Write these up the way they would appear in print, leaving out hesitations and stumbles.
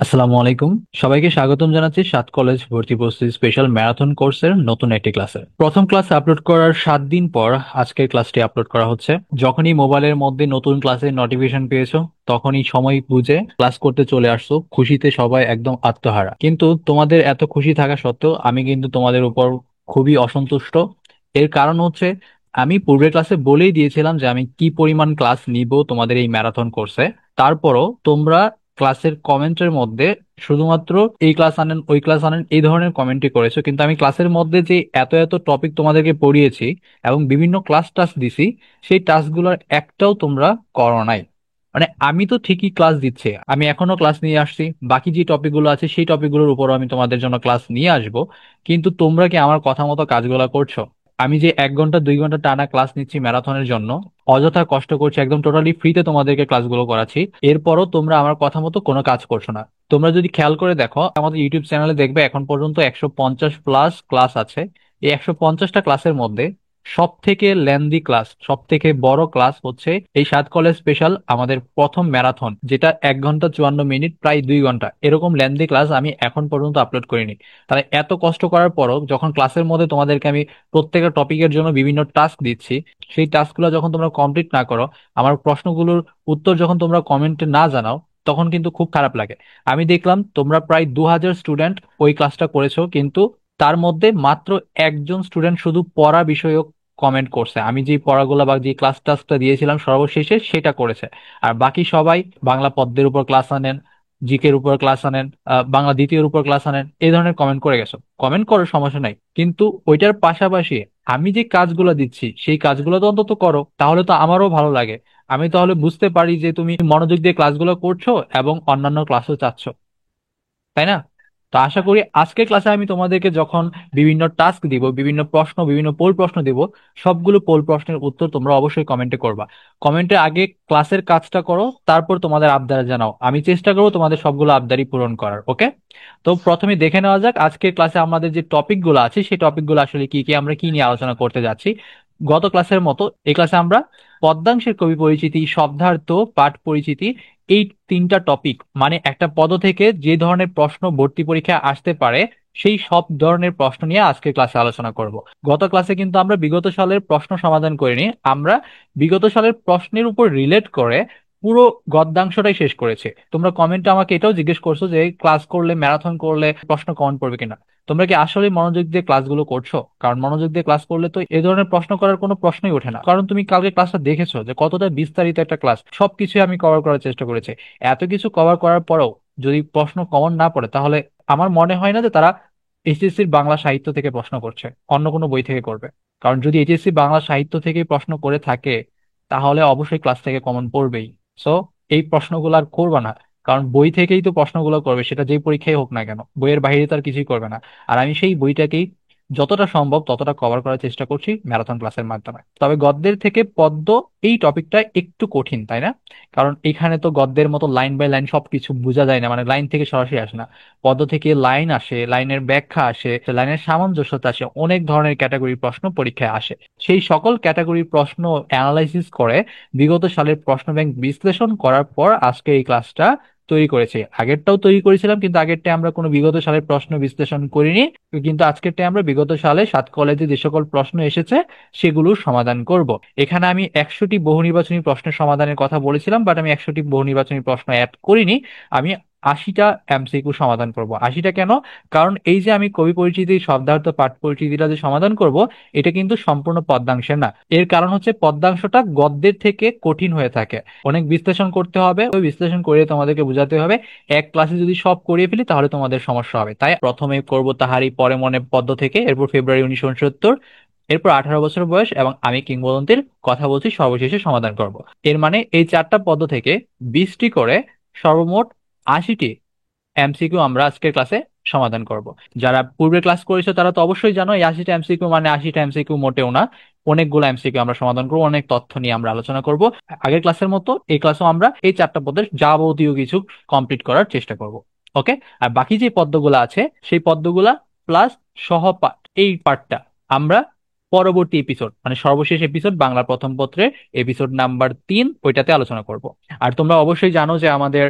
আসসালামু আলাইকুম। সবাইকে স্বাগতম জানাচ্ছি সাত কলেজ ভর্তি প্রস্তুতি স্পেশাল ম্যারাথন কোর্সের নতুন একটি ক্লাসে। প্রথম ক্লাস আপলোড করার 7 দিন পর আজকের ক্লাসটি আপলোড করা হচ্ছে। যখনই মোবাইলের মধ্যে নতুন ক্লাসের নোটিফিকেশন পেয়েছো, তখনই সময় বুঝে ক্লাস করতে চলে আসছো। খুশিতে সবাই একদম আত্মহারা, কিন্তু তোমাদের এত খুশি থাকা সত্ত্বেও আমি কিন্তু তোমাদের উপর খুবই অসন্তুষ্ট। এর কারণ হচ্ছে, আমি পূর্বের ক্লাসে বলেই দিয়েছিলাম যে আমি কি পরিমাণ ক্লাস নিব তোমাদের এই ম্যারাথন কোর্সে। তারপরও তোমরা ক্লাসের কমেন্টের মধ্যে শুধুমাত্র এই ক্লাস আনেন ওই ক্লাস আনেন এই ধরনের কমেন্টই করেছো, কিন্তু আমি ক্লাসের মধ্যে যে এত এত টপিক তোমাদেরকে পড়িয়েছি এবং বিভিন্ন ক্লাস টাস্ক দিছি, সেই টাস্কগুলোর একটাও তোমরা করো নাই। মানে আমি তো ঠিকই ক্লাস দিচ্ছে, আমি এখনো ক্লাস নিয়ে আসছি, বাকি যে টপিকগুলো আছে সেই টপিকগুলোর উপরও আমি তোমাদের জন্য ক্লাস নিয়ে আসব, কিন্তু তোমরা কি আমার কথা মতো কাজগুলো করছো? আমি যে 1 ঘন্টা 2 ঘন্টা টানা ক্লাস নিচ্ছি ম্যারাথনের জন্য, অযথা কষ্ট করছি, একদম টোটালি ফ্রিতে তোমাদেরকে ক্লাসগুলো করাচ্ছি, এরপরও তোমরা আমার কথা মতো কোনো কাজ করছো না। তোমরা যদি খেয়াল করে দেখো আমাদের ইউটিউব চ্যানেলে, দেখবে এখন পর্যন্ত 150+ ক্লাস আছে। এই 150টা ক্লাসের মধ্যে সব থেকে লেন্দি ক্লাস, সব থেকে বড় ক্লাস হচ্ছে এই সাত কলেজ স্পেশাল আমাদের প্রথম ম্যারাথন, যেটা 1 ঘন্টা 54 মিনিট, প্রায় 2 ঘন্টা। এরকম লেন্দি ক্লাস আমি এখন পর্যন্ত আপলোড করিনি। তাহলে এত কষ্ট করার পরও যখন ক্লাসের মধ্যে তোমাদেরকে আমি প্রত্যেকটা টপিকের জন্য বিভিন্ন টাস্ক দিচ্ছি, সেই টাস্কগুলো যখন তোমরা কমপ্লিট না করো, আমার প্রশ্নগুলোর উত্তর যখন তোমরা কমেন্টে না জানাও, তখন কিন্তু খুব খারাপ লাগে। আমি দেখলাম তোমরা প্রায় 2000 স্টুডেন্ট ওই ক্লাসটা করেছো, কিন্তু তার মধ্যে মাত্র একজন স্টুডেন্ট শুধু পড়া বিষয়ক কমেন্ট করছে, আমি যে পড়াগুলো বা যে ক্লাস টাস্কটা দিয়েছিলাম সর্বশেষে সেটা করেছে। আর বাকি সবাই বাংলা পদ্যের উপর ক্লাস আনেন, জিকের উপর ক্লাস আনেন, বাংলা দ্বিতীয়ের উপর ক্লাস আনেন, এই ধরনের কমেন্ট করে গেছো। কমেন্ট করার সমস্যা নাই, কিন্তু ওইটার পাশাপাশি আমি যে কাজগুলো দিচ্ছি সেই কাজগুলো তো অন্তত করো, তাহলে তো আমারও ভালো লাগে। আমি তাহলে বুঝতে পারি যে তুমি মনোযোগ দিয়ে ক্লাসগুলো করছো এবং অন্যান্য ক্লাসও চাচ্ছ, তাই না? তো আশা করি আজকের ক্লাসে আমি তোমাদেরকে যখন বিভিন্ন টাস্ক দিব, বিভিন্ন প্রশ্ন, বিভিন্ন পোল প্রশ্ন দিব, সবগুলো পোল প্রশ্নের উত্তর তোমরা অবশ্যই কমেন্টে করবা। কমেন্টে আগে ক্লাসের কাজটা করো, তারপর তোমাদের আবদার জানাও, আমি চেষ্টা করবো তোমাদের সবগুলো আবদারই পূরণ করার। ওকে? তো প্রথমে দেখে নেওয়া যাক আজকের ক্লাসে আমাদের যে টপিকগুলো আছে সেই টপিকগুলো আসলে কি কি, আমরা কি নিয়ে আলোচনা করতে যাচ্ছি। গত ক্লাসের মতো এই ক্লাসে আমরা পদ্যাংশের কবি পরিচিতি, শব্দার্থ, পাঠ পরিচিতি, এই 3টা টপিক, মানে একটা পদ থেকে যে ধরনের প্রশ্ন ভর্তি পরীক্ষায় আসতে পারে সেই সব ধরনের প্রশ্ন নিয়ে আজকে ক্লাসে আলোচনা করব। গত ক্লাসে কিন্তু আমরা বিগত সালের প্রশ্ন সমাধান করিনি, আমরা বিগত সালের প্রশ্নের উপর রিলেট করে পুরো গদ্যাংশটাই শেষ করেছি। তোমরা কমেন্টে আমাকে এটাও জিজ্ঞেস করছো যে ক্লাস করলে, ম্যারাথন করলে প্রশ্ন কমন পড়বে কিনা। তোমরা কি আসলে মনোযোগ দিয়ে ক্লাসগুলো করছো? কারণ মনোযোগ দিয়ে ক্লাস করলে তো এই ধরনের প্রশ্ন করার কোনো প্রশ্নই ওঠে না, কারণ তুমি কালকে ক্লাসটা দেখেছো যে কতটা বিস্তারিত একটা ক্লাস, সবকিছু আমি কভার করার চেষ্টা করেছি। এত কিছু কভার করার পরেও যদি প্রশ্ন কমন না পড়ে, তাহলে আমার মনে হয় না যে তারা এইচএসসির বাংলা সাহিত্য থেকে প্রশ্ন করছে, অন্য কোনো বই থেকে করবে। কারণ যদি এইচএসসি বাংলা সাহিত্য থেকে প্রশ্ন করে থাকে, তাহলে অবশ্যই ক্লাস থেকে কমন পড়বেই। সো এই প্রশ্নগুলো আর করবে না, কারণ বই থেকেই তো প্রশ্নগুলো করবে, সেটা যেই পরীক্ষায় হোক না কেন, বইয়ের বাইরে তো আর কিছুই করবে না। আর আমি সেই বইটাকেই যতটা সম্ভব ততটা কভার করার চেষ্টা করছি ম্যারাথন ক্লাসের মাধ্যমে। তবে গদ্যের থেকে পদ্য, এই টপিকটা একটু কঠিন, তাই না? কারণ এখানে তো গদ্যের মতো লাইন বাই লাইন সবকিছু বোঝা যায় না, মানে লাইন থেকে সরাসরি আসে না। পদ্য থেকে লাইন আসে, লাইনের ব্যাখ্যা আসে, লাইনের সামঞ্জস্যতা আসে, অনেক ধরনের ক্যাটাগরির প্রশ্ন পরীক্ষায় আসে। সেই সকল ক্যাটাগরির প্রশ্ন অ্যানালাইসিস করে বিগত সালের প্রশ্ন ব্যাংক বিশ্লেষণ করার পর আজকে এই ক্লাসটা তৈরি করেছি। আগেরটাও তৈরি করেছিলাম, কিন্তু আগেরটা আমরা কোনো বিগত সালের প্রশ্ন বিশ্লেষণ করিনি। কিন্তু আজকেরটা আমরা বিগত সালে সাত কলেজে যে সকল প্রশ্ন এসেছে সেগুলোর সমাধান করব। এখানে আমি 100টি বহু নির্বাচনী প্রশ্নের সমাধানের কথা বলেছিলাম, বাট আমি 100টি বহু নির্বাচনী প্রশ্ন অ্যাড করিনি। আমি 80টা এমসিকিউ সমাধান করব। 80টা কেন? কারণ এই যে আমি কবি পরিচিতি, শব্দার্থ, পাঠ পরিচিতিটা যে সমাধান করব, এটা কিন্তু সম্পূর্ণ পদ্যাংশের না। এর কারণ হচ্ছে পদ্যাংশটা গদ্যের থেকে কঠিন হয়ে থাকে, অনেক বিশ্লেষণ করতে হবে, ওই বিশ্লেষণ করে তোমাদেরকে বোঝাতে হবে। এক ক্লাসে যদি সব করিয়ে ফেলি তাহলে তোমাদের সমস্যা হবে, তাই প্রথমে করব তাহারি পরে মনে পদ্য থেকে, এরপর ফেব্রুয়ারি 1969, এরপর 18 বছর বয়স এবং আমি কিংবদন্তির কথা বলছি, সর্বশেষে সমাধান করব। এর মানে এই 4টা পদ্য থেকে 20টি করে সর্বমোট 80টি এমসিকিউ আমরা আজকের ক্লাসে সমাধান করব। যারা পূর্বে ক্লাস করেছে তারা তো অবশ্যই জানো এই 80টা এমসিকিউ মানে 80টা এমসিকিউ মোটেও না, অনেকগুলো এমসিকিউ আমরা সমাধান করবো, অনেক তথ্য নিয়ে আমরা আলোচনা করব। আগের ক্লাসের মতো এই ক্লাসেও আমরা এই 4টা পদের যাবতীয় কিছু কমপ্লিট করার চেষ্টা করব। ওকে? আর বাকি যে পদ্মগুলো আছে সেই পদ্মগুলা প্লাস সহপাঠ, এই পার্টটা আমরা পরবর্তী এপিসোড মানে সর্বশেষ এপিসোড বাংলা প্রথম পত্রে এপিসোড নাম্বার 3 ওইটাতে আলোচনা করব। আর তোমরা অবশ্যই জানো যে আমাদের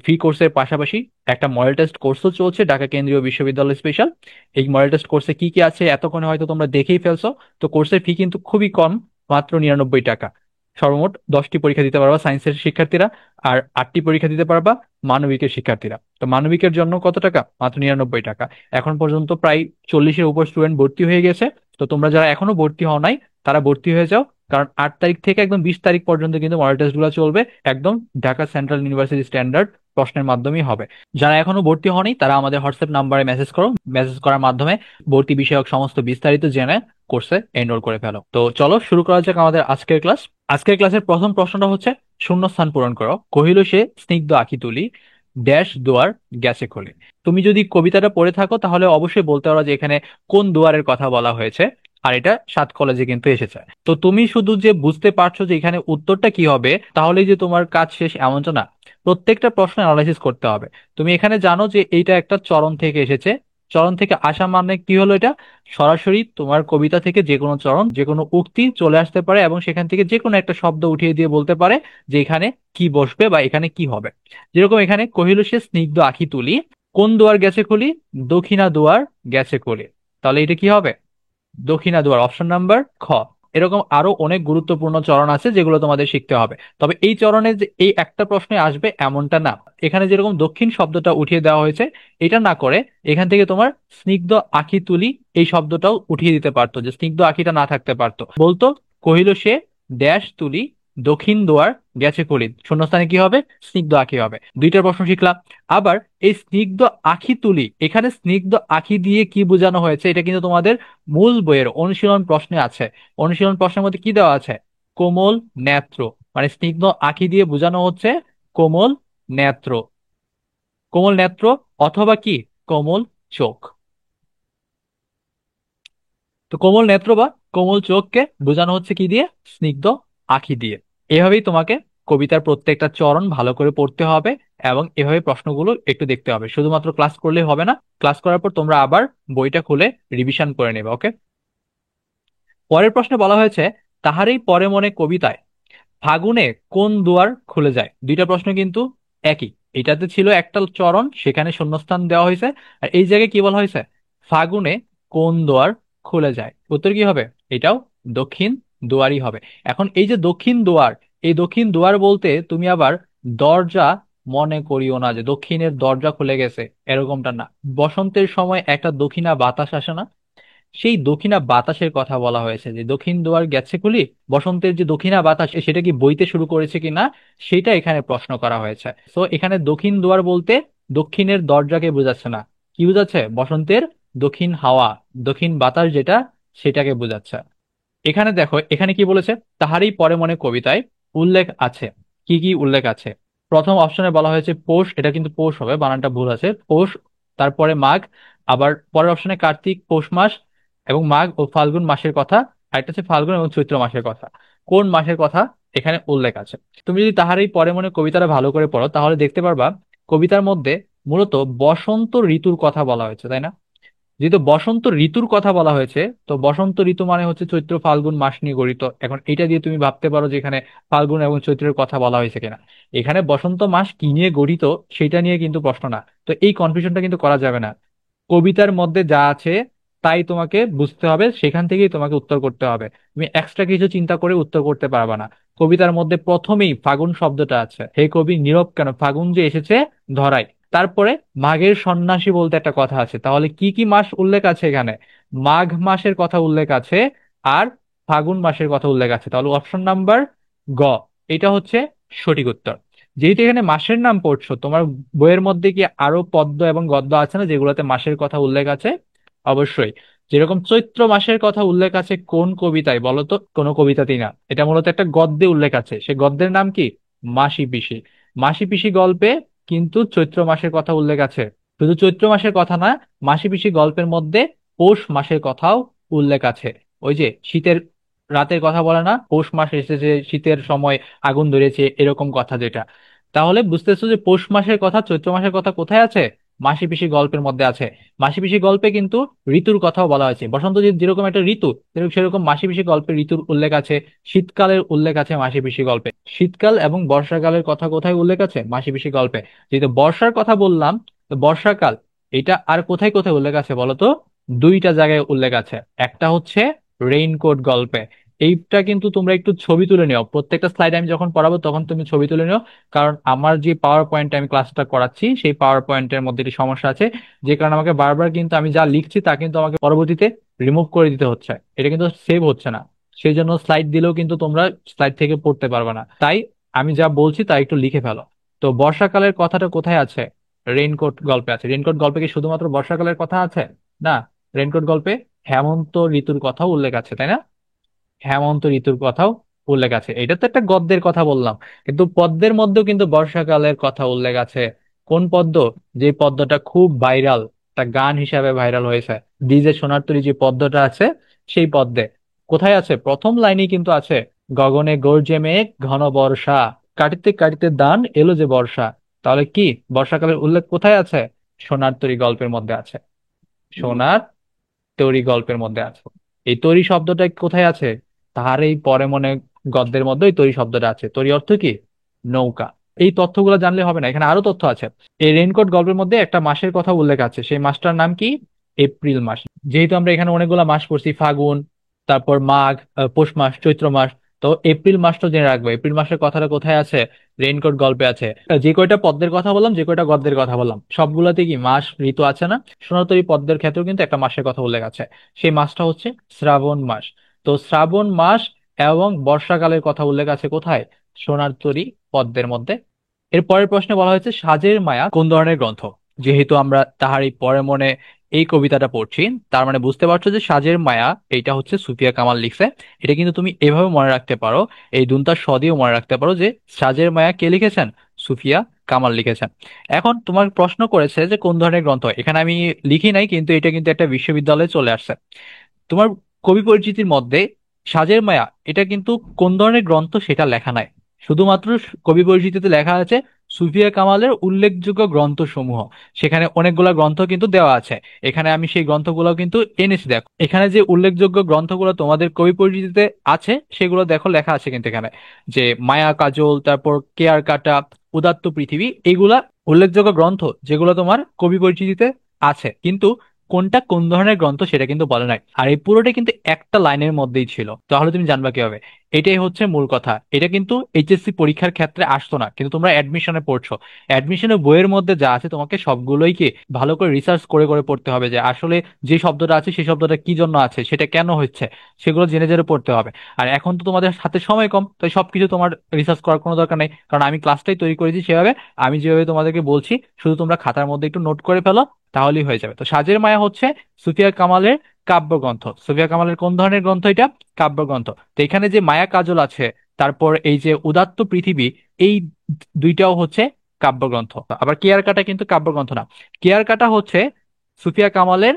ফ্রি কোর্সের পাশাপাশি একটা মডেল টেস্ট কোর্সও চলছে ঢাকা কেন্দ্রীয় বিশ্ববিদ্যালয় স্পেশাল। এই মডেল টেস্ট কোর্সে কি কি আছে এতক্ষণে হয়তো তোমরা দেখেই ফেলছো। তো কোর্সের ফি কিন্তু খুবই কম, মাত্র 99 টাকা। সর্বমোট 10টি পরীক্ষা দিতে পারবা সায়েন্সের শিক্ষার্থীরা, আর 8টি পরীক্ষা দিতে পারবা মানবিকের শিক্ষার্থীরা। তো মানবিকের জন্য কত টাকা? মাত্র 99 টাকা। এখন পর্যন্ত প্রায় 40-এর উপর স্টুডেন্ট ভর্তি হয়ে গেছে। তো তোমরা যারা এখনো ভর্তি হও নাই তারা ভর্তি হয়ে যাও, কারণ 8 তারিখ থেকে একদম 20 তারিখ পর্যন্ত কিন্তু মডেল টেস্ট গুলো চলবে, একদম ঢাকা সেন্ট্রাল ইউনিভার্সিটি স্ট্যান্ডার্ড প্রশ্নের মাধ্যমেই হবে। যারা এখনো ভর্তি হওনি তারা আমাদের হোয়াটসঅ্যাপ নাম্বারে মেসেজ করো, মেসেজ করার মাধ্যমে ভর্তি বিষয়ক সমস্ত বিস্তারিত জেনে কোর্সে এনরোল করে ফেলো। তো চলো শুরু করা যাক আমাদের আজকের ক্লাস। আজকের ক্লাসের প্রথম প্রশ্নটা হচ্ছে, শূন্যস্থান পূরণ করো। কহিল সে স্নিগ্ধ আঁখি তুলি, ড্যাশ দুয়ার গেছে খুলে। তুমি যদি কবিতাটা পড়ে থাকো তাহলে অবশ্যই বলতে পারো যে এখানে কোন দুয়ারের কথা বলা হয়েছে। আর এটা 7 কলেজে কিন্তু এসেছে। তো তুমি শুধু যে বুঝতে পারছো যে এখানে উত্তরটা কি হবে তাহলেই যে তোমার কাজ শেষ এমনটা না, প্রত্যেকটা প্রশ্ন অ্যানালাইসিস করতে হবে। তুমি এখানে জানো যে এইটা একটা চরণ থেকে এসেছে, চরণ থেকে আসা মানে কি হলো, এটা সরাসরি তোমার কবিতা থেকে যে কোনো চরণ যে কোনো উক্তি চলে আসতে পারে এবং সেখান থেকে যে কোনো একটা শব্দ উঠিয়ে দিয়ে বলতে পারে যে এখানে কি বসবে বা এখানে কি হবে। যেরকম এখানে কহিল সে স্নিগ্ধ আঁখি তুলি, কোন দুয়ার গেছে খুলি? দক্ষিণা দুয়ার গেছে খুলি। তাহলে এটা কি হবে? দক্ষিণা দুয়ার, অপশন নাম্বার খ। এরকম আরো অনেক গুরুত্বপূর্ণ চরণ আছে যেগুলো তোমাদের শিখতে হবে, তবে এই চরণে যে এই একটা প্রশ্নে আসবে এমনটা না। এখানে যেরকম দক্ষিণ শব্দটা উঠিয়ে দেওয়া হয়েছে, এটা না করে এখান থেকে তোমার স্নিগ্ধ আঁখি তুলি এই শব্দটাও উঠিয়ে দিতে পারতো, যে স্নিগ্ধ আঁখিটা না থাকতে পারতো, বলতো কহিল সে ড্যাশ তুলি, দক্ষিণ দুয়ার গেছে খুলি, শূন্যস্থানে কি হবে? স্নিগ্ধ আঁখি হবে। দুইটার প্রশ্ন শিখলাম। আবার এই স্নিগ্ধ আঁখি তুলি, এখানে স্নিগ্ধ আঁখি দিয়ে কি বোঝানো হয়েছে এটা কিন্তু তোমাদের মূল বইয়ের অনুশীলন প্রশ্নে আছে। অনুশীলন প্রশ্নের মধ্যে কি দেওয়া আছে? কোমল নেত্র, মানে স্নিগ্ধ আঁখি দিয়ে বোঝানো হচ্ছে কোমল নেত্র। কোমল নেত্র অথবা কি কোমল চোখ। তো কোমল নেত্র বা কোমল চোখকে বোঝানো হচ্ছে কি দিয়ে? স্নিগ্ধ আঁখি দিয়ে। এভাবেই তোমাকে কবিতার প্রত্যেকটা চরণ ভালো করে পড়তে হবে এবং এভাবে প্রশ্নগুলো একটু দেখতে হবে। শুধুমাত্র ক্লাস করলেই হবে না, ক্লাস করার পর তোমরা আবার বইটা খুলে রিভিশন করে নেবে। ওকে। পরের প্রশ্নে বলা হয়েছে, তাহারই পরে মনে কবিতায় ফাগুনে কোন দুয়ার খুলে যায়। দুইটা প্রশ্ন কিন্তু একই। এটাতে ছিল একটা চরণ, সেখানে শূন্যস্থান দেওয়া হয়েছে, আর এই জায়গায় কি বলা হয়েছে? ফাগুনে কোন দুয়ার খুলে যায়। উত্তর কি হবে? এটাও দক্ষিণ দুয়ারই হবে। এখন এই যে দক্ষিণ দুয়ার, এই দক্ষিণ দুয়ার বলতে তুমি আবার দরজা মনে করিও না যে দক্ষিণের দরজা খুলে গেছে, এরকমটা না। বসন্তের সময় একটা দক্ষিণা বাতাস আসে না, সেই দক্ষিণা বাতাসের কথা বলা হয়েছে, যে দক্ষিণ দুয়ার গেছে খুলি, বসন্তের যে দক্ষিণা বাতাস সেটা কি বইতে শুরু করেছে কি না সেটা এখানে প্রশ্ন করা হয়েছে। তো এখানে দক্ষিণ দুয়ার বলতে দক্ষিণের দরজাকে বোঝাচ্ছে না, কি বোঝাচ্ছে? বসন্তের দক্ষিণ হাওয়া, দক্ষিণ বাতাস যেটা, সেটাকে বোঝাচ্ছে। এখানে দেখো এখানে কি বলেছে, তাহারই পরে মনে কবিতায় উল্লেখ আছে। কি কি উল্লেখ আছে? প্রথম অপশনে বলা হয়েছে পৌষ, এটা কিন্তু পৌষ হবে, বানানটা ভুল আছে, পৌষ, তারপরে মাঘ, আবার পরের অপশনে কার্তিক, পৌষ মাস এবং মাঘ ও ফাল্গুন মাসের কথা, আরেকটা হচ্ছে ফাল্গুন এবং চৈত্র মাসের কথা। কোন মাসের কথা এখানে উল্লেখ আছে? তুমি যদি তাহারই পরে মনে কবিতাটা ভালো করে পড়ো তাহলে দেখতে পারবা কবিতার মধ্যে মূলত বসন্ত ঋতুর কথা বলা হয়েছে, তাই না? যেহেতু বসন্ত ঋতুর কথা বলা হয়েছে, তো বসন্ত ঋতু মানে হচ্ছে চৈত্র ফাল্গুন মাস নিয়ে গঠিত। এখন এটা দিয়ে তুমি ভাবতে পারো যে এখানে ফাল্গুন এবং চৈত্রের কথা বলা হয়েছে কিনা। এখানে বসন্ত মাস কি নিয়ে গঠিত সেটা নিয়ে কিন্তু প্রশ্ন না, তো এই কনফিউশনটা কিন্তু করা যাবে না। কবিতার মধ্যে যা আছে তাই তোমাকে বুঝতে হবে, সেখান থেকেই তোমাকে উত্তর করতে হবে। তুমি এক্সট্রা কিছু চিন্তা করে উত্তর করতে পারবে না। কবিতার মধ্যে প্রথমেই ফাগুন শব্দটা আছে, হে কবি নীরব কেন, ফাগুন যে এসেছে ধরায়। তারপরে মাঘের সন্ন্যাসী বলতে একটা কথা আছে, তাহলে কি কি মাস উল্লেখ আছে এখানে? মাঘ মাসের কথা উল্লেখ আছে, আর ফাগুন মাসের কথা উল্লেখ আছে। তাহলে অপশন নাম্বার গ, এটা হচ্ছে সঠিক উত্তর। যেহেতু এখানে মাসের নাম পড়ছো, তোমার বইয়ের মধ্যে কি আরো পদ্য এবং গদ্য আছে না যেগুলোতে মাসের কথা উল্লেখ আছে? অবশ্যই। যেরকম চৈত্র মাসের কথা উল্লেখ আছে কোন কবিতায় বলো তো? কোনো কবিতাতেই না, এটা মূলত একটা গদ্যে উল্লেখ আছে। সে গদ্যের নাম কি? মাসি পিসি। মাসি পিসি গল্পে কিন্তু চৈত্র মাসের কথা উল্লেখ আছে। শুধু চৈত্র মাসের কথা না, মাসি পিসি গল্পের মধ্যে পৌষ মাসের কথাও উল্লেখ আছে। ওই যে শীতের রাতের কথা বলে না, পৌষ মাস এসেছে শীতের সময় আগুন ধরেছে, এরকম কথা যেটা। তাহলে বুঝতেছো যে পৌষ মাসের কথা চৈত্র মাসের কথা কোথায় আছে? মাসি পিসি গল্পের মধ্যে আছে। মাসি পিসি গল্পে কিন্তু ঋতুর কথাও বলা হয়েছে। বসন্ত যেরকম একটা ঋতু, সেরকম মাসি পিসি গল্পে ঋতুর উল্লেখ আছে, শীতকালের উল্লেখ আছে মাসি পিসি গল্পে। শীতকাল এবং বর্ষাকালের কথা কোথায় উল্লেখ আছে? মাসি পিসি গল্পে। যেহেতু বর্ষার কথা বললাম, তো বর্ষাকাল এটা আর কোথায় কোথায় উল্লেখ আছে বলতো? দুইটা জায়গায় উল্লেখ আছে। একটা হচ্ছে রেইনকোট গল্পে। এইটা কিন্তু তোমরা একটু ছবি তুলে নিও, প্রত্যেকটা স্লাইড আমি যখন পড়াবো তখন তুমি ছবি তুলে নিও। কারণ আমার যে পাওয়ার পয়েন্টে আমি ক্লাসটা করাচ্ছি, সেই পাওয়ার পয়েন্টের মধ্যে একটি সমস্যা আছে, যে কারণে আমাকে বারবার কিন্তু আমি যা লিখছি তা কিন্তু আমাকে পরবর্তীতে রিমুভ করে দিতে হচ্ছে। এটা কিন্তু সেভ হচ্ছে না। সেই জন্য স্লাইড দিলেও কিন্তু তোমরা স্লাইড থেকে পড়তে পারবে না। তাই আমি যা বলছি তা একটু লিখে ফেলো। তো বর্ষাকালের কথাটা কোথায় আছে? রেইনকোট গল্পে আছে। রেইনকোট গল্পে কি শুধুমাত্র বর্ষাকালের কথা আছে? না, রেইনকোট গল্পে হেমন্ত ঋতুর কথাও উল্লেখ আছে, তাই না? হেমন্ত ঋতুর কথাও উল্লেখ আছে। এটা তো একটা গদ্যের কথা বললাম, কিন্তু পদ্যের মধ্যেও কিন্তু বর্ষাকালের কথা উল্লেখ আছে। কোন পদ্য? যে পদ্যটা খুব ভাইরাল, একটা গান হিসাবে ভাইরাল হয়েছে, ডিজে সোনার তরী যে পদ্যটা আছে, সেই পদ্যে কোথায় আছে? প্রথম লাইনেই কিন্তু আছে, গগনে গর্জে মেঘ ঘন বর্ষা, কাটিতে কাটিতে দান এলো যে বর্ষা। তাহলে কি বর্ষাকালের উল্লেখ কোথায় আছে? সোনার তরী গল্পের মধ্যে আছে। সোনার তরী গল্পের মধ্যে আছে। এই তরী শব্দটা কোথায় আছে? তাহার এই পরে মনে গদ্যের মধ্যে ওই তরী শব্দটা আছে। তরী অর্থ কি? নৌকা। এই তথ্যগুলো জানলে হবে না, এখানে আরো তথ্য আছে। এই রেইনকোট গল্পের মধ্যে একটা মাসের কথা উল্লেখ আছে, সেই মাসটার নাম কি? এপ্রিল মাস। যেহেতু আমরা এখানে অনেকগুলা মাস পড়ছি, ফাগুন, তারপর মাঘ, পৌষ মাস, চৈত্র মাস, তো এপ্রিল মাসটা জেনে রাখবো। এপ্রিল মাসের কথাটা কোথায় আছে? রেইনকোট গল্পে আছে। যে কয়টা পদ্মের কথা বললাম, যে কয়টা গদ্যের কথা বললাম, সবগুলাতে কি মাস ঋতু আছে না? সোনাতরী পদ্মের ক্ষেত্রেও কিন্তু একটা মাসের কথা উল্লেখ আছে। সেই মাসটা হচ্ছে শ্রাবণ মাস। তো শ্রাবণ মাস এবং বর্ষাকালের কথা উল্লেখ আছে কোথায়? সোনার তরী পদ্মের মধ্যে। এর পরের প্রশ্নে বলা হয়েছে সাজের মায়া কোন ধরনের গ্রন্থ। যেহেতু আমরা তাহারই পরে মনে এই কবিতাটা পড়ছি, তার মানে বুঝতে পারছো যে সাজের মায়া এইটা হচ্ছে সুফিয়া কামাল লিখছে। এটা কিন্তু তুমি এভাবে মনে রাখতে পারো, এই দুনটা স দিয়েও মনে রাখতে পারো যে সাজের মায়া কে লিখেছেন? সুফিয়া কামাল লিখেছেন। এখন তোমার প্রশ্ন করেছে যে কোন ধরনের গ্রন্থ, এখানে আমি লিখি নাই, কিন্তু এটা কিন্তু একটা বিশ্ববিদ্যালয়ে চলে আসছে। তোমার কবি পরিচিতির মধ্যে সাজের মায়া এটা কিন্তু কোন ধরনের গ্রন্থ সেটা লেখা নাই। শুধুমাত্র কবি পরিচিতিতে লেখা আছে সুফিয়া কামালের উল্লেখযোগ্য গ্রন্থ সমূহ। সেখানে অনেকগুলা গ্রন্থ কিন্তু দেওয়া আছে। এখানে আমি সেই গ্রন্থগুলো কিন্তু এনেছি, দেখো এখানে যে উল্লেখযোগ্য গ্রন্থগুলো তোমাদের কবি পরিচিতিতে আছে সেগুলো দেখো লেখা আছে কিন্তু এখানে, যে মায়া কাজল, তারপর কেয়ার কাটা, উদাত্ত পৃথিবী, এগুলা উল্লেখযোগ্য গ্রন্থ যেগুলো তোমার কবি পরিচিতিতে আছে। কিন্তু কোনটা কোন ধরনের গ্রন্থ সেটা কিন্তু বলে নাই। আর এই পুরোটা কিন্তু একটা লাইনের মধ্যেই ছিল, তাহলে তুমি জানবা কিভাবে? এটাই হচ্ছে মূল কথা। এটা কিন্তু এইচএসসি পরীক্ষার ক্ষেত্রে আসতো না, কিন্তু তোমরা অ্যাডমিশনে পড়ছো। অ্যাডমিশনের বইয়ের মধ্যে যা আছে তোমাকে সবগুলোই কি ভালো করে রিসার্চ করে করে পড়তে হবে, যে আসলে যে শব্দটা আছে সেই শব্দটা কি জন্য আছে, সেটা কেন হচ্ছে, সেগুলো জেনে জেনে পড়তে হবে। আর এখন তো তোমাদের হাতে সময় কম, তাই সবকিছু তোমার রিসার্চ করার কোনো দরকার নেই, কারণ আমি ক্লাসটাই তৈরি করেছি সেভাবে। আমি যেভাবে তোমাদেরকে বলছি, শুধু তোমরা খাতার মধ্যে একটু নোট করে ফেলো, তাহলেই হয়ে যাবে। তো সাজের মায়া হচ্ছে সুফিয়া কামালের কাব্যগ্রন্থ। সুফিয়া কামালের কোন ধরনের গ্রন্থ এটা? কাব্যগ্রন্থ। তো এখানে যে মায়া কাজল আছে, তারপর এই যে উদাত্ত পৃথিবী, এই দুইটাও হচ্ছে কাব্যগ্রন্থ। আবার কেয়ার কাটা কিন্তু কাব্যগ্রন্থ না। কেয়ার কাটা হচ্ছে সুফিয়া কামালের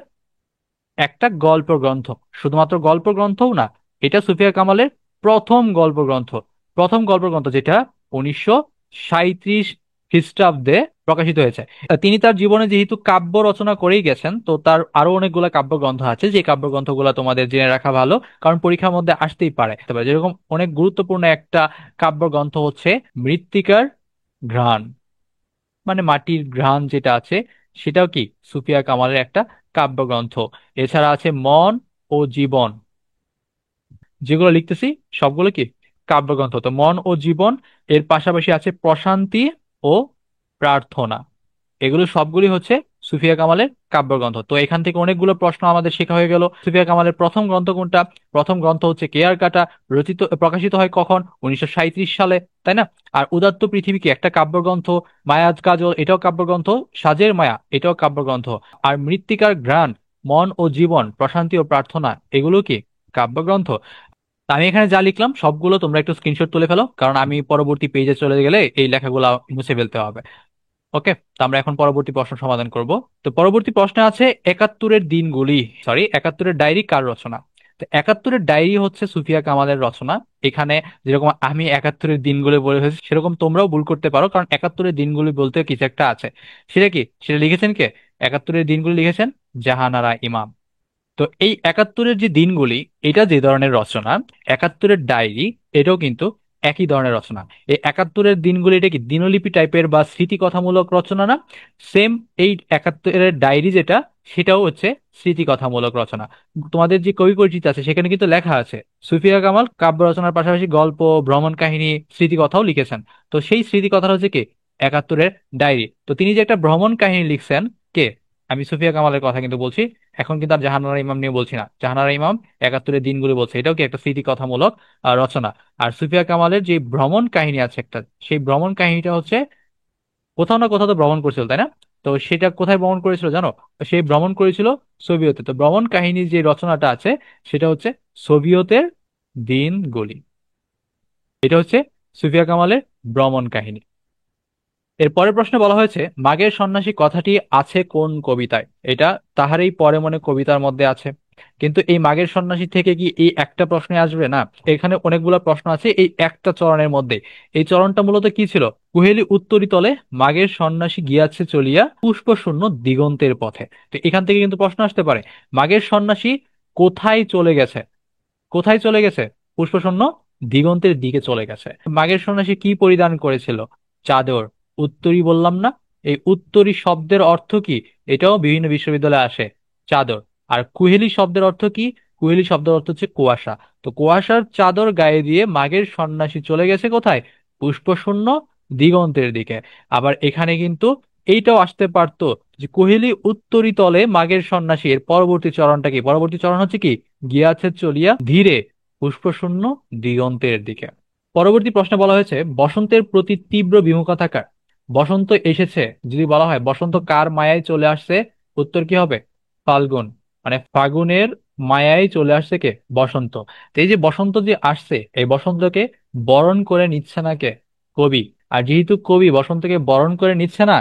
একটা গল্প গ্রন্থ। শুধুমাত্র গল্প গ্রন্থও না, এটা সুফিয়া কামালের প্রথম গল্প গ্রন্থ। প্রথম গল্প গ্রন্থ যেটা 1937 খ্রিস্টাব্দে প্রকাশিত হয়েছে। তিনি তার জীবনে যেহেতু কাব্য রচনা করেই গেছেন, তো তার আরো অনেকগুলা কাব্যগ্রন্থ আছে, যে কাব্যগ্রন্থগুলো তোমাদের জেনে রাখা ভালো, কারণ পরীক্ষার মধ্যে আসতেই পারে। তবে যেরকম অনেক গুরুত্বপূর্ণ একটা কাব্যগ্রন্থ হচ্ছে মৃত্তিকার ঘ্রাণ, মানে মাটির ঘ্রাণ যেটা আছে, সেটাও কি সুফিয়া কামালের একটা কাব্যগ্রন্থ। এছাড়া আছে মন ও জীবন, যেগুলো লিখতেছি সবগুলো কি কাব্যগ্রন্থ। তো মন ও জীবন, এর পাশাপাশি আছে প্রশান্তি ও প্রার্থনা, এগুলো সবগুলি হচ্ছে সুফিয়া কামালের কাব্যগ্রন্থ। তো এখান থেকে অনেকগুলো প্রশ্ন আমাদের শেখা হয়ে গেল। সুফিয়া কামালের প্রথম গ্রন্থ কোনটা? প্রথম গ্রন্থ হচ্ছে কেয়ার কাটা। প্রকাশিত হয় কখন? 1937 সালে, তাই না? আর উদাত্ত পৃথিবী কি একটা কাব্যগ্রন্থ। মায়াজ কাজল এটাও কাব্যগ্রন্থ। সাজের মায়া এটাও কাব্যগ্রন্থ। আর মৃত্তিকার ঘ্রাণ, মন ও জীবন, প্রশান্তি ও প্রার্থনা, এগুলো কি কাব্যগ্রন্থ। তা আমি এখানে যা লিখলাম সবগুলো তোমরা একটু স্ক্রিনশট তুলে ফেলো, কারণ আমি পরবর্তী পেজে চলে গেলে এই লেখাগুলো মুছে ফেলতে হবে। ওকে, তো আমরা এখন পরবর্তী প্রশ্ন সমাধান করব। তো পরবর্তী প্রশ্নে আছে একাত্তরের দিনগুলি, সরি, একাত্তরের ডায়েরি কার রচনা? তো একাত্তরের ডায়েরি হচ্ছে সুফিয়া কামালের রচনা। এখানে যেরকম আমি একাত্তরের দিনগুলো বলে ফেলছি, সেরকম তোমরাও ভুল করতে পারো, কারণ একাত্তরের দিনগুলো বলতে কিছু একটা আছে। সেটা কি, সেটা লিখেছেন কে? একাত্তরের দিনগুলো লিখেছেন জাহানারা ইমাম। তো এই একাত্তরের যে দিনগুলি, এটা যে ধরনের রচনা, একাত্তরের ডায়েরি এটাও কিন্তু একই ধরনের রচনা। এই একাত্তরের দিনগুলি এটা কি দিনলিপি টাইপের বা স্মৃতিকথামূলক রচনা না? সেম এই একাত্তরের ডায়েরি যেটা, সেটাও হচ্ছে স্মৃতিকথামূলক রচনা। তোমাদের যে কবি পরিচিতি আছে সেখানে কিন্তু লেখা আছে সুফিয়া কামাল কাব্য রচনার পাশাপাশি গল্প, ভ্রমণ কাহিনী, স্মৃতিকথাও লিখেছেন। তো সেই স্মৃতিকথা হচ্ছে কি একাত্তরের ডায়েরি। তো তিনি যে একটা ভ্রমণ কাহিনী লিখছেন, কে? আমি সুফিয়া কামালের কথা কিন্তু বলছি। এখন কিন্তু আর জাহানারা ইমাম নিয়ে বলছি না। জাহানারা ইমাম একাত্তরের দিনগুলো বলছে, এটাও কি একটা স্মৃতিকথামূলক রচনা। আর সুফিয়া কামালের যে ভ্রমণ কাহিনী আছে একটা, সেই ভ্রমণ কাহিনীটা হচ্ছে কোথাও না কোথাও তো ভ্রমণ করছিল, তাই না? তো সেটা কোথায় ভ্রমণ করেছিল জানো? সেই ভ্রমণ করেছিল সোভিয়েতে। তো ভ্রমণ কাহিনী যে রচনাটা আছে সেটা হচ্ছে সোভিয়েতের দিনগুলি। এটা হচ্ছে সুফিয়া কামালের ভ্রমণ কাহিনী। এর পরের প্রশ্নে বলা হয়েছে মাঘের সন্ন্যাসী কথাটি আছে কোন কবিতায়? এটা তাহারই পরে মনে কবিতার মধ্যে আছে। কিন্তু এই মাঘের সন্ন্যাসী থেকে কি এই একটা প্রশ্নে আসবে না? এখানে অনেকগুলো প্রশ্ন আছে এই একটা চরণের মধ্যে। এই চরণটা মূলত কি ছিল? কুহেলি উত্তরি তলে মাঘের সন্ন্যাসী গিয়াছে চলিয়া পুষ্প শূন্য দিগন্তের পথে। তো এখান থেকে কিন্তু প্রশ্ন আসতে পারে, মাঘের সন্ন্যাসী কোথায় চলে গেছে? কোথায় চলে গেছে? পুষ্পশূন্য দিগন্তের দিকে চলে গেছে। মাঘের সন্ন্যাসী কি পরিধান করেছিল? চাদর। উত্তরী বললাম না? এই উত্তরী শব্দের অর্থ কি? এটাও বিভিন্ন বিশ্ববিদ্যালয়ে আসে। চাদর। আর কুহেলি শব্দের অর্থ কি? কুহেলি শব্দের অর্থ হচ্ছে কুয়াশা। তো কুয়াশার চাদর গায়ে দিয়ে মাঘের সন্ন্যাসী চলে গেছে কোথায়? পুষ্পশূন্য দিগন্তের দিকে। আবার এখানে কিন্তু এইটাও আসতে পারতো যে কুহেলি উত্তরী তলে মাঘের সন্ন্যাসী, এর পরবর্তী চরণটা কি? পরবর্তী চরণ হচ্ছে কি গিয়াছে চলিয়া ধীরে পুষ্পশূন্য দিগন্তের দিকে। পরবর্তী প্রশ্নে বলা হয়েছে বসন্তের প্রতি তীব্র বিমুখতা কার? বসন্ত এসেছে যদি বলা হয় বসন্ত কার মায়ায় চলে আসছে, উত্তর কি হবে? ফাল্গুন। মানে ফাগুনের মায়ায় চলে আসছে কে? বসন্ত। তো এই যে বসন্ত যে আসছে, এই বসন্তকে বরণ করে নিচ্ছে না কে? কবি। আর যেহেতু কবি বসন্তকে বরণ করে নিচ্ছে না,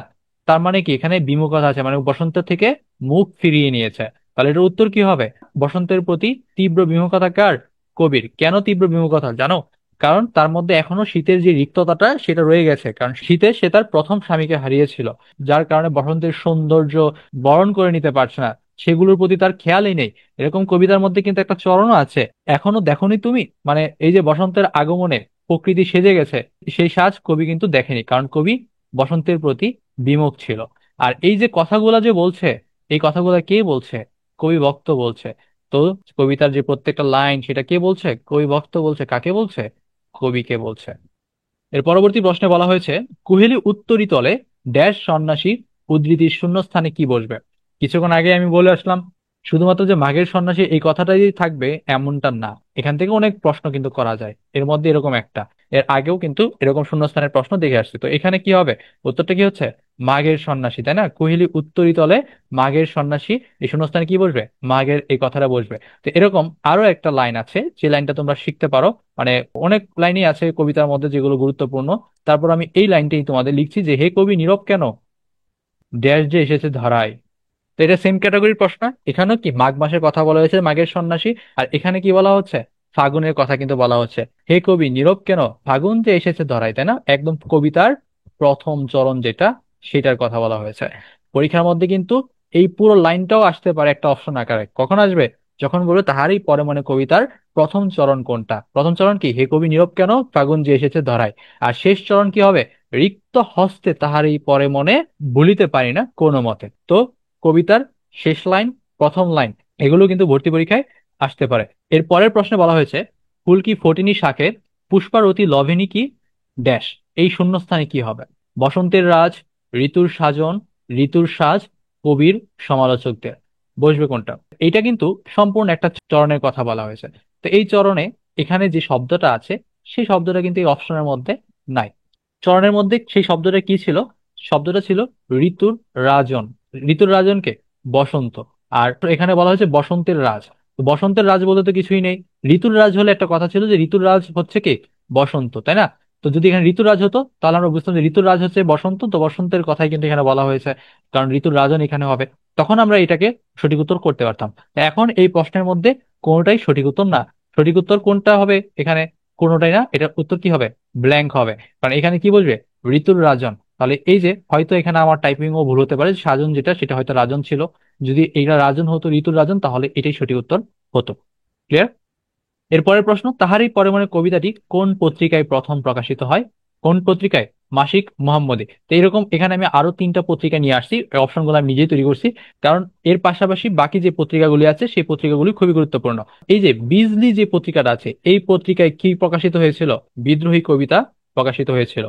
তার মানে কি এখানে বিমুখতা আছে, মানে বসন্ত থেকে মুখ ফিরিয়ে নিয়েছে। তাহলে এটার উত্তর কি হবে? বসন্তের প্রতি তীব্র বিমুখতা কার? কবির। কেন তীব্র বিমুখতা জানো? কারণ তার মধ্যে এখনো শীতের যে রিক্ততাটা সেটা রয়ে গেছে, কারণ শীতে সে তার প্রথম স্বামীকে হারিয়েছিল। যার কারণে বসন্তের সৌন্দর্য বরণ করে নিতে পারছে না, সেগুলোর প্রতি তার খেয়ালই নেই। এরকম কবিতার মধ্যে কিন্তু একটা চরণও আছে, এখনো দেখোনি তুমি, মানে এই যে বসন্তের আগমনে প্রকৃতি সেজে গেছে, সেই সাজ কবি কিন্তু দেখেনি, কারণ কবি বসন্তের প্রতি বিমুখ ছিল। আর এই যে কথাগুলা যে বলছে, এই কথাগুলা কে বলছে? কবি ভক্ত বলছে। তো কবিতার যে প্রত্যেকটা লাইন সেটা কে বলছে? কবি ভক্ত বলছে। কাকে বলছে? কবিকে বলছে। এর পরবর্তী প্রশ্নে বলা হয়েছে কুহেলি উত্তরীতলে ড্যাশ সন্ন্যাসীর উদ্ধৃতির শূন্যস্থানে কি বসবে? কিছুক্ষণ আগে আমি বলে আসলাম শুধুমাত্র যে মাঘের সন্ন্যাসী এই কথাটাই থাকবে এমনটা না, এখান থেকে অনেক প্রশ্ন কিন্তু করা যায়। এর মধ্যে এরকম একটা, এর আগেও কিন্তু এরকম শূন্যস্থানের প্রশ্ন দেখে আসছে। তো এখানে কি হবে? উত্তরটা কি হচ্ছে? মাঘের সন্ন্যাসী, তাই না? কুহেলি উত্তরীতলে মাঘের সন্ন্যাসী, এই শূন্যস্থানে কি বসবে? মাঘের এই কথাটা বসবে। তো এরকম আরো একটা লাইন আছে, যে লাইনটা তোমরা শিখতে পারো। মানে অনেক লাইনই আছে কবিতার মধ্যে যেগুলো গুরুত্বপূর্ণ। তারপর আমি এই লাইনটাই তোমাদের লিখছি যে হে কবি নীরব কেন, ড্যাশ যে এসেছে ধরায়। তো এটা সেম ক্যাটাগরির প্রশ্ন। এখানেও কি মাঘ মাসের কথা বলা হয়েছে, মাঘের সন্ন্যাসী। আর এখানে কি বলা হচ্ছে? ফাগুনের কথা কিন্তু বলা হচ্ছে। হে কবি নীরব কেন, ফাগুন যে এসেছে ধরায়, তাই না? একদম কবিতার প্রথম চরণ যেটা, সেটার কথা বলা হয়েছে। পরীক্ষার মধ্যে কিন্তু এই পুরো লাইনটাও আসতে পারে একটা অপশন আকারে। কখন আসবে? যখন বলবে তাহারই পরে মনে কবিতার প্রথম চরণ কোনটা। প্রথম চরণ কি হে কবি নীরব কেন, ফাগুন যে এসেছে ধরায়। আর শেষ চরণ কি হবে? রিক্ত হস্তে তাহারই পরে মনে ভুলিতে পারি না কোনো মতে। তো কবিতার শেষ লাইন, প্রথম লাইন, এগুলো কিন্তু ভর্তি পরীক্ষায় আসতে পারে। এর পরের প্রশ্নে বলা হয়েছে ফুল কি ফোটেনি শাকের, পুষ্পার অতি লভেনি কি ড্যাশ। এই শূন্যস্থানে কি হবে? বসন্তের রাজ, ঋতুর সাজন, ঋতুর সাজ, কবির সমালোচকদের, বসবে কোনটা? এইটা কিন্তু সম্পূর্ণ একটা চরণের কথা বলা হয়েছে। তো এই চরণে এখানে যে শব্দটা আছে, সেই শব্দটা কিন্তু এই অপশনের মধ্যে নাই। চরণের মধ্যে সেই শব্দটা কি ছিল? শব্দটা ছিল ঋতুর রাজন। ঋতুর রাজনকে? বসন্ত। আর এখানে বলা হয়েছে বসন্তের রাজ। তো বসন্তের রাজ বলতে তো কিছুই নেই। ঋতুর রাজ হলে একটা কথা ছিল যে ঋতুর রাজ হচ্ছে কি বসন্ত, তাই না? তো যদি এখানে ঋতুর রাজ হতো তাহলে আমরা বুঝতাম যে ঋতুর রাজ হচ্ছে বসন্ত, তো বসন্তের কথাই কিন্তু এখানে বলা হয়েছে, কারণ ঋতুর রাজন এখানে হবে। তখন আমরা এটাকে সঠিক উত্তর করতে পারতাম। এখন এই প্রশ্নের মধ্যে কোনোটাই সঠিক উত্তর না। সঠিক উত্তর কোনটা হবে এখানে? কোনোটাই না, এটার উত্তর কি হবে? ব্ল্যাঙ্ক হবে। কারণ এখানে কি বলবে? ঋতুর রাজন। তাহলে এই যে হয়তো এখানে আমার টাইপিং ও ভুল হতে পারে, সাজন যেটা সেটা হয়তো রাজন ছিল। যদি এটা রাজন হতো, ঋতুর রাজন, তাহলে এটাই সঠিক উত্তর হতো। ক্লিয়ার? এরপরের প্রশ্ন, তাহারই পরে মনে কবিতাটি কোন পত্রিকায় প্রথম প্রকাশিত হয়? কোন পত্রিকায়? মাসিক মোহাম্মদী। তো এরকম এখানে আমি আরো তিনটা পত্রিকা নিয়ে আসছি, অপশনগুলো আমি নিজেই তৈরি করছি। কারণ এর পাশাপাশি বাকি যে পত্রিকাগুলি আছে সেই পত্রিকাগুলি খুবই গুরুত্বপূর্ণ। এই যে বিজলি যে পত্রিকাটা আছে, এই পত্রিকায় কি প্রকাশিত হয়েছিল? বিদ্রোহী কবিতা প্রকাশিত হয়েছিল।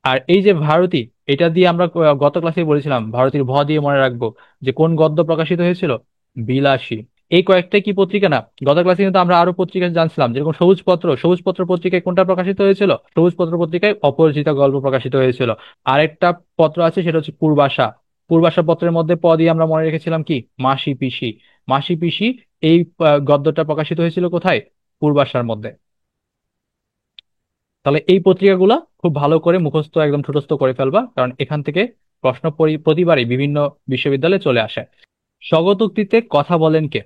আর এই যে ভারতী, এটা দিয়ে আমরা গত ক্লাসে বলেছিলাম, ভারতীর ভ দিয়ে মনে রাখবো যে কোন গদ্য প্রকাশিত হয়েছিল? বিলাসী। এই কয়েকটা কি পত্রিকা না? গত ক্লাসে কিন্তু আমরা আরো পত্রিকা জানছিলাম, যেরকম সবুজ পত্র। সবুজ পত্র পত্রিকায় কোনটা প্রকাশিত হয়েছিল? সবুজ পত্র পত্রিকায় অপরিচিতা গল্প প্রকাশিত হয়েছিল। আরেকটা পত্র আছে, সেটা হচ্ছে পূর্বাশা। পূর্বাশা পত্রের মধ্যে প দিয়ে আমরা মনে রেখেছিলাম কি? মাসি পিসি। মাসি পিসি। এই গদ্যটা প্রকাশিত হয়েছিল কোথায়? পূর্বাশার মধ্যে। তাহলে এই পত্রিকাগুলো খুব ভালো করে মুখস্থ, একদম ঠুটস্থ করে ফেলবা, কারণ এখান থেকে প্রশ্ন প্রতিবারই বিভিন্ন বিশ্ববিদ্যালয়ে চলে আসে। স্বগত উক্তিতে কথা বলেন কে?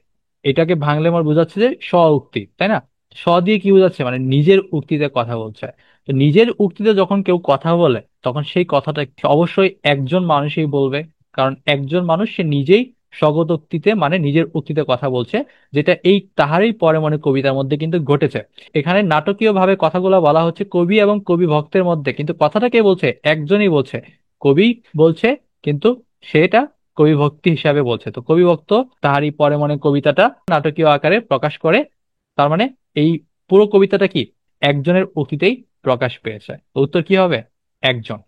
এটাকে ভাঙলে আমার বোঝাচ্ছে যে স্ব উক্তি, তাই না? স্ব দিয়ে কি বোঝাচ্ছে? মানে নিজের উক্তিতে কথা বলছে। তো নিজের উক্তিতে যখন কেউ কথা বলে, তখন সেই কথাটা অবশ্যই একজন মানুষই বলবে। কারণ একজন মানুষ সে নিজেই স্বগত উক্তিতে, মানে নিজের উক্তিতে কথা বলছে, যেটা এই তাহারই পরে মনে কবিতার মধ্যে কিন্তু ঘটেছে। এখানে নাটকীয় ভাবে কথাগুলো বলা হচ্ছে কবি এবং কবি ভক্তের মধ্যে, কিন্তু কথাটা কে বলছে? একজনই বলছে। কবি বলছে, কিন্তু সেটা কবি ভক্তি হিসাবে বলছে। তো কবি ভক্ত তাহারই পরে মনে কবিতাটা নাটকীয় আকারে প্রকাশ করে। তার মানে এই পুরো কবিতাটা কি? একজনের উক্তিতেই প্রকাশ পেয়েছে। তো উত্তর কি হবে? একজন।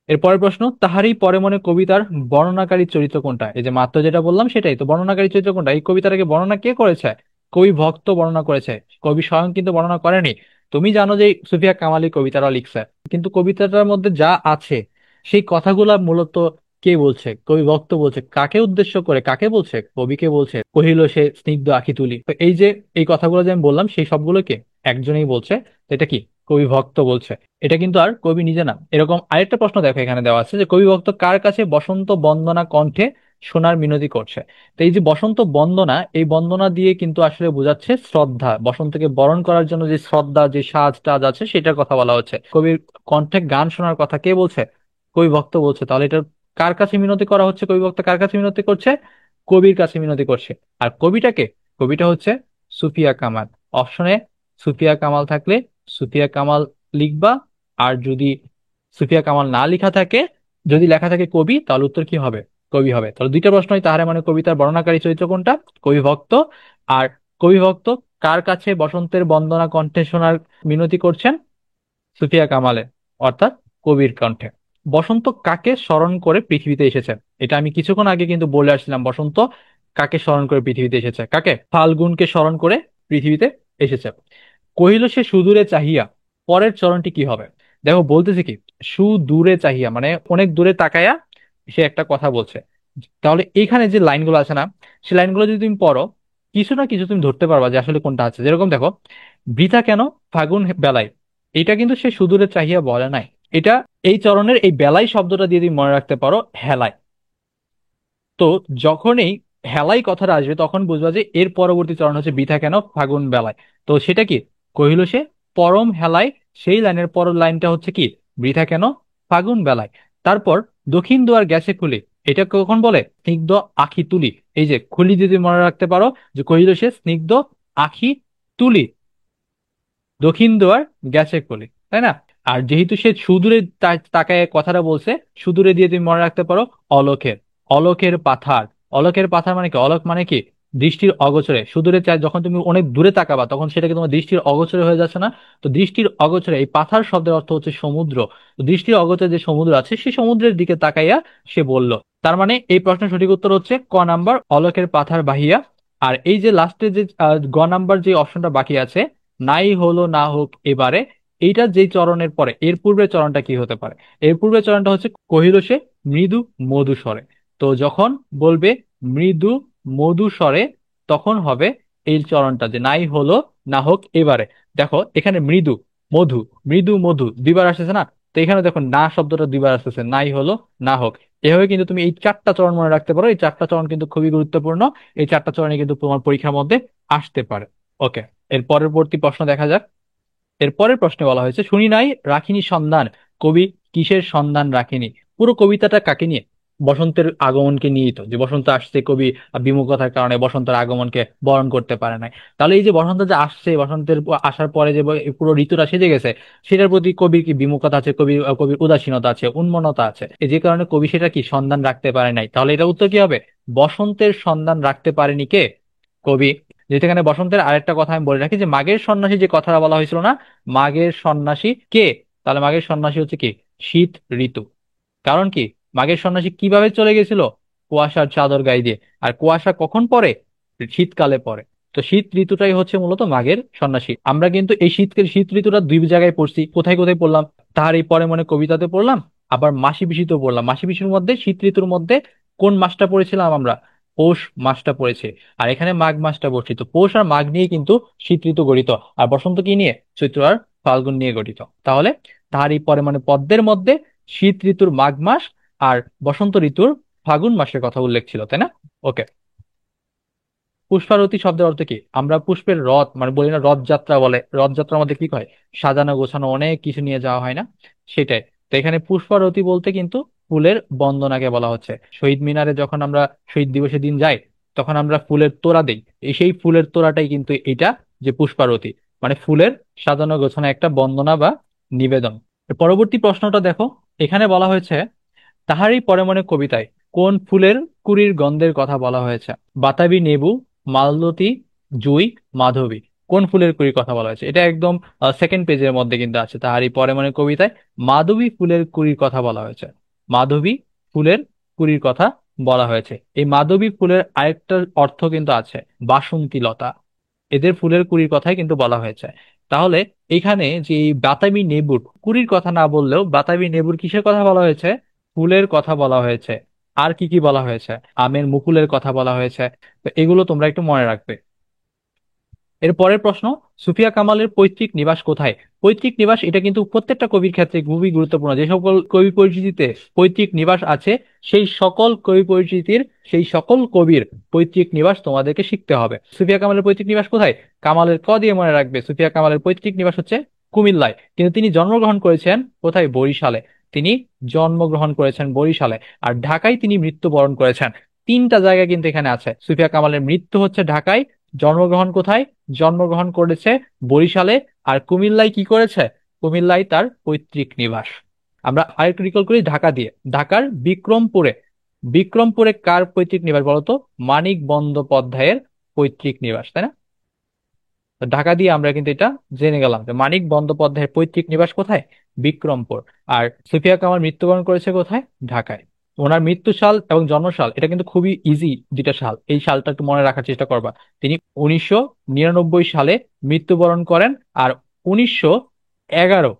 এর পরের প্রশ্ন, তাহারই পরে মনে কবিতার বর্ণনাকারী চরিত্র কোনটা? এই যে মাত্র যেটা বললাম সেটাই তো, বর্ণনাকারী চরিত্র কোনটা? এই কবিতাটাকে বর্ণনা কে করেছে? কবি ভক্ত বর্ণনা করেছে। কবি স্বয়ং কিন্তু বর্ণনা করেনি। তুমি জানো যে সুফিয়া কামাল এই কবিতাটা লিখছে, কিন্তু কবিতাটার মধ্যে যা আছে সেই কথাগুলা মূলত কে বলছে? কবি ভক্ত বলছে। কাকে উদ্দেশ্য করে? কাকে বলছে? কবিকে বলছে। কহিল সে স্নিগ্ধ আঁখি তুলি। তো এই যে এই কথাগুলো যে আমি বললাম, সেই সবগুলোকে একজনেই বলছে। তো এটা কি? কবি ভক্ত বলছে। এটা কিন্তু আর কবি নিজে না। এরকম আরেকটা প্রশ্ন দেখো, এখানে দেওয়া আছে যে কবি ভক্ত কার কাছে বসন্ত বন্দনা কণ্ঠে সোনার মিনতি করছে। তো এই যে বসন্ত বন্দনা, এই বন্দনা দিয়ে কিন্তু আসলে বোঝাচ্ছে শ্রদ্ধা। বসন্তকে বরণ করার জন্য যে শ্রদ্ধা, যে সাজ টাজ আছে, সেটার কথা বলা হচ্ছে। কবির কণ্ঠে গান শোনার কথা কে বলছে? কবি ভক্ত বলছে। তাহলে এটা কার কাছে মিনতি করা হচ্ছে? কবি ভক্ত কার কাছে মিনতি করছে? কবির কাছে মিনতি করছে। আর কবিটাকে? কবিটা হচ্ছে সুফিয়া কামাল। অপশনে সুফিয়া কামাল থাকলে সুফিয়া কামাল লিখবা। আর যদি সুফিয়া কামাল না লেখা থাকে, যদি লেখা থাকে কবি, তাহলে উত্তর কি হবে? কবি হবে। তাহলে দুইটা প্রশ্নই, তাহারে মানে কবিতার বর্ণনাকারী চরিত্র কোনটা? কবি ভক্ত। আর কবি ভক্ত কার কাছে বসন্তের বন্দনা কণ্ঠে শোনার মিনতি করছেন? সুফিয়া কামালের, অর্থাৎ কবির কণ্ঠে। বসন্ত কাকে স্মরণ করে পৃথিবীতে এসেছে? এটা আমি কিছুক্ষণ আগে কিন্তু বলে আসছিলাম। বসন্ত কাকে স্মরণ করে পৃথিবীতে এসেছে? কাকে? ফাল্গুনকে স্মরণ করে পৃথিবীতে এসেছে। কহিল সে সুদূরে চাহিয়া, পরের চরণটি কি হবে? দেখো বলতেছে কি? সুদূরে চাহিয়া মানে অনেক দূরে তাকায়া সে একটা কথা বলছে। তাহলে এখানে যে লাইনগুলো আছে না, সেই লাইনগুলো যদি তুমি পড়ো, কিছু না কিছু তুমি ধরতে পারবা যে আসলে কোনটা আছে। যেরকম দেখো, বৃথা কেন ফাগুন বেলায়, এটা কিন্তু সে সুদূরে চাহিয়া বলে নাই। এটা এই চরণের এই বেলায় শব্দটা দিয়ে তুমি মনে রাখতে পারো হেলায়। তো যখনই হেলাই কথাটা আসবে, তখন বুঝবা যে এর পরবর্তী চরণ হচ্ছে বৃথা কেন ফাগুন বেলায়। তো সেটা কি? কহিল সে পরম হেলায়। সেই লাইনের পরের লাইনটা হচ্ছে কি? বৃথা কেন ফাগুন বেলায়। তারপর দক্ষিণ দুয়ার গেছে খুলি, এটা কখন বলে? স্নিগ্ধ আখি তুলি। এই যে খুলি যদি মনে রাখতে পারো, যে কহিল সে স্নিগ্ধ আখি তুলি, দক্ষিণ দুয়ার গেছে খুলি, তাই না? আর যেহেতু সে সুদূরে তাকায় কথাটা বলছে, সুদূরে দিয়ে তুমি মনে রাখতে পারো অলোকের। অলোকের পাথার। অলোকের পাথার মানে কি? অলোক মানে কি? দৃষ্টির অগোচরে। সুদূরে যখন তুমি অনেক দূরে তাকাবা, তখন সেটাকে তোমার দৃষ্টির অগোচরে হয়ে যাচ্ছে না? তো দৃষ্টির অগোচরে, এই পাথার শব্দের অর্থ হচ্ছে সমুদ্র। তো দৃষ্টির অগোচরে যে সমুদ্র আছে, সেই সমুদ্রের দিকে তাকাইয়া সে বলল। তার মানে এই প্রশ্নের সঠিক উত্তর হচ্ছে ক নাম্বার, অলোকের পাথার বাহিয়া। আর এই যে লাস্টে যে গ নাম্বার যে অপশনটা বাকি আছে, নাই হলো না হোক এবারে, এইটা যেই চরণের পরে, এর পূর্বের চরণটা কি হতে পারে? এর পূর্বের চরণটা হচ্ছে কহিল সে মৃদু মধু স্বরে। তো যখন বলবে মৃদু মধু স্বরে, তখন হবে এই চরণটা যে নাই হলো না হোক এবারে। দেখো এখানে মৃদু মধু, মৃদু মধু দুইবার আসতেছে না? তো এখানে দেখো না শব্দটা দুইবার আসতেছে, নাই হলো, না হোক। এভাবে কিন্তু তুমি এই চারটা চরণ মনে রাখতে পারো, এই চারটা চরণ কিন্তু খুবই গুরুত্বপূর্ণ। এই চারটা চরণে কিন্তু তোমার পরীক্ষার মধ্যে আসতে পারে। ওকে, এর পরবর্তী প্রশ্ন দেখা যাক। এর পরের প্রশ্নে বলা হয়েছে, শুনি নাই রাখিনি সন্ধান, কবি কিসের সন্ধান রাখিনি? পুরো কবিতাটা কাকে নিয়ে? বসন্তের আগমনকে নিয়েই তো, যে বসন্ত আসছে, কবি বিমুখতার কারণে বসন্তের আগমনকে বরণ করতে পারে নাই। তাহলে এই যে বসন্ত যে আসছে, বসন্তের আসার পরে যে এই পুরো ঋতুটা সেজে গেছে, সেটার প্রতি কবির কি বিমুখতা আছে, কবির উদাসীনতা আছে, উন্মনতা আছে, এই যে কারণে কবি সেটা কি সন্ধান রাখতে পারে নাই। তাহলে এটা উত্তর কি হবে? বসন্তের সন্ধান রাখতে পারেনি কে? কবি। যেহেতু এখানে বসন্তের আরেকটা কথা আমি বলে রাখি, যে মাঘের সন্ন্যাসী যে কথাটা বলা হয়েছিল না, মাঘের সন্ন্যাসী কে? তাহলে মাঘের সন্ন্যাসী হচ্ছে কি? শীত ঋতু। কারণ কি? মাঘের সন্ন্যাসী কিভাবে চলে গেছিল? কুয়াশার চাদর গায়ে দিয়ে। আর কুয়াশা কখন পড়ে? শীতকালে পড়ে। তো শীত ঋতুটাই হচ্ছে মূলত মাঘের সন্ন্যাসী। আমরা কিন্তু এই শীত ঋতুটা দুই জায়গায় পড়ছি, কোথায় কোথায় পড়লাম? তাহার এই পরে মনে কবিতাতে পড়লাম, আবার মাসি পিসিতেও পড়লাম। মাসি পিসির মধ্যে শীত ঋতুর মধ্যে কোন মাসটা পড়েছিলাম আমরা? পৌষ মাসটা পড়েছে। আর এখানে মাঘ মাসটা পড়ছি। তো পৌষ আর মাঘ নিয়ে কিন্তু শীত ঋতু গঠিত। আর বসন্ত কি নিয়ে? চৈত্র আর ফাল্গুন নিয়ে গঠিত। তাহলে তাহার এই পরে মানে পদ্মের মধ্যে শীত ঋতুর মাঘ মাস আর বসন্ত ঋতুর ফাগুন মাসের কথা উল্লেখ ছিল, তাই না? ওকে। পুষ্পারতি শব্দের অর্থ কি? আমরা পুষ্পের রথ মানে বলি না, রথযাত্রা বলে, রথযাত্রার মধ্যে কি হয়? সাজানো গোছানো অনেক কিছু নিয়ে যাওয়া হয় না? সেটাই। তো এখানে পুষ্পারতি বলতে কিন্তু ফুলের বন্দনাকে বলা হচ্ছে। শহীদ মিনারে যখন আমরা শহীদ দিবসের দিন যাই, তখন আমরা ফুলের তোড়া দেই। এই সেই ফুলের তোড়াটাই কিন্তু এটা, যে পুষ্পারতি, মানে ফুলের সাজানো গোছানো একটা বন্দনা বা নিবেদন। এর পরবর্তী প্রশ্নটা দেখো। এখানে বলা হয়েছে, তাহারই পরে মনে কবিতায় কোন ফুলের কুড়ির গন্ধের কথা বলা হয়েছে? বাতাবি, নেবু, মালতী, জুই, মাধবী। কোন ফুলের কুড়ির কথা বলা হয়েছে? এটা একদম সেকেন্ড পেজের মধ্যে কিন্তু আছে। তাহারই পরে মনে কবিতায় মাধবী ফুলের কুড়ির কথা বলা হয়েছে। মাধবী ফুলের কুড়ির কথা বলা হয়েছে। এই মাধবী ফুলের আরেকটা অর্থ কিন্তু আছে, বাসন্তী লতা। এদের ফুলের কুড়ির কথাই কিন্তু বলা হয়েছে। তাহলে এখানে যে এই বাতাবি নেবুর কুড়ির কথা না বললেও বাতাবি নেবুর কিসের কথা বলা হয়েছে? ফুলের কথা বলা হয়েছে। আর কি কি বলা হয়েছে? আমের মুকুলের কথা বলা হয়েছে। তো এগুলো তোমরা একটু মনে রাখবে। এর পরের প্রশ্ন, সুফিয়া কামালের পৈতৃক নিবাস কোথায়? পৈতৃক নিবাস এটা কিন্তু প্রত্যেকটা কবির ক্ষেত্রে খুবই গুরুত্বপূর্ণ। যে সকল কবি পরিচিতিতে পৈতৃক নিবাস আছে, সেই সকল কবি পরিচিতির সেই সকল কবির পৈতৃক নিবাস তোমাদেরকে শিখতে হবে। সুফিয়া কামালের পৈতৃক নিবাস কোথায়? কামালের ক দিয়ে মনে রাখবে। সুফিয়া কামালের পৈতৃক নিবাস হচ্ছে কুমিল্লায়, কিন্তু তিনি জন্মগ্রহণ করেছেন কোথায়? বরিশালে। তিনি জন্মগ্রহণ করেছেন বরিশালে। আর ঢাকায় তিনি মৃত্যুবরণ করেছেন। তিনটা জায়গা কিন্তু এখানে আছে। সুফিয়া কামালের মৃত্যু হচ্ছে ঢাকায়, জন্মগ্রহণ কোথায়? জন্মগ্রহণ করেছে বরিশালে। আর কুমিল্লায় কি করেছে? কুমিল্লায় তার পৈতৃক নিবাস। আমরা আরেকটু রিকল করি ঢাকা দিয়ে। ঢাকার বিক্রমপুরে। বিক্রমপুরে কার পৈতৃক নিবাস বলতো? মানিক বন্দ্যোপাধ্যায়ের পৈতৃক নিবাস, তাই না? তো ঢাকা দিয়ে আমরা কিন্তু এটা জেনে গেলাম যে মানিক বন্দ্যোপাধ্যায়ের পৈতৃক নিবাস কোথায়? বিক্রমপুর। আর সুফিয়া কামাল মৃত্যুবরণ করেছে কোথায়? ঢাকায়। ওনার মৃত্যু সাল এবং জন্মসাল এটা কিন্তু খুবই ইজি, দুইটা সাল, এই সালটা একটু মনে রাখার চেষ্টা করবা। তিনি 1999 সালে মৃত্যুবরণ করেন। আর 1911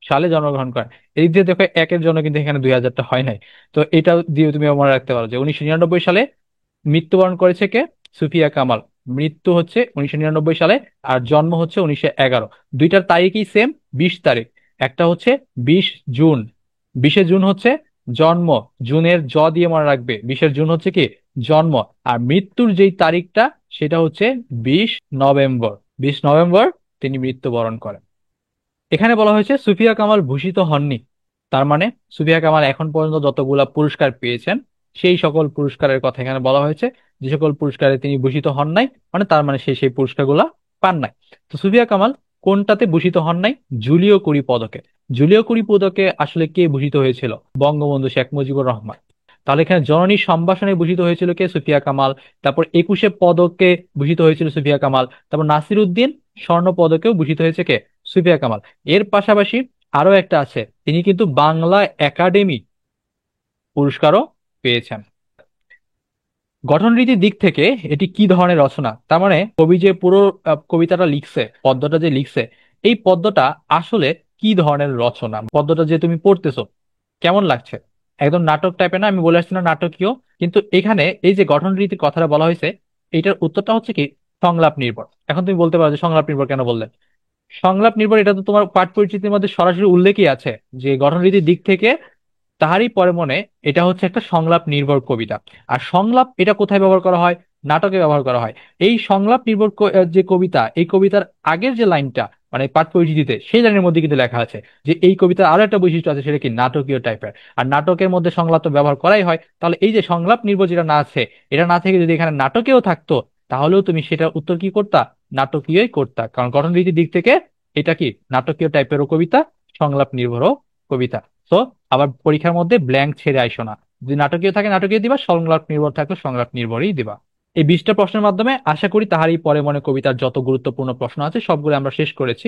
সালে জন্মগ্রহণ করেন। এই দিয়ে দেখো একের জন্য কিন্তু এখানে 2000টা হয় নাই। তো এটা দিয়ে তুমি মনে রাখতে পারো যে 1999 সালে মৃত্যুবরণ করেছে কে? সুফিয়া কামাল। মৃত্যু হচ্ছে 1999 সালে, আর জন্ম হচ্ছে 1911। দুইটার তারিখই সেম, 20 তারিখ। একটা হচ্ছে 20 জুন। 20শে জুন হচ্ছে জন্ম, জুনের দিয়ে মনে রাখবে। 20শে জুন হচ্ছে কি? জন্ম। আর মৃত্যুর যেই তারিখটা সেটা হচ্ছে 20 নভেম্বর। 20 নভেম্বর তিনি মৃত্যুবরণ করেন। এখানে বলা হয়েছে সুফিয়া কামাল ভূষিত হননি। তার মানে সুফিয়া কামাল এখন পর্যন্ত যতগুলা পুরস্কার পেয়েছেন, সেই সকল পুরস্কারের কথা এখানে বলা হয়েছে। যে সকল পুরস্কারে তিনি ভূষিত হন নাই, মানে তার মানে সে সেই পুরস্কারগুলা পান নাই। তো সুফিয়া কামাল কোনটাতে ভূষিত হন নাই? জুলিও কুরি পদকে। জুলিও কুরি পদকে আসলে কে ভূষিত হয়েছিল? বঙ্গবন্ধু শেখ মুজিবুর রহমান। তাহলে এখানে জননী সম্ভাষণে ভূষিত হয়েছিল কে? সুফিয়া কামাল। তারপর 21শে পদকে ভূষিত হয়েছিল সুফিয়া কামাল। তারপর নাসির উদ্দিন স্বর্ণ পদকেও ভূষিত হয়েছে কে? সুফিয়া কামাল। এর পাশাপাশি আরো একটা আছে, তিনি কিন্তু বাংলা একাডেমি পুরস্কারও পেয়েছেন। গঠনরীতির দিক থেকে এটি কি ধরনের রচনা? তার মানে কবি যে পুরো কবিতাটা লিখছে, পদ্যটা যে লিখছে, এই পদ্যটা আসলে কি ধরনের রচনা? পদ্যটা যে তুমি পড়তেছো, কেমন লাগছে? একদম নাটক টাইপের না? আমি বলে আসছি না নাটকীয়। কিন্তু এখানে এই যে গঠন রীতির কথাটা বলা হয়েছে, এইটার উত্তরটা হচ্ছে কি? সংলাপ নির্ভর। এখন তুমি বলতে পারো যে সংলাপ নির্ভর কেন বললে? সংলাপ নির্ভর, এটা তো তোমার পাঠ পরিচিতির মধ্যে সরাসরি উল্লেখই আছে যে গঠন রীতির দিক থেকে তাহারই পরে মনে, এটা হচ্ছে একটা সংলাপ নির্ভর কবিতা। আর সংলাপ এটা কোথায় ব্যবহার করা হয়? নাটকে ব্যবহার করা হয়। এই সংলাপ নির্ভর যে কবিতা, এই কবিতার আগের যে লাইনটা মানে পাঠ পরিচিতিতে, সেই লাইনের মধ্যে কিন্তু লেখা আছে যে এই কবিতার আরো একটা বৈশিষ্ট্য আছে, সেটা কি নাটকীয় টাইপের। আর নাটকের মধ্যে সংলাপ তো ব্যবহার করাই হয়, তাহলে এই যে সংলাপ নির্ভর যেটা না আছে, এটা না থেকে যদি এখানে নাটকেও থাকতো, তাহলেও তুমি সেটা উত্তর কি করতা? নাটকীয়ই করতা, কারণ গঠন রীতির দিক থেকে এটা কি নাটকীয় টাইপেরও কবিতা, সংলাপ নির্ভরও কবিতা। তো আবার পরীক্ষার মধ্যে ব্ল্যাঙ্ক ছেড়ে আইসো না, যদি নাটকীয় থাকে নাটকীয় দিবা, সংলাপ নির্ভর থাকলে সংলাপ নির্ভরই দিবা। এই 20টা প্রশ্নের মাধ্যমে আশা করি তাহারই পরে মনে কবিতার যত গুরুত্বপূর্ণ প্রশ্ন আছে সবগুলো আমরা শেষ করেছি।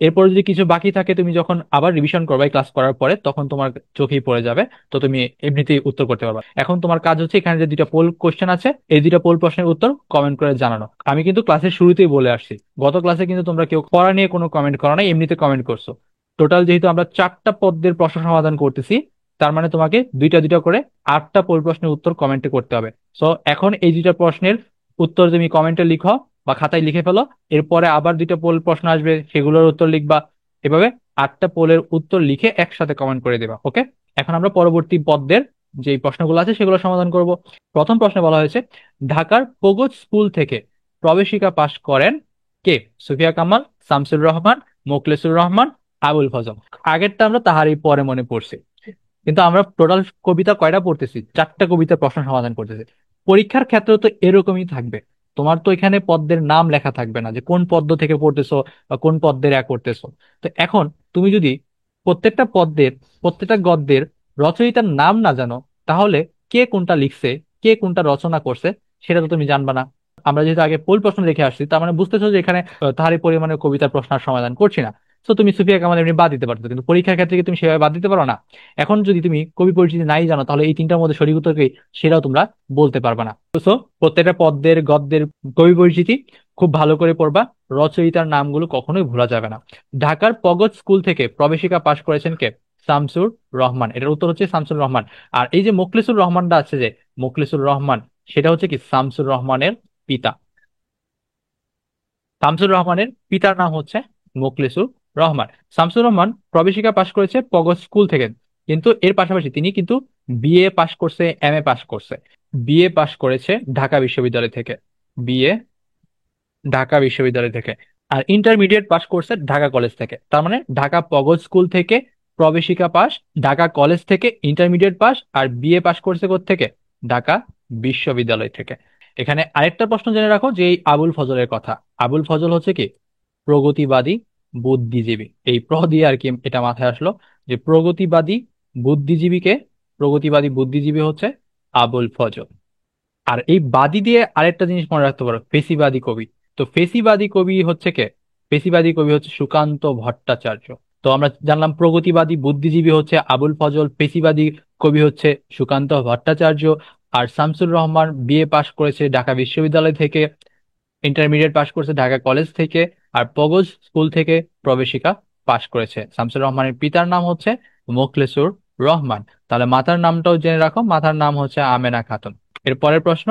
এরপরে যদি কিছু বাকি থাকে, তুমি যখন আবার রিভিশন করবে ক্লাস করার পরে, তখন তোমার চোখেই পড়ে যাবে, তো তুমি এমনিতেই উত্তর করতে পারবে। এখন তোমার কাজ হচ্ছে এখানে যে দুইটা পোল কোশ্চেন আছে, এই দুইটা পোল প্রশ্নের উত্তর কমেন্ট করে জানানো। আমি কিন্তু ক্লাসের শুরুতেই বলে আসছি, গত ক্লাসে কিন্তু তোমরা কেউ পড়া নিয়ে কোনো কমেন্ট করো নাই, এমনিতে কমেন্ট করছো। টোটাল যেহেতু আমরা 4টা পদ্যের প্রশ্ন সমাধান করতেছি, তার মানে তোমাকে দুইটা দুইটা করে 8টা পোল প্রশ্নের উত্তর কমেন্টে করতে হবে। সো এখন এই দুইটা প্রশ্নের উত্তর তুমি কমেন্টে লিখো বা খাতায় লিখে ফেলো। এরপরে আবার দুইটা পোল প্রশ্ন আসবে, সেগুলোর উত্তর লিখবা। এভাবে 8টা পোলের উত্তর লিখে একসাথে কমেন্ট করে দেবা, ওকে? এখন আমরা পরবর্তী পদ্মের যে প্রশ্নগুলো আছে সেগুলো সমাধান করব। প্রথম প্রশ্নে বলা হয়েছে, ঢাকার পগত স্কুল থেকে প্রবেশিকা পাশ করেন কে? সুফিয়া কামাল, শামসুর রহমান, মোখলেসুর রহমান, আবুল ফজল। আগেরটা আমরা তাহারই পরে মনে পড়ছি, কিন্তু আমরা টোটাল কবিতা কয়টা পড়তেছি? 4টা কবিতার প্রশ্ন সমাধান করতেছি। পরীক্ষার ক্ষেত্রে তো এরকমই থাকবে। তোমার তো এখানে পদ্মের নাম লেখা থাকবে না যে কোন পদ্ম থেকে পড়তেছো বা কোন পদ্মের করতেছো। তো এখন তুমি যদি প্রত্যেকটা পদ্মের, প্রত্যেকটা গদ্যের রচয়িতার নাম না জানো, তাহলে কে কোনটা লিখছে, কে কোনটা রচনা করছে, সেটা তো তুমি জানবা না। আমরা যেহেতু আগে পোল প্রশ্ন দেখে আসছি, তার মানে বুঝতেছো যে এখানে তাহারি পরিমাণে কবিতার প্রশ্ন আর সমাধান করছি না। তো তুমি সুফিয়া কামাল এমনি বাদ দিতে পারতো, কিন্তু পরীক্ষার ক্ষেত্রে কি তুমি সেভাবে বাদ দিতে পারো না? এখন যদি তুমি কবি পরিচিতি নাই জানো, তাহলে এই তিনটার মধ্যে সঠিক উত্তর কি সেটাও তোমরা বলতে পারবে না। তো প্রত্যেকটা পদ্যের গদ্যের কবি পরিচিতি খুব ভালো করে পড়বা, রচয়িতার নামগুলো কখনোই ভোলা যাবে না। ঢাকার পগত স্কুল থেকে প্রবেশিকা পাশ করেছেন কে? শামসুর রহমান, এটার উত্তর হচ্ছে শামসুর রহমান। আর এই যে মোখলেসুর রহমানটা আছে, যে মোখলেসুর রহমান, সেটা হচ্ছে কি শামসুর রহমানের পিতা। শামসুর রহমানের পিতার নাম হচ্ছে মোখলেসুর রহমান। শামসুর রহমান প্রবেশিকা পাশ করেছে পগত স্কুল থেকে, কিন্তু এর পাশাপাশি তিনি কিন্তু বিএ পাশ করছে, এমএ পাশ করছে। বিএ পাশ করেছে ঢাকা বিশ্ববিদ্যালয় থেকে, বিএ ঢাকা বিশ্ববিদ্যালয় থেকে। আর ইন্টারমিডিয়েট পাশ করছে ঢাকা কলেজ থেকে। তার মানে ঢাকা পগত স্কুল থেকে প্রবেশিকা পাস, ঢাকা কলেজ থেকে ইন্টারমিডিয়েট পাস, আর বিএ পাশ করছে থেকে ঢাকা বিশ্ববিদ্যালয় থেকে। এখানে আরেকটা প্রশ্ন জেনে রাখো যে এই আবুল ফজলের কথা। আবুল ফজল হচ্ছে কি প্রগতিবাদী বুদ্ধিজীবী। এই দিয়ে আর কি এটা মাথায় আসলো যে প্রগতিবাদী বুদ্ধিজীবীকে, প্রগতিবাদী বুদ্ধিজীবী হচ্ছে আবুল ফজল। আর এই বাদী দিয়ে আরেকটা জিনিস মনে রাখতে পারো, ফেসিবাদী কবি। তো ফেসিবাদী কবি হচ্ছে কে? ফেসিবাদী কবি হচ্ছে সুকান্ত ভট্টাচার্য। তো আমরা জানলাম প্রগতিবাদী বুদ্ধিজীবী হচ্ছে আবুল ফজল, ফেসিবাদী কবি হচ্ছে সুকান্ত ভট্টাচার্য। আর শামসুর রহমান বিএ পাশ করেছে ঢাকা বিশ্ববিদ্যালয় থেকে, ইন্টারমিডিয়েট পাশ করেছে ঢাকা কলেজ থেকে, আর পগজ স্কুল থেকে প্রবেশিকা পাশ করেছে। শামসুর রহমানের পিতার নাম হচ্ছে মোখলেসুর রহমান। তাহলে মাতার নামটাও জেনে রাখো, মাতার নাম হচ্ছে আমেনা খাতুন। এর পরের প্রশ্ন,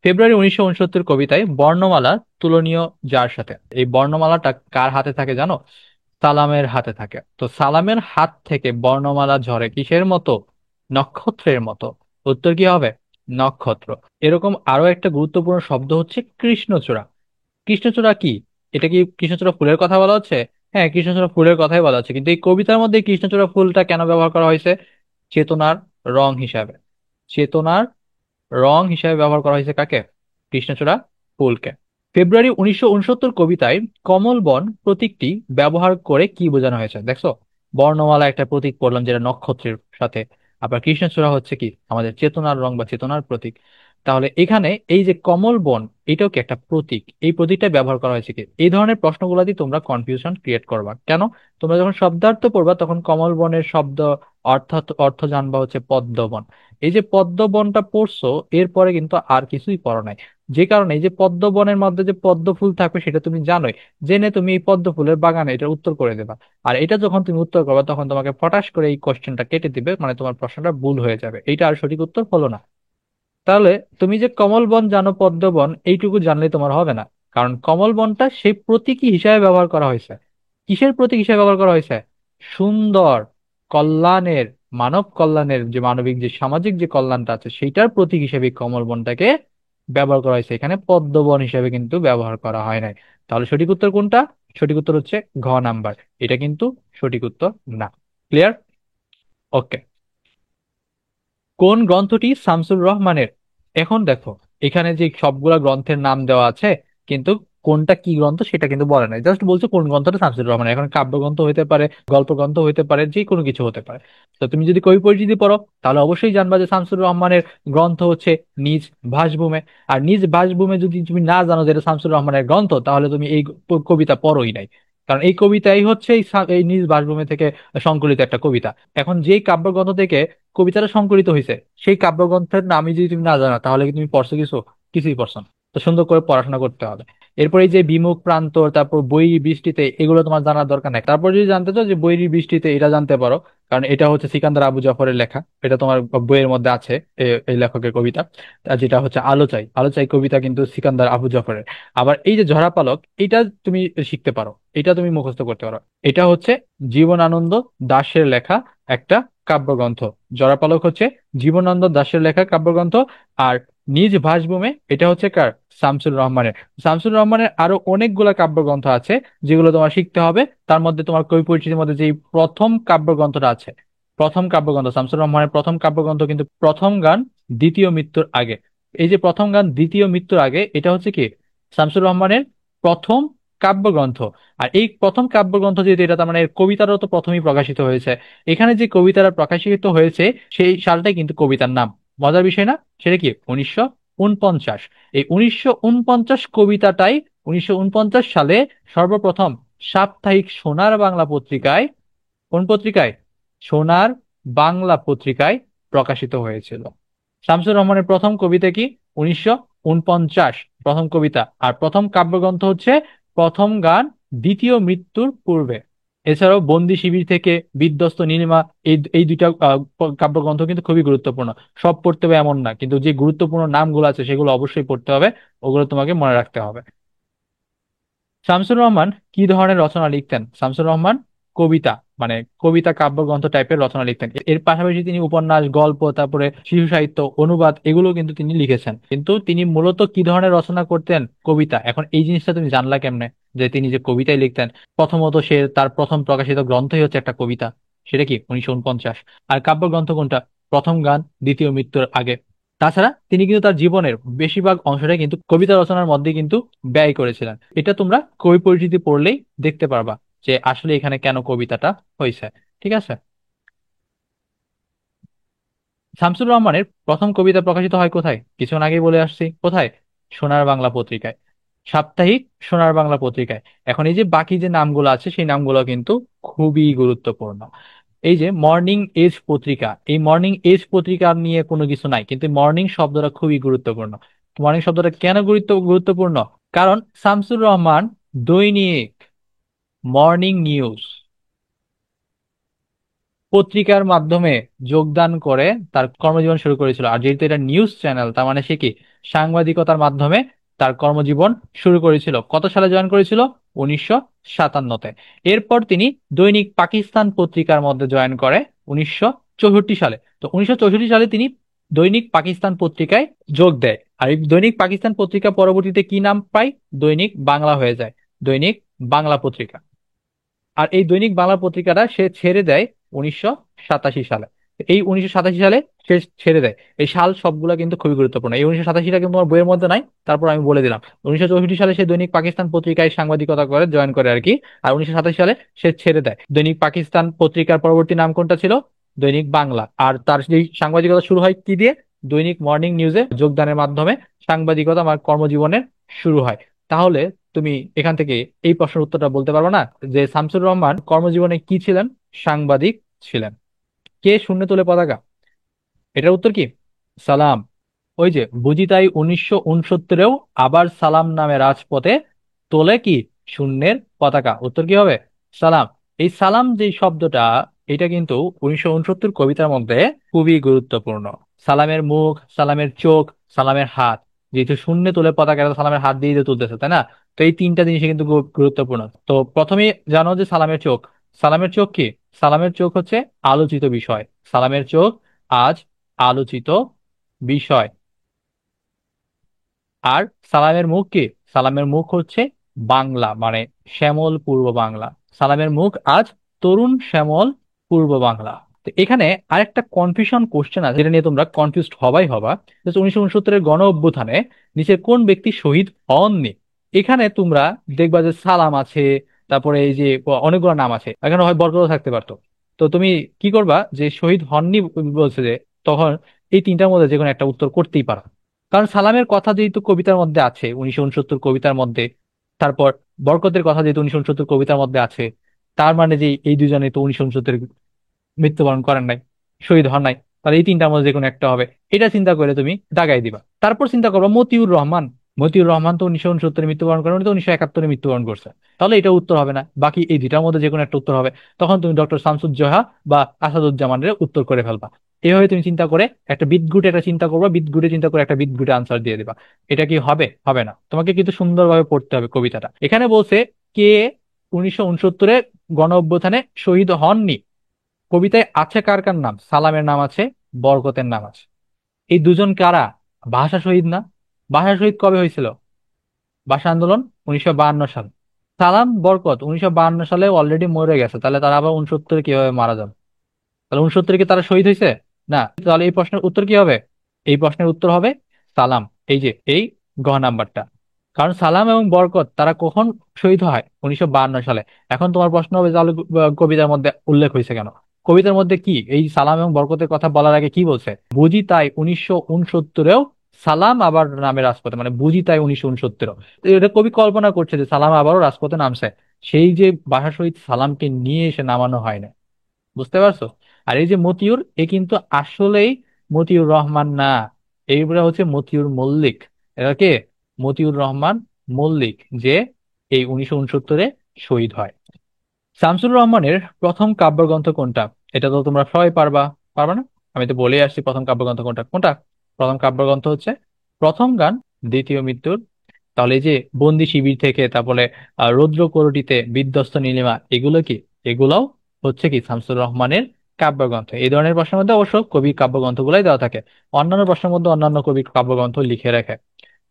ফেব্রুয়ারি 1969 কবিতায় বর্ণমালা তুলনীয় যার সাথে, এই বর্ণমালাটা কার হাতে থাকে জানো? সালামের হাতে থাকে। তো সালামের হাত থেকে বর্ণমালা ঝরে কিসের মতো? নক্ষত্রের মতো। উত্তর কি হবে? নক্ষত্র। এরকম আরো একটা গুরুত্বপূর্ণ শব্দ হচ্ছে কৃষ্ণচূড়া। কৃষ্ণচূড়া কি? এটা কি কৃষ্ণচূড়া ফুলের কথা বলা হচ্ছে? হ্যাঁ, কৃষ্ণচূড়া ফুলের কথাই বলা হচ্ছে, কিন্তু এই কবিতার মধ্যে কৃষ্ণচূড়া ফুলটা কেন ব্যবহার করা হয়েছে? চেতনার রং হিসাবে। চেতনার রং হিসাবে ব্যবহার করা হয়েছে কাকে? কৃষ্ণচূড়া ফুলকে। ফেব্রুয়ারি 1969 কবিতায় কমল বন প্রতীকটি ব্যবহার করে কি বোঝানো হয়েছে দেখছো? বর্ণমালা একটা প্রতীক পড়লাম যেটা নক্ষত্রের সাথে, আবার কৃষ্ণচূড়া হচ্ছে কি আমাদের চেতনার রং বা চেতনার প্রতীক। তাহলে এখানে এই যে কমল বন, এটাও কি একটা প্রতীক? এই প্রতীকটা ব্যবহার করা হয়েছে কি? এই ধরনের প্রশ্নগুলো দিয়ে তোমরা কনফিউশন ক্রিয়েট করবা কেন? তোমরা যখন শব্দার্থ পড়বা তখন কমল বনের শব্দ অর্থাৎ অর্থ জানবা হচ্ছে পদ্মবন। এই যে পদ্মবনটা পড়ছো, এরপরে কিন্তু আর কিছুই পড়া নাই। যে কারণে এই যে পদ্ম বনের মধ্যে যে পদ্ম ফুল থাকবে সেটা তুমি জানোই, জেনে তুমি এই পদ্ম ফুলের বাগানে এটা উত্তর করে দেবা। আর এটা যখন তুমি উত্তর করবে তখন তোমাকে ফটাস করে এই কোশ্চেনটা কেটে দিবে, মানে তোমার প্রশ্নটা ভুল হয়ে যাবে, এইটা আর সঠিক উত্তর হলো না। তাহলে তুমি যে কমল বন জানো, পদ্ম বন এইটুকু জানলে তোমার হবে না। কারণ কমল বনটা সেই প্রতীকী হিসাবে ব্যবহার করা হয়েছে। কিসের প্রতীক হিসাবে ব্যবহার করা হয়েছে? সুন্দর, কল্যাণের, মানব কল্যাণের, যে মানবিক যে সামাজিক যে কল্যাণটা আছে সেইটার প্রতীক হিসেবে এই কমল বনটাকে ব্যবহার করা হয়েছে, এখানে পদ্মবন হিসেবে কিন্তু ব্যবহার করা হয় নাই। তাহলে সঠিক উত্তর কোনটা? সঠিক উত্তর হচ্ছে ঘ নাম্বার। এটা কিন্তু সঠিক উত্তর না। ক্লিয়ার? ওকে। কোন গ্রন্থটি শামসুর রহমানের? এখন দেখো, এখানে যে সবগুলা গ্রন্থের নাম দেওয়া আছে, কিন্তু কোনটা কি গ্রন্থ সেটা কিন্তু বলে নাই, জাস্ট বলছে কোন গ্রন্থটা শামসুর রহমানের। এখন কাব্যগ্রন্থ হইতে পারে, গল্প গ্রন্থ হইতে পারে, যে কোনো কিছু হতে পারে। তো তুমি যদি কবি পরিচিতি পড়ো তাহলে অবশ্যই জানবা যে শামসুর রহমানের গ্রন্থ হচ্ছে নিজ ভাসভূমে। আর নিজ ভাসভূমে যদি তুমি না জানো যে এটা শামসুর রহমানের গ্রন্থ, তাহলে তুমি এই কবিতা পড়োই নাই। কারণ এই কবিতাই হচ্ছে এই নিজ ভাসভূমে থেকে সংকলিত একটা কবিতা। এখন যেই কাব্যগ্রন্থ থেকে কবিতাটা সংকলিত হয়েছে সেই কাব্যগ্রন্থের নামই যদি তুমি না জানো, তাহলে কি তুমি পড়ছো কিছু? কিছুই পড়ছো না। তো সুন্দর করে পড়াশোনা করতে হবে। এরপর এই যে বিমুখ প্রান্তর, তারপর বৈরী বৃষ্টিতে, এগুলো তোমার জানার দরকার নাই। তারপর যদি জানতে চাও যে বৈরী বৃষ্টিতে, এটা জানতে পারো, কারণ এটা হচ্ছে সিকান্দার আবু জাফরের লেখা। এটা তোমার বইয়ের মধ্যে আছে, এই লেখকের কবিতা। আর যেটা হচ্ছে আলোচাই, আলোচাই কবিতা কিন্তু সিকান্দার আবু জাফরের। আবার এই যে ঝরাপালক, এটা তুমি শিখতে পারো, এটা তুমি মুখস্থ করতে পারো। এটা হচ্ছে জীবনানন্দ দাশের লেখা একটা কাব্যগ্রন্থ। জরাপালক হচ্ছে জীবনানন্দ দাশের লেখা কাব্যগ্রন্থ। আর নিজ ভাসভূমে, এটা হচ্ছে কার? শামসুর রহমানের। শামসুর রহমানের আরো অনেকগুলা কাব্যগ্রন্থ আছে যেগুলো তোমার শিখতে হবে। তার মধ্যে তোমার কবি পরিচিতির মধ্যে যে প্রথম কাব্যগ্রন্থটা আছে, প্রথম কাব্যগ্রন্থ শামসুর রহমানের প্রথম কাব্যগ্রন্থ কিন্তু প্রথম গান দ্বিতীয় মৃত্যুর আগে। এই যে প্রথম গান দ্বিতীয় মৃত্যুর আগে, এটা হচ্ছে কি শামসুর রহমানের প্রথম কাব্যগ্রন্থ। আর এই প্রথম কাব্যগ্রন্থ যেহেতু, এটা তার মানে এর কবিতারও তো প্রথমেই প্রকাশিত হয়েছে। এখানে যে কবিতাটা প্রকাশিত হয়েছে সেই সালটাই কিন্তু কবিতার নাম। মজার বিষয় না? সেটা কি? 1949। এই 1949 কবিতাটাই 1949 সালে সর্বপ্রথম সাপ্তাহিক সোনার বাংলা পত্রিকায়, কোন পত্রিকায়? সোনার বাংলা পত্রিকায় প্রকাশিত হয়েছিল। শামসুর রহমানের প্রথম কবিতা কি? 1949 প্রথম কবিতা। আর প্রথম কাব্যগ্রন্থ হচ্ছে প্রথম গান দ্বিতীয় মৃত্যুর পূর্বে। এছাড়াও বন্দি শিবির থেকে বিধ্বস্ত নীলিমা, এই এই দুইটা কাব্যগ্রন্থ কিন্তু খুবই গুরুত্বপূর্ণ। সব পড়তে হবে এমন না, কিন্তু যে গুরুত্বপূর্ণ নামগুলো আছে সেগুলো অবশ্যই পড়তে হবে, ওগুলো তোমাকে মনে রাখতে হবে। শামসুর রহমান কি ধরনের রচনা লিখতেন? শামসুর রহমান কবিতা, মানে কবিতা কাব্যগ্রন্থ টাইপের রচনা লিখতেন। এর পাশাপাশি তিনি উপন্যাস, গল্প, তারপরে শিশু সাহিত্য, অনুবাদ, এগুলো কিন্তু তিনি লিখেছেন। কিন্তু তিনি মূলত কি ধরনের রচনা করতেন? কবিতা। এখন এই জিনিসটা তুমি জানলা কেমনে যে তিনি যে কবিতাই লিখতেন? প্রথমত সে তার প্রথম প্রকাশিত গ্রন্থই হচ্ছে একটা কবিতা, সেটা কি 1949। আর কাব্যগ্রন্থ কোনটা? প্রথম গান দ্বিতীয় মৃত্যুর আগে। তাছাড়া তিনি কিন্তু তার জীবনের বেশিরভাগ অংশটাই কিন্তু কবিতা রচনার মধ্যে কিন্তু ব্যয় করেছিলেন। এটা তোমরা কবি পরিচিতি পড়লেই দেখতে পারবা যে আসলে এখানে কেন কবিতাটা হয়েছে। ঠিক আছে? শামসুর রহমানের প্রথম কবিতা প্রকাশিত হয় কোথায়? কিছুক্ষণ আগেই বলে আসছি, কোথায়? সোনার বাংলা পত্রিকায়, সাপ্তাহিক সোনার বাংলা পত্রিকায়। এখন এই যে বাকি যে নামগুলো আছে সেই নামগুলো কিন্তু খুবই গুরুত্বপূর্ণ। এই যে মর্নিং এজ পত্রিকা, এই মর্নিং এজ পত্রিকা নিয়ে কোনো কিছু নাই, কিন্তু মর্নিং শব্দটা খুবই গুরুত্বপূর্ণ। মর্নিং শব্দটা কেন গুরুত্বপূর্ণ? কারণ শামসুর রহমান দৈনিক মর্নিং নিউজ পত্রিকার মাধ্যমে যোগদান করে তার কর্মজীবন শুরু করেছিল। আর যেহেতু এটা নিউজ চ্যানেল, তার মানে সে কি সাংবাদিকতার মাধ্যমে তার কর্মজীবন শুরু করেছিল। কত সালে জয়েন করেছিল? 1957-তে। এরপর তিনি দৈনিক পাকিস্তান পত্রিকার মধ্যে জয়েন করে 1964 সালে। তো 1964 সালে তিনি দৈনিক পাকিস্তান পত্রিকায় যোগ দেয়। আর এই দৈনিক পাকিস্তান পত্রিকা পরবর্তীতে কি নাম পায়? দৈনিক বাংলা হয়ে যায়, দৈনিক বাংলা পত্রিকা। আর এই দৈনিক বাংলা পত্রিকাটা সে ছেড়ে দেয় 1987 সালে। এই 1987 সালে সে ছেড়ে দেয়। এই সাল সবগুলা কিন্তু খুবই গুরুত্বপূর্ণ। এই 1987টা কিন্তু তোমার বইয়ের মধ্যে নাই, তারপর আমি বলে দিলাম। 1964 সালে সে দৈনিক পাকিস্তান পত্রিকায় সাংবাদিকতা করে, জয়েন করে আর কি। আর 1987 সালে সে ছেড়ে দেয়। দৈনিক পাকিস্তান পত্রিকার পরবর্তী নাম কোনটা ছিল? দৈনিক বাংলা। আর তার যেই সাংবাদিকতা শুরু হয় কি দিয়ে? দৈনিক মর্নিং নিউজে যোগদানের মাধ্যমে সাংবাদিকতা আমার কর্মজীবনের শুরু হয়। তাহলে তুমি এখান থেকে এই প্রশ্নের উত্তরটা বলতে পারবে না যে শামসুর রহমান কর্মজীবনে কি ছিলেন? সাংবাদিক ছিলেন। কে শূন্য তোলে পতাকা? এটার উত্তর কি? সালাম। ওই যে বুঝি তাই 1969-এও আবার সালাম নামে রাজপথে তোলে কি? শূন্যের পতাকা। উত্তর কি হবে? সালাম। এই সালাম যে শব্দটা, এটা কিন্তু 1969 কবিতার মধ্যে খুবই গুরুত্বপূর্ণ। সালামের মুখ, সালামের চোখ, সালামের হাত, যেহেতু শূন্য তুলে পতাকা, এটা তো সালামের হাত দিয়ে তুলতেছে, তাই না? তো এই তিনটা জিনিস কিন্তু খুব গুরুত্বপূর্ণ। তো প্রথমে জানো যে সালামের চোখ। সালামের চোখ কি? সালামের চোখ হচ্ছে আলোচিত বিষয়। সালামের চোখ আজ আলোচিত বিষয়। আর সালামের মুখ কি? সালামের মুখ হচ্ছে বাংলা, মানে শ্যামল পূর্ব বাংলা। সালামের মুখ আজ তরুণ শ্যামল পূর্ব বাংলা। তো এখানে আরেকটা কনফিউশন কোশ্চেন আছে, যেটা নিয়ে তোমরা কনফিউজড হবাই হবা, যে 1969-এর গণ অভ্যুত্থানে নিচে কোন ব্যক্তি শহীদ হননি। এখানে তোমরা দেখবা যে সালাম আছে, তারপরে এই যে অনেকগুলো নাম আছে, এখানে হয় বরকত থাকতে পারতো। তো তুমি কি করবা, যে শহীদ হননি বলছে যে, তখন এই তিনটার মধ্যে যে কোনো একটা উত্তর করতেই পারো। কারণ সালামের কথা যেহেতু কবিতার মধ্যে আছে 1969 কবিতার মধ্যে, তারপর বরকতের কথা যেহেতু 1969 কবিতার মধ্যে আছে, তার মানে যে এই দুজনে তো 1969 মৃত্যুবরণ করেন নাই, শহীদ হন নাই, তাহলে এই তিনটার মধ্যে যে কোনো একটা হবে। এটা চিন্তা করে তুমি দাগাই দিবা। তারপর চিন্তা করবো মতিউর রহমান। মতিউর রহমান তো 1969 মৃত্যুবরণ করেন, উনি তো 1971 মৃত্যুবরণ করছে, তাহলে এটা উত্তর হবে না। বাকি এই দুইটার মধ্যে যে কোনো একটা উত্তর হবে। তখন তুমি ডক্টর শামসুজ্জোহা বা আসাদুজ্জামানের উত্তর করে ফেলবা। এইভাবে তুমি চিন্তা করে একটা বিদঘুটে একটা চিন্তা করবা, বিদঘুটে চিন্তা করে একটা বিদঘুটে আনসার দিয়ে দিবা। এটা কি হবে? হবে না। তোমাকে কিন্তু সুন্দরভাবে পড়তে হবে কবিতাটা। এখানে বলছে কে 1969 গণ অভ্যুত্থানে শহীদ হননি। কবিতায় আছে কার কার নাম? সালামের নাম আছে, বরকতের নাম আছে। এই দুজন কারা? ভাষা শহীদ না? ভাষা শহীদ কবে হয়েছিল? ভাষা আন্দোলন 1952 সাল। সালাম বরকত 1952 সালে অলরেডি মরে গেছে, তাহলে তারা আবার 69 কিভাবে মারা যাবে? তাহলে 69 কি তারা শহীদ হয়েছে? না। তাহলে এই প্রশ্নের উত্তর কি হবে? এই প্রশ্নের উত্তর হবে সালাম। এই যে এই গ নাম্বারটা। কারণ সালাম এবং বরকত তারা কখন শহীদ হয়? 1952 সালে। এখন তোমার প্রশ্ন হবে তাহলে কবিতার মধ্যে উল্লেখ হয়েছে কেন? কবিতার মধ্যে কি এই সালাম এবং বরকতের কথা বলার আগে কি বলছে? বুঝি তাই 1969-এও সালাম আবার নামে রাজপথে, মানে বুঝি তাই 1969-এও। এটা কবি কল্পনা করছে যে সালাম আবারও রাজপথে নামছে, সেই যে ভাষা শহীদ সালামকে নিয়ে এসে নামানো হয় না। বুঝতে পারছো? আর এই যে মতিউর, এ কিন্তু আসলেই মতিউর রহমান না, এইগুলা হচ্ছে মতিউর মল্লিক। এরা কে? মতিউর রহমান মল্লিক, যে এই 1969-এ শহীদ হয়। শামসুর রহমানের প্রথম কাব্যগ্রন্থ কোনটা? এটা তো তোমরা সবাই পারবা। পারবা না? আমি তো বলেই আসছি প্রথম কাব্যগ্রন্থ কোনটা কোনটা। প্রথম কাব্যগ্রন্থ হচ্ছে প্রথম গান দ্বিতীয় মৃত্যুর। তাহলে এই যে বন্দি শিবির থেকে, তারপরে রৌদ্র কোরটিতে, বিধ্বস্ত নীলিমা, এগুলো কি? এগুলাও হচ্ছে কি শামসুর রহমানের কাব্যগ্রন্থ। এই ধরনের প্রশ্নের মধ্যে অবশ্য কবি কাব্যগ্রন্থগুলাই দেওয়া থাকে। অন্যান্য প্রশ্নের মধ্যে অন্যান্য কবি কাব্যগ্রন্থ লিখে রাখে।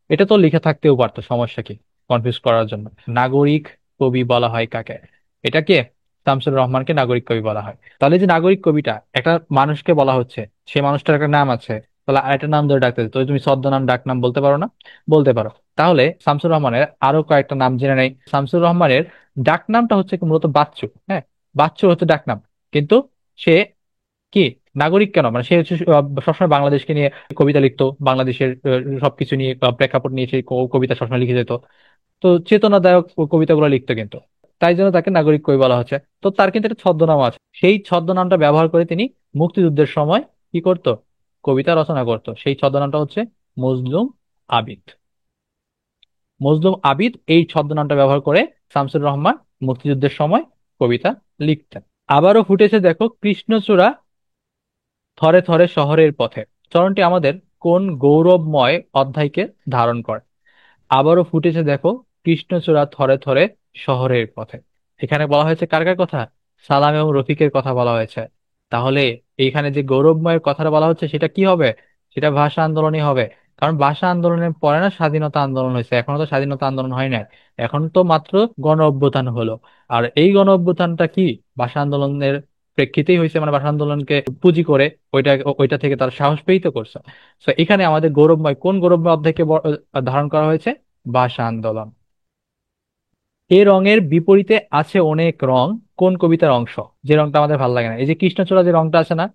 এটা তো লিখে থাকতেও পারতো, সমস্যা কি কনফিউজ করার জন্য? নাগরিক কবি বলা হয় কাকে? এটা কে? শামসুর রহমানকে নাগরিক কবি বলা হয়। তাহলে যে নাগরিক কবিটা একটা মানুষকে বলা হচ্ছে, সেই মানুষটার একটা নাম আছে, তাহলে আরেকটা নাম ধরে ডাকতে তো তুমি ছদ্মনাম ডাক নাম বলতে পারো না? বলতে পারো। তাহলে শামসুর রহমানের আরো কয়েকটা নাম জেনে নেই। শামসুর রহমানের ডাক নামটা হচ্ছে কি মূলত বাচ্চু। হ্যাঁ, বাচ্চু হচ্ছে ডাক নাম। কিন্তু সে কি নাগরিক কেন? মানে সে হচ্ছে সবসময় বাংলাদেশকে নিয়ে কবিতা লিখতো, বাংলাদেশের সবকিছু নিয়ে প্রেক্ষাপট নিয়ে সেই কবিতা সবসময় লিখে যেত। তো চেতনাদায়ক কবিতাগুলো লিখতো কিন্তু, তাই জন্য তাকে নাগরিক কবি বলা হচ্ছে। তো তার কিন্তু একটা ছদ্মনাম আছে, সেই ছদ্মনামটা ব্যবহার করে তিনি মুক্তিযুদ্ধের সময় কি করতো? কবিতা রচনা করতো। সেই ছদ্মনামটা হচ্ছে মজলুম আবিদ। মজলুম আবিদ এই ছদ্মনামটা ব্যবহার করে শামসুর রহমান মুক্তিযুদ্ধের সময় কবিতা লিখতেন। আবারও ফুটেছে দেখো কৃষ্ণচূড়া থরে থরে শহরের পথে। চরণটি আমাদের কোন গৌরবময় অধ্যায়কে ধারণ করে? আবারও ফুটেছে দেখো কৃষ্ণচূড়া থরে থরে শহরের পথে। এখানে বলা হয়েছে কার কার কথা? সালাম এবং রফিকের কথা বলা হয়েছে। তাহলে এইখানে যে গৌরবময়ের কথাটা বলা হচ্ছে সেটা কি হবে? সেটা ভাষা আন্দোলনই হবে। কারণ ভাষা আন্দোলনের পরে না স্বাধীনতা আন্দোলন হয়েছে, এখনো তো স্বাধীনতা আন্দোলন হয় নাই। এখন তো মাত্র গণ অভ্যুত্থান হলো। আর এই গণ অভ্যুত্থানটা কি ভাষা আন্দোলনের প্রেক্ষিতেই হয়েছে, মানে ভাষা আন্দোলনকে পুঁজি করে ওইটা ওইটা থেকে তার সাহস পেয়েই তো করছে। তো এখানে আমাদের গৌরবময় কোন গৌরবময় অধ্যায়কে ধারণ করা হয়েছে? ভাষা আন্দোলন। এ রঙের বিপরীতে আছে অনেক রং কোন কবিতার অংশ? যে রংটা আমাদের ভালো লাগে না, এই যে কৃষ্ণচূড়া যে রংটা আছে না,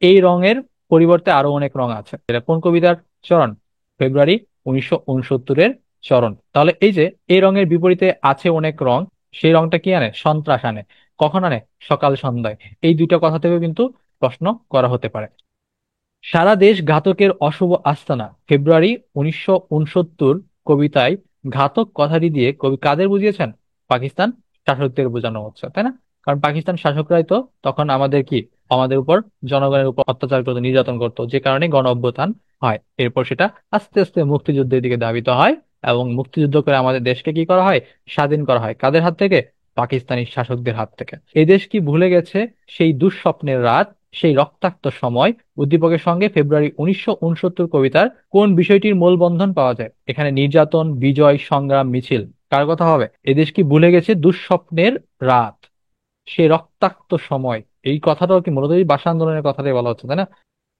এই রঙের পরিবর্তে আরো অনেক রং আছে। এটা কোন কবিতার চরণ? ফেব্রুয়ারি 1969-এর চরণ। তাহলে এই যে এই রঙের বিপরীতে আছে অনেক রং, সেই রংটা কি আনে? সন্ত্রাস আনে। কখন আনে? সকাল সন্ধ্যায়। এই দুইটা কথা থেকেও কিন্তু প্রশ্ন করা হতে পারে। সারা দেশ ঘাতকের অশুভ আস্তানা, ফেব্রুয়ারি 1969 কবিতায় ঘাতক কথাটি দিয়ে কবি কাদের বুঝিয়েছেন? পাকিস্তান শাসকদের বোঝানো হচ্ছে, তাই না? কারণ পাকিস্তান শাসকরাই তো তখন আমাদের কি, আমাদের উপর, জনগণের উপর অত্যাচার করতো, নির্যাতন করতো, যে কারণে গণ অভ্যুত্থান হয়। এরপর সেটা আস্তে আস্তে মুক্তিযুদ্ধের দিকে ধাবিত হয়। এবং মুক্তিযুদ্ধ করে আমাদের দেশকে কি করা হয়, স্বাধীন করা হয় কাদের হাত থেকে, পাকিস্তানি শাসকদের হাত থেকে। এই দেশ কি ভুলে গেছে সেই দুঃস্বপ্নের রাত, সেই রক্তাক্ত সময়? উদ্দীপকের সঙ্গে ফেব্রুয়ারি 1969 কবিতার কোন বিষয়টির মূল বন্ধন পাওয়া যায়? এখানে নির্যাতন, বিজয়, সংগ্রাম, মিছিল, কার কথা হবে? এদেশ কি ভুলে গেছে দুঃস্বপ্নের রাত, সেই রক্তাক্ত সময়? এই কথাটাও কি মূলত এই ভাষা আন্দোলনের কথাটাই বলা হচ্ছে, তাই না?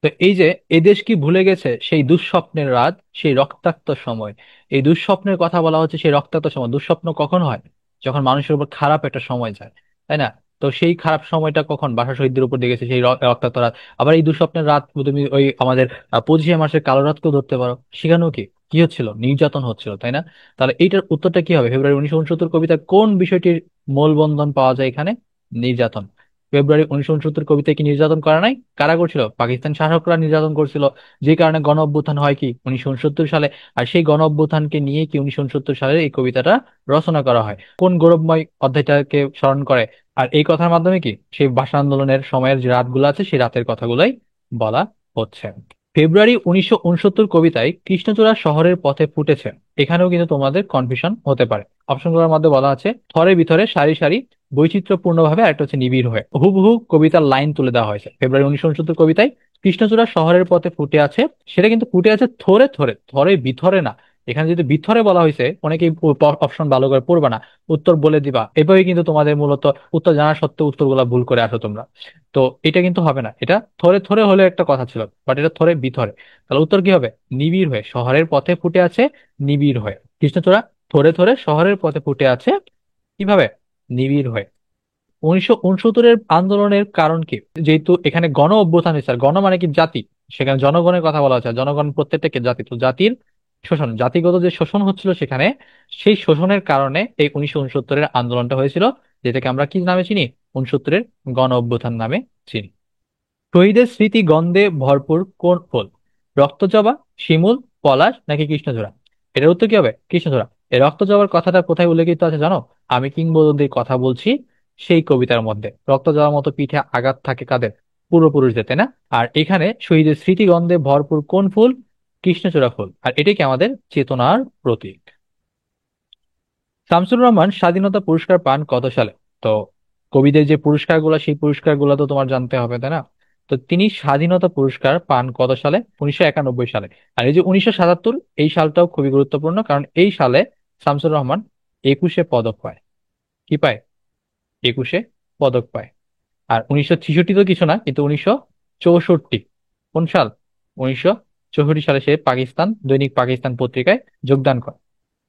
তো এই যে এদেশ কি ভুলে গেছে সেই দুঃস্বপ্নের রাত, সেই রক্তাক্ত সময়, এই দুঃস্বপ্নের কথা বলা হচ্ছে। সেই রক্তাক্ত সময়, দুঃস্বপ্ন কখন হয়? যখন মানুষের উপর খারাপ একটা সময় যায়, তাই না? তো সেই খারাপ সময়টা কখন? ভাষা শহীদদের উপর দিয়ে গেছে সেই রক্তাক্ত রাত। আবার এই দুঃস্বপ্নের রাত তুমি ওই আমাদের 25শে মার্চের কালো রাতকেও ধরতে পারো। সেখানেও কি কি হচ্ছিল? নির্যাতন হচ্ছিল, তাই না? তাহলে এইটার উত্তরটা কি হবে? ফেব্রুয়ারি 1969 কবিতা কোন বিষয়টির মূল বন্ধন পাওয়া যায় এখানে? নির্যাতন। ফেব্রুয়ারি 1969 কবিতায় কি নির্যাতন করা নাই? কারা করছিল? পাকিস্তান শাসকরা নির্যাতন করছিল। যে কারণে গণ অভ্যুত্থান হয় কি 1969 সালে। আর সেই গণ অভ্যুত্থানকে নিয়ে কি 1969 সালের এই কবিতাটা রচনা করা হয়। কোন গৌরবময় অধ্যায়টাকে স্মরণ করে? আর এই কথার মাধ্যমে কি সেই ভাষা আন্দোলনের সময়ের যে রাতগুলো আছে সেই রাতের কথাগুলাই বলা হচ্ছে। ফেব্রুয়ারি 1969 কবিতায় কৃষ্ণচূড়া শহরের পথে ফুটেছে, এখানেও কিন্তু তোমাদের কনফিউশন হতে পারে। অপশনগুলোর মধ্যে বলা আছে থরে ভিতরে সারি সারি বৈচিত্র্যপূর্ণভাবে, একটা হচ্ছে নিবিড় হয়ে। হুবহু কবিতার লাইন তুলে দেওয়া হয়েছে। ফেব্রুয়ারি 1969 কবিতায় কৃষ্ণচূড়া শহরের পথে ফুটে আছে, সেটা কিন্তু ফুটে আছে থরে থরে, থরে ভিতরে না। এখানে যদি ভিতরে বলা হয়েছে, অনেকেই অপশন ভালো করে পড়বা না, উত্তর বলে দিবা, এভাবে কিন্তু তোমাদের মূলত উত্তর জানা সত্ত্বেও উত্তরগুলা ভুল করে আসো তোমরা। তো এটা কিন্তু হবে না, এটা থরে থরে হলে একটা কথা ছিল, বাট এটা থরে ভিতরে। তাহলে উত্তর কি হবে? নিবিড় হয়ে, শহরের পথে ফুটে আছে নিবিড় হয়ে। কৃষ্ণচূড়া থরে থরে শহরের পথে ফুটে আছে কিভাবে? নিবিড় হয়ে। 1969 আন্দোলনের কারণ কি? যেহেতু এখানে গণ অভ্যুত্থান হয়েছে, আর গণ মানে কি? জাতি। সেখানে জনগণের কথা বলা হচ্ছে, আর জনগণ প্রত্যেকটা জাতি, তো জাতির শোষণ, জাতিগত যে শোষণ হচ্ছিল সেখানে, সেই শোষণের কারণে এই 1969 আন্দোলনটা হয়েছিল, যেটাকে আমরা কি নামে চিনি? 69 গণ অভ্যুত্থান নামে চিনি। শহীদের স্মৃতি গন্ধে ভরপুর কোন ফুল? রক্তজবা, শিমুল, পলাশ নাকি কৃষ্ণচূড়া? এটার উত্তর কি হবে? কৃষ্ণচূড়া। এই রক্তজবার কথাটা কোথায় উল্লেখিত আছে জানো? আমি কিংবদন্তির কথা বলছি সেই কবিতার মধ্যে। রক্তজবার মতো পিঠে আঘাত থাকে কাদের? পূর্বপুরুষদের, তাই না? আর এখানে শহীদের স্মৃতি গন্ধে ভরপুর কোন ফুল? কৃষ্ণচূড়া ফুল। আর এটাই কি আমাদের চেতনার প্রতীক। শামসুর রহমান স্বাধীনতা পুরস্কার পান কত সালে? তো কবিদের যে পুরস্কারগুলো, সেই পুরস্কারগুলো তো তোমার জানতে হবে, তাই না? তো তিনি স্বাধীনতা পুরস্কার পান কত সালে? 1991 সালে। আর এই যে 1977, এই সালটাও খুবই গুরুত্বপূর্ণ, কারণ এই সালে শামসুর রহমান 21 পদক পায়। কি পায়? 21 পদক পায়। আর 1966 তো কিছু না, কিন্তু 1964 কোন সাল? 1964 সালে সে পাকিস্তান, দৈনিক পাকিস্তান পত্রিকায় যোগদান করে।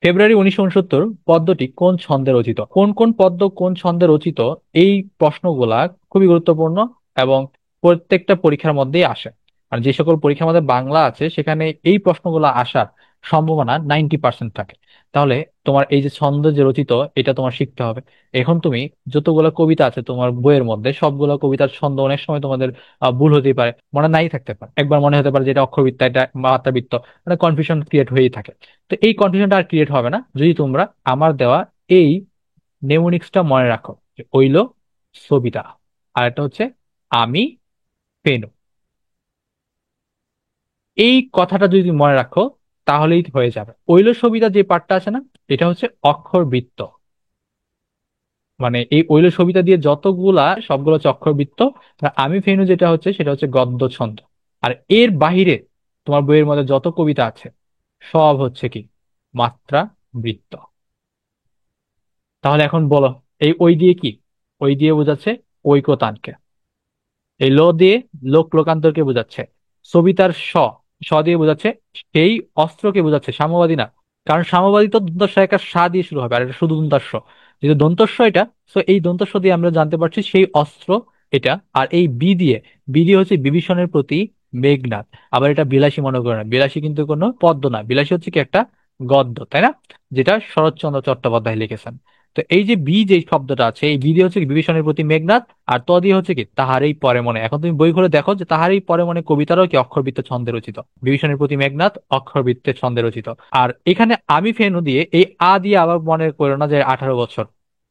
ফেব্রুয়ারি 1969 পদ্যটি কোন ছন্দে রচিত? কোন কোন পদ্য কোন ছন্দে রচিত? এই প্রশ্নগুলা খুবই গুরুত্বপূর্ণ এবং প্রত্যেকটা পরীক্ষার মধ্যেই আসে। আর যে সকল পরীক্ষার মধ্যে বাংলা আছে সেখানে এই প্রশ্নগুলো আসার সম্ভাবনা 90% থাকে। তাহলে তোমার এই যে ছন্দ যে রচিত, এটা তোমার শিখতে হবে। এখন তুমি যতগুলো কবিতা আছে তোমার বইয়ের মধ্যে, সবগুলো কবিতার ছন্দ অনেক সময় তোমাদের ভুল হতেই পারে, মনে নাই থাকতে পারে। একবার মনে হতে পারে যে এটা অক্ষরবৃত্ত, এটা মাত্রাবৃত্ত, মানে কনফিউশন ক্রিয়েট হয়েই থাকে। তো এই কনফিউশনটা আর ক্রিয়েট হবে না যদি তোমরা আমার দেওয়া এই নেমোনিক্সটা মনে রাখো, যে ওইল সবিতা, আর একটা হচ্ছে আমি পেনু। এই কথাটা যদি মনে রাখো তাহলেই হয়ে যাবে। ওইল সবিতা যে পার্টটা আছে না, এটা হচ্ছে অক্ষরবৃত্ত। মানে এই ওইল সবিতা দিয়ে যতগুলা, সবগুলো হচ্ছে অক্ষরবৃত্ত। আর আমি ফেনু যেটা হচ্ছে সেটা হচ্ছে গদ্য ছন্দ। আর এর বাহিরে তোমার বইয়ের মধ্যে যত কবিতা আছে সব হচ্ছে কি? মাত্রা বৃত্ত। তাহলে এখন বলো, এই ওই দিয়ে কি? ওই দিয়ে বোঝাচ্ছে ঐকতানকে। এই ল দিয়ে লোক লোকান্তরকে বোঝাচ্ছে। সবিতার স দিয়ে বোঝাচ্ছে সেই অস্ত্রকে বোঝাচ্ছে, সাম্যবাদী না। কারণ সাম্যবাদী তো দন্তস্ব একটা সা দিয়ে শুরু হবে, আর এটা শুধু দন্তস্ব। যেহেতু দন্তস্ব এটা, তো এই দন্তস্ব দিয়ে আমরা জানতে পারছি সেই অস্ত্র এটা। আর এই বি দিয়ে হচ্ছে বিভীষণের প্রতি মেঘনাদ। আবার এটা বিলাসী মনে করে না, বিলাসী কিন্তু কোনো পদ্য না, বিলাসী হচ্ছে কি একটা গদ্য, তাই না? যেটা শরৎচন্দ্র চট্টোপাধ্যায় লিখেছেন। তো এই যে বি যে শব্দটা আছে, এই বি দিয়ে হচ্ছে কি বিভীষণের প্রতি মেঘনাদ, আর ত দিয়ে হচ্ছে কি তাহারই পরে মনে। এখন তুমি বই খুলে দেখো যে তাহারই পরে মনে কবিতারও কি অক্ষরবৃত্ত ছন্দে রচিত। বিভীষণের প্রতি মেঘনাদ অক্ষরবৃত্তের ছন্দে রচিত। আর এখানে আমি ফেনু দিয়ে এই দিয়ে আবার মনে করো না যে 18 বছর।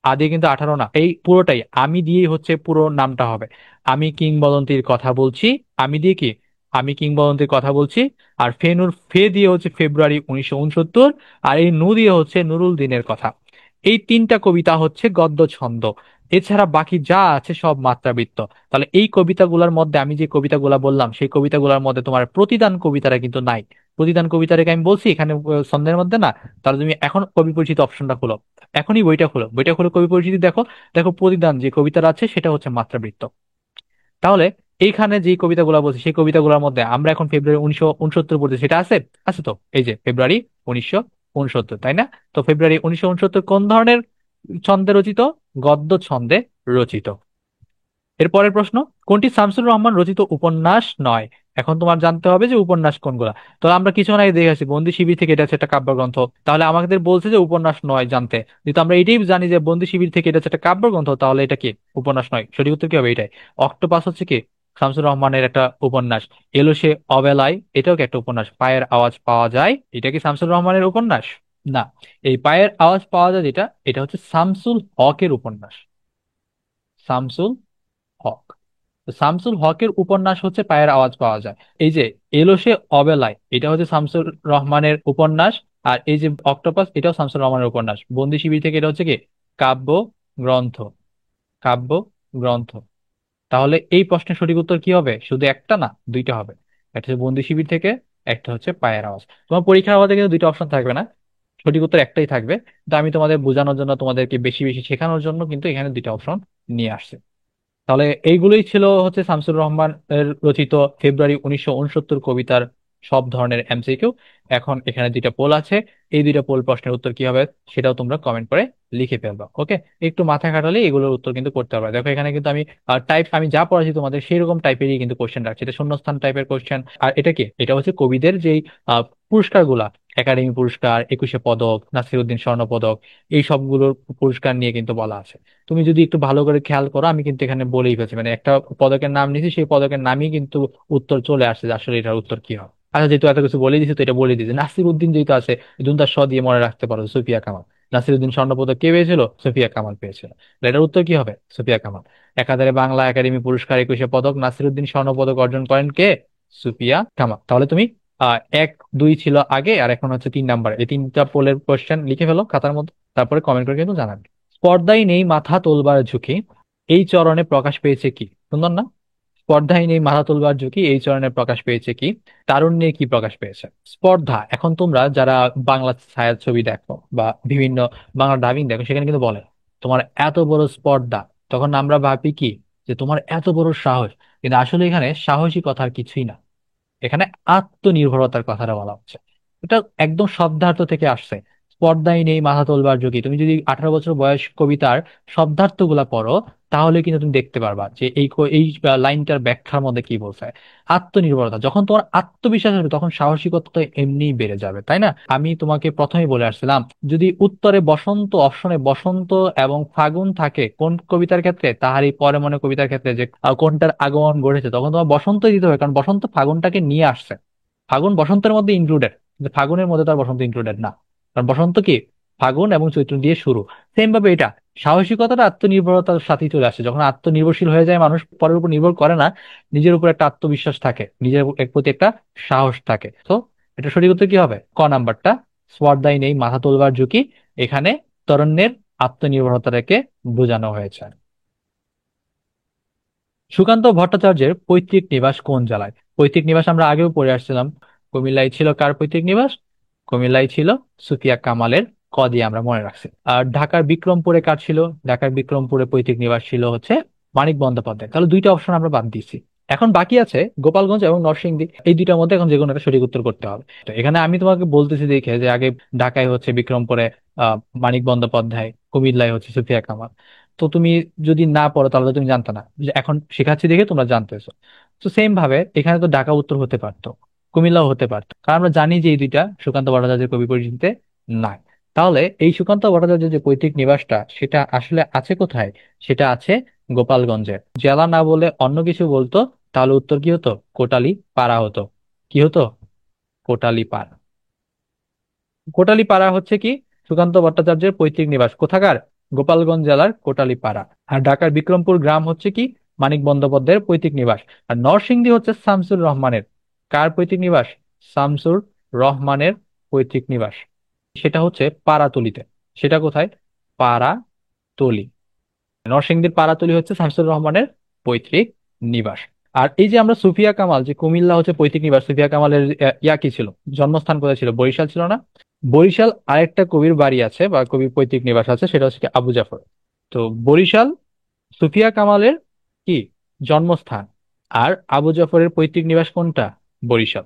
দিয়ে কিন্তু 18 না, এই পুরোটাই আমি দিয়েই হচ্ছে পুরো নামটা হবে। আমি কিংবদন্তির কথা বলছি, আমি দিয়ে কি আমি কিংবদন্তির কথা বলছি। আর ফেনুর ফে দিয়ে হচ্ছে ফেব্রুয়ারি 1969, আর এই নু দিয়ে হচ্ছে নুরুল দিনের কথা। এই তিনটা কবিতা হচ্ছে গদ্য ছন্দ, এছাড়া বাকি যা আছে সব মাত্রাবৃত্ত। তাহলে এই কবিতাগুলোর মধ্যে আমি যে কবিতাগুলা বললাম সেই কবিতাগুলোর মধ্যে তোমার প্রতিদান কবিতাটা কিন্তু নাই। প্রতিদান কবিতাটাকে আমি বলছি এখানে ছন্দের মধ্যে না। তাহলে তুমি এখন কবি পরিচিতি অপশনটা খুলো, এখনই বইটা খুলো, বইটা খুলে কবি পরিচিতি দেখো। দেখো প্রতিদান যে কবিতাটা আছে সেটা হচ্ছে মাত্রাবৃত্ত। তাহলে এইখানে যে কবিতাগুলো বলছি সেই কবিতাগুলোর মধ্যে আমরা এখন ফেব্রুয়ারি 1969 পড়ছি, সেটা আছে? আছে তো, এই যে ফেব্রুয়ারি 1969, তাই না? তো ফেব্রুয়ারি 1969 কোন ধরনের ছন্দে রচিত? গদ্য ছন্দে রচিত। এর পরের প্রশ্ন, কোনটি শামসুর রহমান রচিত উপন্যাস নয়? এখন তোমার জানতে হবে যে উপন্যাস কোনগুলা। তো আমরা কিছুক্ষণ আগে দেখে আসি বন্দি শিবির থেকে এটা হচ্ছে একটা কাব্যগ্রন্থ, তাহলে আমাদের বলছে যে উপন্যাস নয় জানতে। যেহেতু আমরা এটাই জানি যে বন্দি শিবির থেকে এটা হচ্ছে একটা কাব্যগ্রন্থ, তাহলে এটা কি উপন্যাস নয়? সঠিক উত্তর কি হবে? এটাই। অক্টোপাস হচ্ছে কি শামসুর রহমানের একটা উপন্যাস। এলো সে অবেলায়, এটাও কি একটা উপন্যাস। পায়ের আওয়াজ পাওয়া যায়, এটা কি শামসুর রহমানের উপন্যাস? না। এই পায়ের আওয়াজ পাওয়া যায় যেটা, এটা হচ্ছে শামসুল হকের উপন্যাস। শামসুল হক। তো শামসুল হকের উপন্যাস হচ্ছে পায়ের আওয়াজ পাওয়া যায়। এই যে এলো সে অবেলায়, এটা হচ্ছে শামসুর রহমানের উপন্যাস। আর এই যে অক্টোপাস, এটাও শামসুর রহমানের উপন্যাস। বন্দি শিবির থেকে এটা হচ্ছে কি কাব্য গ্রন্থ। কাব্য গ্রন্থ। তাহলে এই প্রশ্নের সঠিক উত্তর কি হবে? শুধু একটা না, দুইটা হবে। একটা হচ্ছে বন্দি শিবির থেকে, একটা হচ্ছে পায়ের আওয়াজ। তোমার পরীক্ষার হওয়াতে কিন্তু দুইটা অপশন থাকবে না, সঠিক উত্তর একটাই থাকবে। তো আমি তোমাদের বোঝানোর জন্য, তোমাদেরকে বেশি বেশি শেখানোর জন্য কিন্তু এখানে দুইটা অপশন নিয়ে আসছে। তাহলে এইগুলোই ছিল হচ্ছে শামসুর রহমান এর রচিত ফেব্রুয়ারি 1969 কবিতার সব ধরনের এমসিকিউ। এখন এখানে দুইটা পোল আছে, এই দুইটা পোল প্রশ্নের উত্তর কি হবে সেটাও তোমরা কমেন্ট করে লিখে ফেলবা, ওকে? একটু মাথা খাটালে এগুলোর উত্তর কিন্তু করতে পারবে। দেখো এখানে কিন্তু আমি টাইপ, আমি যা পড়াচ্ছি তোমাদের সেই রকম টাইপেরই কিন্তু কোশ্চেন রাখছি, এটা শূন্যস্থান টাইপের কোশ্চেন। আর এটা কি, এটা হচ্ছে কবিদের যেই পুরস্কার গুলা, একাডেমি পুরস্কার, 21শে পদক, নাসিরউদ্দিন স্বর্ণ পদক, এই সবগুলোর পুরস্কার নিয়ে কিন্তু বলা আছে। তুমি যদি একটু ভালো করে খেয়াল করো, আমি কিন্তু এখানে বলেই ফেলছি, মানে একটা পদকের নাম নিয়েছি, সেই পদকের নামই কিন্তু উত্তর চলে আসছে যে আসলে এটার উত্তর কি হবে। আচ্ছা, যেহেতু এত কিছু বলে দিছি তো এটা বলে দিয়েছে, নাসির উদ্দিন যেহেতু আছে, দুনটার স দিয়ে মনে রাখতে পারো, সুফিয়া কামাল। নাসির উদ্দিন স্বর্ণ পদক কে পেয়েছিল? সুফিয়া কামাল পেয়েছিল। তাহলে এটার উত্তর কি হবে? সুফিয়া কামাল। একাধারে বাংলা একাডেমি পুরস্কার, 21শে পদক, নাসির উদ্দিন স্বর্ণ পদক অর্জন করেন কে? সুফিয়া কামাল। তাহলে তুমি এক দুই ছিল আগে, আর এখন হচ্ছে 3 নাম্বার। এই তিনটা পোলের কোশ্চেন লিখে ফেলো খাতার মধ্যে, তারপরে কমেন্ট করে কিন্তু জানাবে। স্পর্ধায় নেই মাথা তোলবার ঝুঁকি, এই চরণে প্রকাশ পেয়েছে কি? সুন্দর না? স্পর্ধায় নেই মাথা তোলবার ঝুঁকি, এই চরণে প্রকাশ পেয়েছে কি? তারুণ্যে কি প্রকাশ পেয়েছে? স্পর্ধা, এখন তোমরা যারা বাংলা ছায়াছবি দেখো বা বিভিন্ন বাংলা ডাবিং দেখো, সেখানে কিন্তু বলে তোমার এত বড় স্পর্ধা, তখন আমরা ভাবি কি যে তোমার এত বড় সাহস। কিন্তু আসলে এখানে সাহসিকতার কিছুই না, এখানে আত্মনির্ভরতার কথাটা বলা হচ্ছে। এটা একদম শব্দার্থ থেকে আসছে। স্পর্ধাই নেই মাথা তোলবার যোগী, তুমি যদি 18 বছর বয়স কবিতার শব্দার্থ গুলা পড়ো, তাহলে কিন্তু তুমি দেখতে পারবা যে এই লাইনটার ব্যাখ্যার মধ্যে কি বলছে। আত্মনির্ভরতা, যখন তোমার আত্মবিশ্বাস হবে তখন সাহসিকতা তো এমনিই বেড়ে যাবে, তাই না? আমি তোমাকে প্রথমেই বলে আসছিলাম, যদি উত্তরে বসন্ত, অপশনে বসন্ত এবং ফাগুন থাকে কোন কবিতার ক্ষেত্রে, তাহারই পরে মনে কবিতার ক্ষেত্রে যে কোনটার আগমন ঘটেছে, তখন তোমার বসন্তই দিতে হবে, কারণ বসন্ত ফাগুনটাকে নিয়ে আসছে। ফাগুন বসন্তের মধ্যে ইনক্লুডেড, কিন্তু ফাগুনের মধ্যে তার বসন্ত ইনক্লুডেড না, কারণ বসন্ত কি ফাগুন এবং চৈত্র দিয়ে শুরু। সেম ভাবে এটা সাহসিকতাটা আত্মনির্ভরতার সাথেই চলে আসে, যখন আত্মনির্ভরশীল হয়ে যায় মানুষ, পরের উপর নির্ভর করে না, নিজের উপর একটা আত্মবিশ্বাস থাকে, নিজের প্রতি একটা সাহস থাকে। তো এটা সঠিক উত্তর কি হবে? ক নাম্বারটা, স্পর্ধায় নেই মাথা তোলবার ঝুঁকি। এখানে তরুণের আত্মনির্ভরতাকে বোঝানো হয়েছে। সুকান্ত ভট্টাচার্যের পৈতৃক নিবাস কোন জেলায়? পৈতৃক নিবাস আমরা আগেও পড়ে আসছিলাম। কুমিল্লায় ছিল কার পৈতৃক নিবাস? কুমিল্লায় ছিল সুফিয়া কামালের। ক দিয়ে আমরা মনে রাখছি। আর ঢাকার বিক্রমপুরে কার ছিল? ঢাকার বিক্রমপুরে পৈতৃক নিবাস ছিল হচ্ছে মানিক বন্দ্যোপাধ্যায়। তাহলে দুইটা অপশন আমরা বাদ দিয়েছি। এখন বাকি আছে গোপালগঞ্জ এবং নরসিংদী, এই দুইটার মধ্যে এখন যে কোনো একটা সঠিক উত্তর করতে হবে। তো এখানে আমি তোমাকে বলতেছি দেখে যে আগে ঢাকায় হচ্ছে বিক্রমপুরে মানিক বন্দ্যোপাধ্যায়, কুমিল্লায় হচ্ছে সুফিয়া কামাল। তো তুমি যদি না পড়ো তাহলে তো তুমি জানতে না, যে এখন শেখাচ্ছি দেখে তোমরা জানতেছো। তো সেম ভাবে এখানে তো ঢাকা উত্তর হতে পারতো, কুমিল্লাও হতে পারতো, কারণ আমরা জানি যে এই দুইটা সুকান্ত ভট্টাচার্যের কবি পরিচিতিতে নাই। তাহলে এই সুকান্ত ভট্টাচার্যের যে পৈতৃক নিবাসটা, সেটা আসলে আছে কোথায়? সেটা আছে গোপালগঞ্জে। জেলা না বলে অন্য কিছু বলতো, তাহলে উত্তর কি হতো? কোটালী পাড়া হতো। কি হতো? কোটালী পাড়া। কোটালী পাড়া হচ্ছে কি সুকান্ত ভট্টাচার্যের পৈতৃক নিবাস, কোথাকার? গোপালগঞ্জ জেলার কোটালী পাড়া। আর ঢাকার বিক্রমপুর গ্রাম হচ্ছে কি মানিক বন্দ্যোপাধ্যায়ের পৈতৃক নিবাস। আর নরসিংদী হচ্ছে শামসুর রহমানের। কার পৈতৃক নিবাস? শামসুর রহমানের পৈতৃক নিবাস। সেটা হচ্ছে পাড়াতলিতে। সেটা কোথায়? পাড়াতলি। নরসিংদীর পাড়াতলি হচ্ছে শামসুর রহমানের পৈতৃক নিবাস। আর এই যে আমরা সুফিয়া কামাল, যে কুমিল্লা হচ্ছে পৈতৃক নিবাস, সুফিয়া কামালের ইয়া কি ছিল, জন্মস্থান কোথায় ছিল? বরিশাল ছিল না? বরিশাল আরেকটা কবির বাড়ি আছে বা কবির পৈতৃক নিবাস আছে, সেটা হচ্ছে কি আবু জাফর। তো বরিশাল সুফিয়া কামালের কি জন্মস্থান, আর আবু জাফরের পৈতৃক নিবাস কোনটা? বরিশাল।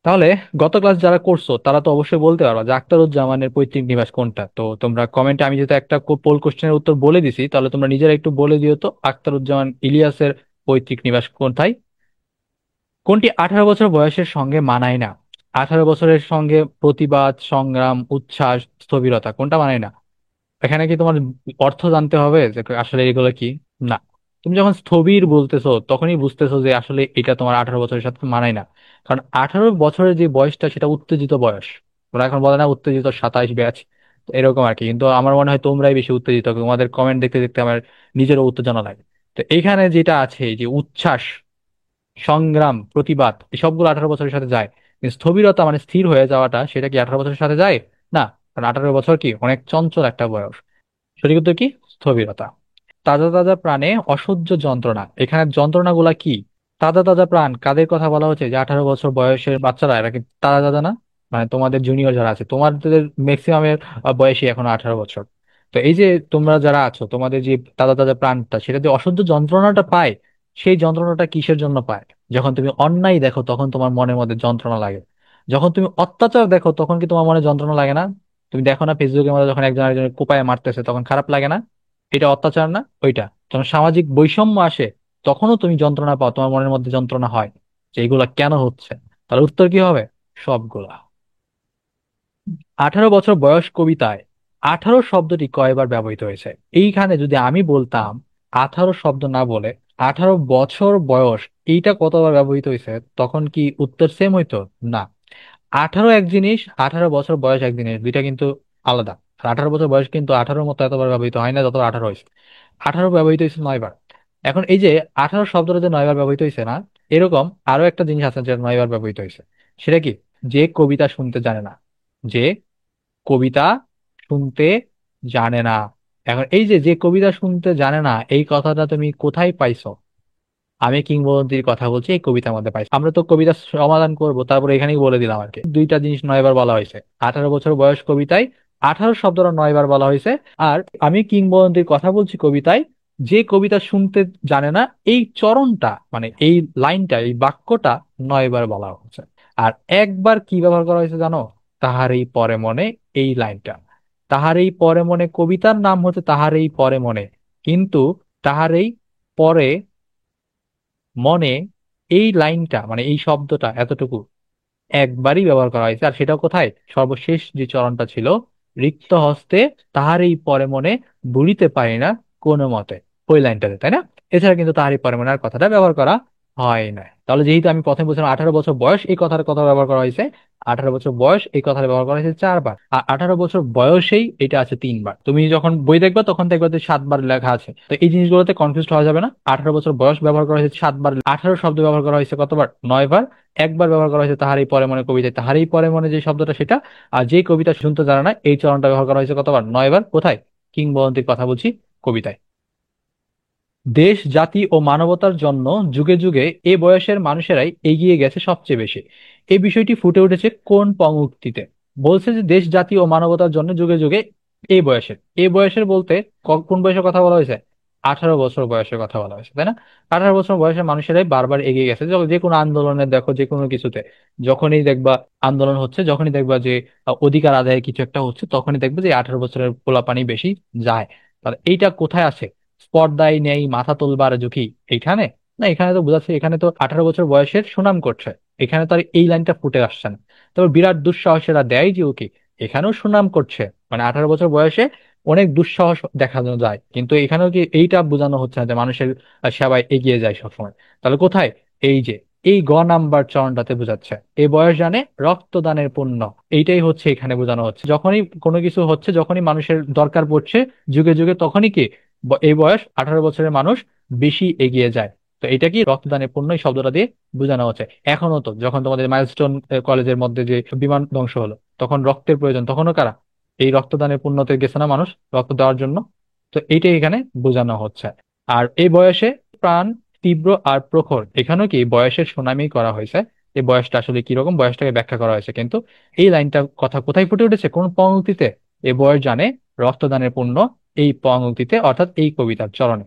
তাহলে গত ক্লাস যারা করছো তারা তো অবশ্যই বলতে পারবা যে আখতারুজ্জামানের পৈতৃক নিবাস কোনটা। তো তোমরা কমেন্টে, আমি যেহেতু একটা পোল কোশ্চেনের উত্তর বলে দিছি, তাহলে তোমরা নিজেরা একটু বলে দিও তো আখতারুজ্জামান ইলিয়াসের পৈতৃক নিবাস কোথায়। কোনটি 18 বছর বয়সের সঙ্গে মানায় না? 18 বছরের সঙ্গে প্রতিবাদ, সংগ্রাম, উচ্ছ্বাস, স্থবিরতা, কোনটা মানায় না? এখানে কি তোমার অর্থ জানতে হবে যে আসলে এগুলো কি? না। তুমি যখন স্থবির বলতেছো তখনই বুঝতেছো যে আসলে এটা তোমার 18 বছরের সাথে মানায় না। কারণ 18 বছরের যে বয়সটা সেটা উত্তেজিত বয়স। ওরা এখন বলে না উত্তেজিত 27 ব্যাচ, এরকম আর কি। কিন্তু আমার মনে হয় তোমরাই বেশি উত্তেজিত, তোমাদের কমেন্ট দেখতে দেখতে আমার নিজেরও উত্তেজনা লাগে। তো এইখানে যেটা আছে, এই যে উচ্ছ্বাস, সংগ্রাম, প্রতিবাদ, এই সবগুলো 18 বছরের সাথে যায়। কিন্তু স্থবিরতা মানে স্থির হয়ে যাওয়াটা, সেটা কি 18 বছরের সাথে যায়? না। কারণ 18 বছর কি অনেক চঞ্চল একটা বয়স। সঠিক উত্তর কি? স্থবিরতা। তাজা তাজা প্রাণে অসহ্য যন্ত্রণা, এখানে যন্ত্রণাগুলা কি? তাজা তাজা প্রাণ কাদের কথা বলা হচ্ছে? যে 18 বছর বয়সের বাচ্চারা, এরা কি তাজা তাজা না? মানে তোমাদের জুনিয়র যারা আছে, তোমাদের ম্যাক্সিমামের বয়সী এখন 18 বছর। তো এই যে তোমরা যারা আছো, তোমাদের যে তাজা তাজা প্রাণটা, সেটা যে অসহ্য যন্ত্রণাটা পায়, সেই যন্ত্রণাটা কিসের জন্য পায়? যখন তুমি অন্যায় দেখো তখন তোমার মনের মধ্যে যন্ত্রণা লাগে। যখন তুমি অত্যাচার দেখো তখন কি তোমার মনে যন্ত্রণা লাগে না? তুমি দেখো না ফেসবুকের মধ্যে যখন একজন আরেকজনের কোপায় মারতেছে, তখন খারাপ লাগে না? এটা অত্যাচার না ওইটা? যখন সামাজিক বৈষম্য আসে তখনও তুমি যন্ত্রণা পাও, তোমার মনের মধ্যে যন্ত্রণা হয় যে এগুলা কেন হচ্ছে। তাহলে উত্তর কি হবে? সবগুলা। 18 বছর বয়স কবিতায় 18 শব্দটি কয়বার ব্যবহৃত হয়েছে? এইখানে যদি আমি বলতাম 18 শব্দ না বলে 18 বছর বয়স, এইটা কতবার ব্যবহৃত হয়েছে, তখন কি উত্তর সেম হইতো? না। 18 এক জিনিস, 18 বছর বয়স এক জিনিস, দুইটা কিন্তু আলাদা। আর 18 বছর বয়স কিন্তু 18-র মতো এতবার ব্যবহৃত হয় না যত 18 হয়েছে। 18 ব্যবহৃত হয়েছে 9 বার। এখন এই যে 18 শব্দটা যে 9 বার ব্যবহৃত হয়েছে না, এরকম আরো একটা জিনিস আছে যেটা 9 বার ব্যবহৃত হয়েছে। সেটা কি? যে কবিতা শুনতে জানে না। যে কবিতা শুনতে জানে না। এখন এই যে যে কবিতা শুনতে জানে না, এই কথাটা তুমি কোথায় পাইছো? আমি কিংবদন্তির কথা বলছি, এই কবিতার মধ্যে পাইছি। আমরা তো কবিতা সমাধান করব, তারপরে এখানেই বলে দিলাম আর কি। দুইটা জিনিস 9 বার বলা হয়েছে। 18 বছর বয়স কবিতায় 18 শব্দটা 9 বার বলা হয়েছে। আর আমি কিংবদন্তির কথা বলছি কবিতায়, যে কবিতা শুনতে জানে না, এই চরণটা মানে এই লাইনটা, এই বাক্যটা 9 বার বলা হয়েছে। আর একবার কি ব্যবহার করা হয়েছে জানো? তাহারই পরে মনে, এই লাইনটা। তাহারই পরে মনে, কবিতার নাম হচ্ছে তাহারই পরে মনে, কিন্তু তাহারই পরে মনে, এই লাইনটা মানে এই শব্দটা এতটুকু একবারই ব্যবহার করা হয়েছে। আর সেটা কোথায়? সর্বশেষ যে চরণটা ছিল, রিক্ত হস্তে তাহারই পরে মনে ভুলিতে পারি না কোনো মতে, ওই লাইনটাতে, তাই না? এছাড়া কিন্তু তাহারই পরে মনে আর কথাটা ব্যবহার করা হয় না। তাহলে যেহেতু আমি প্রথমে বলছিলাম 18 বছর বয়স এই কথার কথা ব্যবহার করা হয়েছে, 18 বছর বয়স এই কথাটা ব্যবহার করা হয়েছে 4 বার। আর 18 বছর বয়সেই এটা আছে 3 বার। তুমি যখন বই দেখবা তখন দেখবা যে 7 বার লেখা আছে। তো এই জিনিসগুলোতে কনফিউজ হওয়া যাবে না। 18 বছর বয়স ব্যবহার করা হয়েছে 7 বার, 18 শব্দ ব্যবহার করা হয়েছে কতবার? 9 বার। একবার ব্যবহার করা হয়েছে তাহারই পরে মনে কবিতায়, তাহারই পরে মনে যে শব্দটা সেটা। আর যে কবিতা শুনতে জানা না, এই চরণটা ব্যবহার করা হয়েছে কতবার? 9 বার। কোথায়? কিংবদন্তির কথা বলছি, কবিতায়। দেশ, জাতি ও মানবতার জন্য যুগে যুগে এ বয়সের মানুষেরাই এগিয়ে গেছে সবচেয়ে বেশি। এই বিষয়টি ফুটে উঠেছে কোন পংক্তিতে? বলছে যে দেশ, জাতি ও মানবতার জন্য যুগে যুগে এই বয়সের, এই বয়সের বলতে কোন বয়সের কথা বলা হয়েছে? 18 বছর বয়সের কথা বলা হয়েছে, তাই না? 18 বছর বয়সের মানুষেরাই বারবার এগিয়ে গেছে। যে কোনো আন্দোলনে দেখো, যে কোনো কিছুতে যখনই দেখবা আন্দোলন হচ্ছে, যখনই দেখবা যে অধিকার আদায়ের কিছু একটা হচ্ছে, তখনই দেখবে যে 18 বছরের পোলাপানি বেশি যায়। তাহলে এইটা কোথায় আছে? স্পর্ধায় নেই মাথা তোলবার ঝুঁকি, এইখানে? না, এখানে তো বোঝাচ্ছে এখানে তো 18 বছর বয়সের সুনাম করছে। এখানে তো আর এই লাইনটা ফুটে আসছে না। তবে বিরাট দুঃসাহসেরা দেয় যে ওকে, এখানেও সুনাম করছে। মানে 18 বছর বয়সে অনেক দুঃসাহস দেখানো যায়, কিন্তু এখানেও কি এইটা বোঝানো হচ্ছে না যে মানুষের সেবায় এগিয়ে যায় সবসময়? তাহলে কোথায়? এই যে এই নাম্বার চরণটাতে বোঝাচ্ছে এই বয়স জানে রক্তদানের পুণ্য। এইটাই হচ্ছে এখানে বোঝানো হচ্ছে। যখনই কোনো কিছু হচ্ছে, যখনই মানুষের দরকার পড়ছে যুগে যুগে, তখনই কি এই বয়স 18 বছরের মানুষ বেশি এগিয়ে যায়। তো এটা কি রক্তদানের পুণ্য এই শব্দটা দিয়ে বোঝানো হচ্ছে। এখনো তো যখন তোমাদের মাইলস্টোন কলেজের মধ্যে যে বিমান ধ্বংস হলো, তখন রক্তের প্রয়োজন, তখনও কারা এই রক্তদানের পুণ্যতে গেছে না মানুষ রক্ত দেওয়ার জন্য। তো এইটাই এখানে বোঝানো হচ্ছে। আর এই বয়সে প্রাণ তীব্র আর প্রখর, এখানেও কি বয়সের সুনামি করা হয়েছে, এই বয়সটা আসলে কিরকম বয়সটাকে ব্যাখ্যা করা হয়েছে। কিন্তু এই লাইনটা কথা কোথায় ফুটে উঠেছে, কোন পংক্তিতে? এই বয়স জানে রক্তদানের পুণ্য, এই পংক্তিতে অর্থাৎ এই কবিতার চরণে।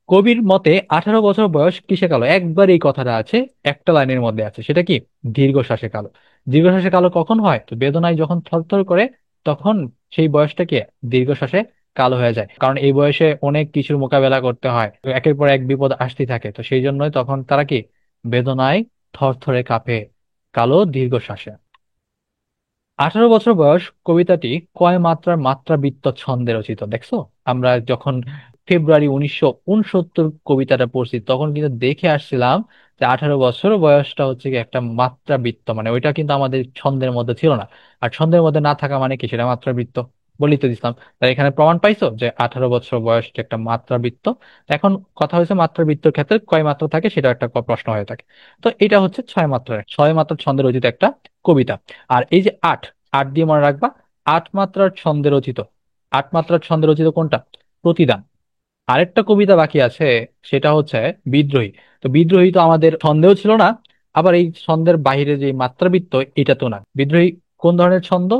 কবির মতে 18 বছর বয়স কিসে কালো, একবার এই কথাটা আছে, একটা লাইনের মধ্যে আছে, সেটা কি? দীর্ঘশ্বাসে কালো। দীর্ঘশ্বাসে কালো কখন হয়? তো বেদনায় যখন থরথর করে, তখন সেই বয়সটাকে দীর্ঘশ্বাসে কালো হয়ে যায়। কারণ এই বয়সে অনেক কিছুর মোকাবেলা করতে হয়, তো একের পর এক বিপদ আসতেই থাকে, তো সেই জন্যই তখন তারা কি বেদনায় থরথরে কাঁপে, কালো দীর্ঘশ্বাসে। 18 বছর বয়স কবিতাটি কয় মাত্রার মাত্রাবৃত্ত ছন্দে রচিত দেখছো? আমরা যখন ফেব্রুয়ারি 1969 কবিতাটা পড়ছি, তখন কিন্তু দেখে আসছিলাম যে 18 বছর বয়সটা হচ্ছে কি একটা মাত্রাবৃত্ত, মানে ওইটা কিন্তু আমাদের ছন্দের মধ্যে ছিল না। আর ছন্দের মধ্যে না থাকা মানে কি, সেটা মাত্রাবৃত্ত বলেই তো দিছিলাম। তাই এখানে প্রমাণ পাইছো যে 18 বছর বয়স যে একটা মাত্রাবৃত্ত। এখন কথা হয়েছে মাত্রাবৃত্তর ক্ষেত্রে কয় মাত্রা থাকে, সেটা একটা প্রশ্ন হয়ে থাকে। তো এটা হচ্ছে 6 মাত্রার, 6 মাত্রার ছন্দে রচিত একটা কবিতা। আর এই যে আট, আট দিয়ে মনে রাখবা, 8 মাত্রার ছন্দে রচিত। 8 মাত্রার ছন্দে রচিত কোনটা? প্রতিদান। আরেকটা কবিতা বাকি আছে, সেটা হচ্ছে বিদ্রোহী। তো বিদ্রোহী তো আমাদের ছন্দেও ছিল না, আবার এই ছন্দের বাইরে যে মাত্রাবৃত্ত, এটা তো না। বিদ্রোহী কোন ধরনের ছন্দ?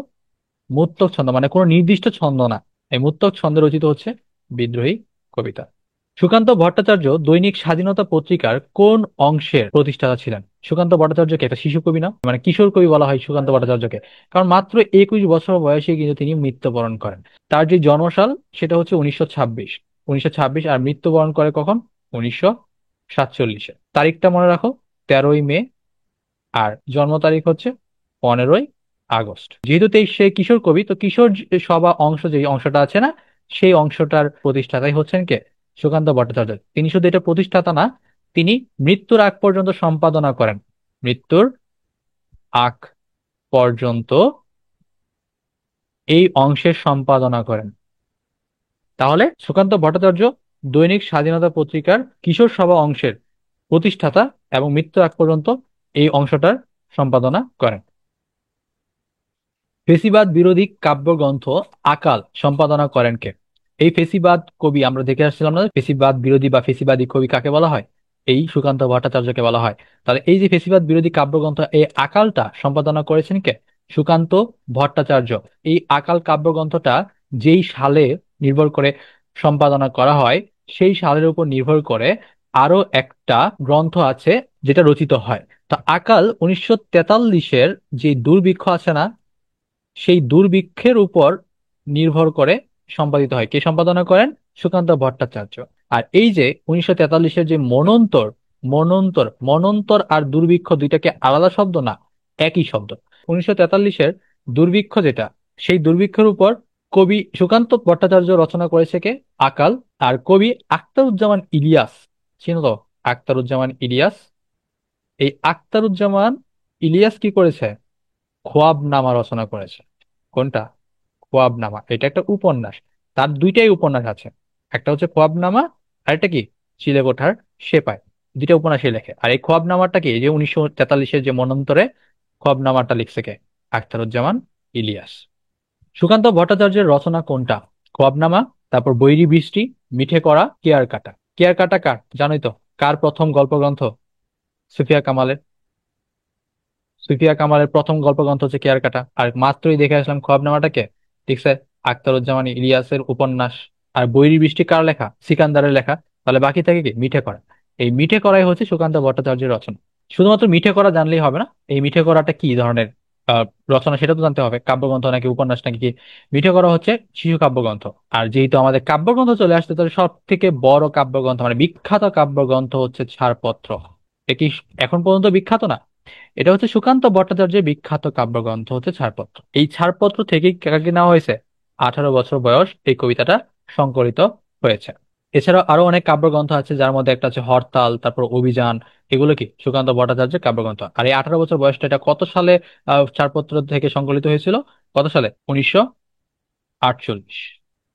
মুক্তক ছন্দ, মানে কোনো নির্দিষ্ট ছন্দ না। এই মুক্তক ছন্দে রচিত হচ্ছে বিদ্রোহী কবিতা। সুকান্ত ভট্টাচার্য দৈনিক স্বাধীনতা পত্রিকার কোন অংশের প্রতিষ্ঠাতা ছিলেন? সুকান্ত ভট্টাচার্যকে একটা শিশু কবি না, মানে কিশোর কবি বলা হয় সুকান্ত ভট্টাচার্যকে, কারণ মাত্র 21 বছর বয়সে কিন্তু তিনি মৃত্যুবরণ করেন। তার যে জন্মসাল সেটা হচ্ছে 1926, 1926, আর মৃত্যুবরণ করে কখন? 1947-এ। তারিখটা মনে রাখো, 13ই মে। আর জন্ম তারিখ হচ্ছে 15ই আগস্ট। যেহেতু সে কিশোর কবি, তো কিশোর সভা অংশ যে অংশটা আছে না, সেই অংশটার প্রতিষ্ঠাতাই হচ্ছেন কে? সুকান্ত ভট্টাচার্য। তিনি শুধু এটা প্রতিষ্ঠাতা না, তিনি মৃত্যুর আগ পর্যন্ত সম্পাদনা করেন। মৃত্যুর আগ পর্যন্ত এই অংশের সম্পাদনা করেন। তাহলে সুকান্ত ভট্টাচার্য দৈনিক স্বাধীনতা পত্রিকার কিশোর সভা অংশের প্রতিষ্ঠাতা এবং মৃত্যুর আগ পর্যন্ত এই অংশটার সম্পাদনা করেন। ফেসিবাদ বিরোধী কাব্যগ্রন্থ আকাল সম্পাদনা করেন কে? এই ফেসিবাদ কবি আমরা দেখে আসছিলাম না, ফেসিবাদ বিরোধী বা ফেসিবাদী কবি কাকে বলা হয়? এই সুকান্ত ভট্টাচার্যকে বলা হয়। তাহলে এই যে ফেসিবাদ বিরোধী কাব্যগ্রন্থ, এই আকালটা সম্পাদনা করেছেন কে? সুকান্ত ভট্টাচার্য। এই আকাল কাব্যগ্রন্থটা যেই সালে নির্ভর করে সম্পাদনা করা হয়, সেই সালের উপর নির্ভর করে আরো একটা গ্রন্থ আছে যেটা রচিত হয়। তা আকাল 1943-এর যে দুর্ভিক্ষ আছে না, সেই দুর্ভিক্ষের উপর নির্ভর করে সম্পাদিত হয়। কে সম্পাদনা করেন? সুকান্ত ভট্টাচার্য। আর এই যে 1943-এর যে মনন্তর, মনন্তর মনন্তর আর দুর্ভিক্ষ দুইটাকে আলাদা শব্দ না, একই শব্দ। 1943-এর দুর্ভিক্ষ যেটা, সেই দুর্ভিক্ষের উপর কবি সুকান্ত ভট্টাচার্য রচনা করেছে কে? আকাল। আর কবি আখতারুজ্জামান ইলিয়াস, চিনো তো? আখতারুজ্জামান ইলিয়াস। এই আখতারুজ্জামান ইলিয়াস কি করেছে? খোয়াবনামা রচনা করেছে। কোনটা? খোয়াবনামা। এটা একটা উপন্যাস। তার দুইটাই উপন্যাস আছে, একটা হচ্ছে খোয়াবনামা, আর একটা কি চিলেকোঠার সেপাই। দুইটা উপন্যাসই লেখে। আর এই খোয়াবনামাটা কি, এই যে 1943-এর যে মন্বন্তরে খোয়াবনামাটা লিখছে কে? আখতারুজ্জামান ইলিয়াস। সুকান্ত ভট্টাচার্যের রচনা কোনটা? খোয়াবনামা, তারপর বৈরী বৃষ্টি, মিঠে করা, কেয়ার কাটা। কেয়ার কাটা কার জানোই তো? কার প্রথম গল্পগ্রন্থ? সুফিয়া কামালের। সুফিয়া কামালের প্রথম গল্পগ্রন্থ হচ্ছে কেয়ার কাটা। আর মাত্রই দেখে আসলাম খোয়াবনামাটাকে লিখছে আখতারুজ্জামান ইলিয়াসের উপন্যাস। আর বৈরী বৃষ্টি কার লেখা? সিকান্দারের লেখা। তাহলে বাকি থাকে কি? মিঠে করা। এই মিঠে করাই হচ্ছে সুকান্ত ভট্টাচার্যের রচনা। শুধুমাত্র মিঠে করা জানলেই হবে না, এই মিঠে করাটা কি ধরনের আহ রচনা সেটা তো জানতে হবে। কাব্যগ্রন্থ নাকি উপন্যাস নাকি কি? মিঠে করা হচ্ছে শিশু কাব্যগ্রন্থ। আর যেহেতু আমাদের কাব্যগ্রন্থ চলে আসছে, তাহলে সব থেকে বড় কাব্যগ্রন্থ মানে বিখ্যাত কাব্যগ্রন্থ হচ্ছে ছাড়পত্র। এ কি এখন পর্যন্ত বিখ্যাত না? এটা হচ্ছে সুকান্ত ভট্টাচার্যের বিখ্যাত কাব্যগ্রন্থ হচ্ছে ছাড়পত্র। এই ছাড়পত্র থেকেই কাকে নেওয়া হয়েছে? 18 বছর বয়স এই কবিতাটা সংকলিত হয়েছে। এছাড়াও আরো অনেক কাব্যগ্রন্থ আছে, যার মধ্যে একটা আছে হরতাল, তারপর অভিযান। এগুলো কি সুকান্ত ভট্টাচার্যের কাব্যগ্রন্থ। আর এই 18 বছর বয়সটা এটা কত সালে ছাড়পত্র থেকে সংকলিত হয়েছিল? কত সালে? 1948।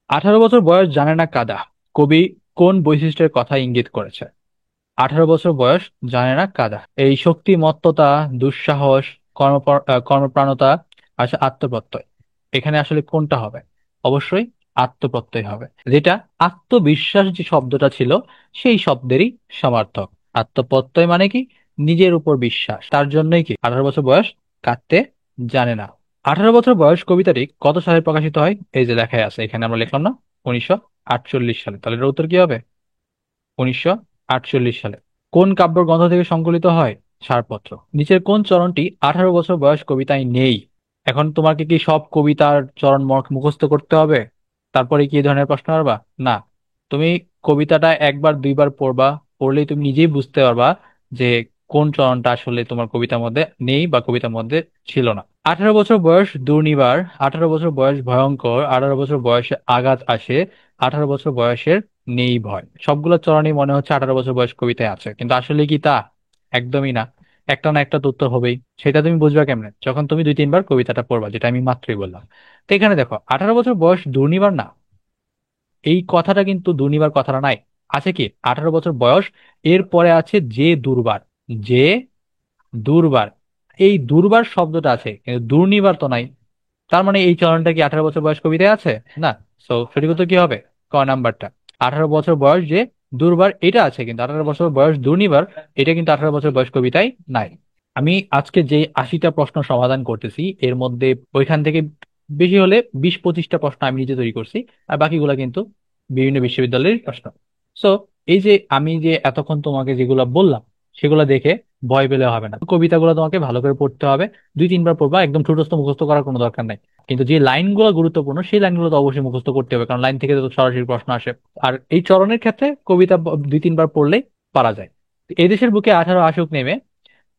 18 বছর বয়স জানে না কাদা, কবি কোন বৈশিষ্ট্যের কথা ইঙ্গিত করেছে? 18 বছর বয়স, জানে না কাদা। এই শক্তিমত্ততা, দুঃসাহস, কর্মপ্রাণতা, আচ্ছা আত্মপ্রত্যয়, এখানে আসলে কোনটা হবে? অবশ্যই আত্মপ্রত্যয় হবে, যেটা আত্মবিশ্বাস যে শব্দটা ছিল সেই শব্দেরই সমার্থক। আত্মপ্রত্যয় মানে কি? নিজের উপর বিশ্বাস। তার জন্যই কি 18 বছর বয়স কাঁদতে জানে না। 18 বছর বয়স কবিতাটি কত সালে প্রকাশিত হয়? এই যে লেখায় আছে, এখানে আমরা লিখলাম না 1948 সালে। তাহলে এর উত্তর কি হবে? 1948 সালে। কোন কাব্য গ্রন্থ থেকে সংকলিত হয়? ছাড়পত্র। নিচের কোন চরণটি 18 বছর বয়স কবিতায় নেই? এখন তোমাকে কি সব কবিতার চরণ মুখস্থ করতে হবে তারপরে কি এই ধরনের প্রশ্ন পারবা? না। তুমি কবিতাটা একবার দুইবার পড়বা, পড়লেই তুমি নিজেই বুঝতে পারবা যে কোন চরণটা আসলে তোমার কবিতার মধ্যে নেই বা কবিতার মধ্যে ছিল না। 18 বছর বয়স দুর্নিবার, 18 বছর বয়স ভয়ঙ্কর, 18 বছর বয়সে আঘাত আসে, 18 বছর বয়সের নেই ভয়, সবগুলো চরণই মনে হচ্ছে 18 বছর বয়স কবিতায় আছে, কিন্তু আসলে কি তা? একদমই না। একটা না একটা তো উত্তর হবেই। সেটা তুমি বুঝবা কেমনে? যখন তুমি দুই তিনবার কবিতাটা পড়বা, যেটা আমি মাত্রই বললাম। তো এখানে দেখো 18 বছর বয়স দুর্নিবার না, এই কথাটা কিন্তু দুর্নিবার কথাটা নাই। আছে কি? 18 বছর বয়স, এর পরে আছে যে দুর্বার। যে দুর্বার, এই দুর্বার শব্দটা আছে কিন্তু দুর্নিবার তো নাই। তার মানে এই চরণটা কি 18 বছর বয়স কবিতায় আছে? না। সো সঠিক উত্তর কি হবে? ক নাম্বারটা। 18 বছর বয়স যে দুর্বার এটা আছে, কিন্তু 18 বছর বয়স দুর্নিবার এটা কিন্তু 18 বছর বয়স কবিতায় নাই। আমি আজকে যে 80টা প্রশ্ন সমাধান করতেছি এর মধ্যে ওইখান থেকে বেশি হলে 20-25টা প্রশ্ন আমি নিজে তৈরি করছি, আর বাকিগুলা কিন্তু বিভিন্ন বিশ্ববিদ্যালয়ের প্রশ্ন। সো এই যে আমি যে এতক্ষণ তোমাকে যেগুলো বললাম সেগুলো দেখে ভয় পেলে হবে না। কবিতাগুলো তোমাকে ভালো করে পড়তে হবে, দুই তিনবার পড়বা, একদম ঠোঁটস্থ মুখস্থ করার কোনো দরকার নাই। কিন্তু যে লাইনগুলো গুরুত্বপূর্ণ সেই লাইনগুলো তো অবশ্যই মুখস্থ করতে হবে, কারণ লাইন থেকে তো সরাসরি প্রশ্ন আসে। আর এই চরণের ক্ষেত্রে কবিতা দুই তিনবার পড়লেই পারা যায়। এদেশের বুকে 18 আশুক নেমে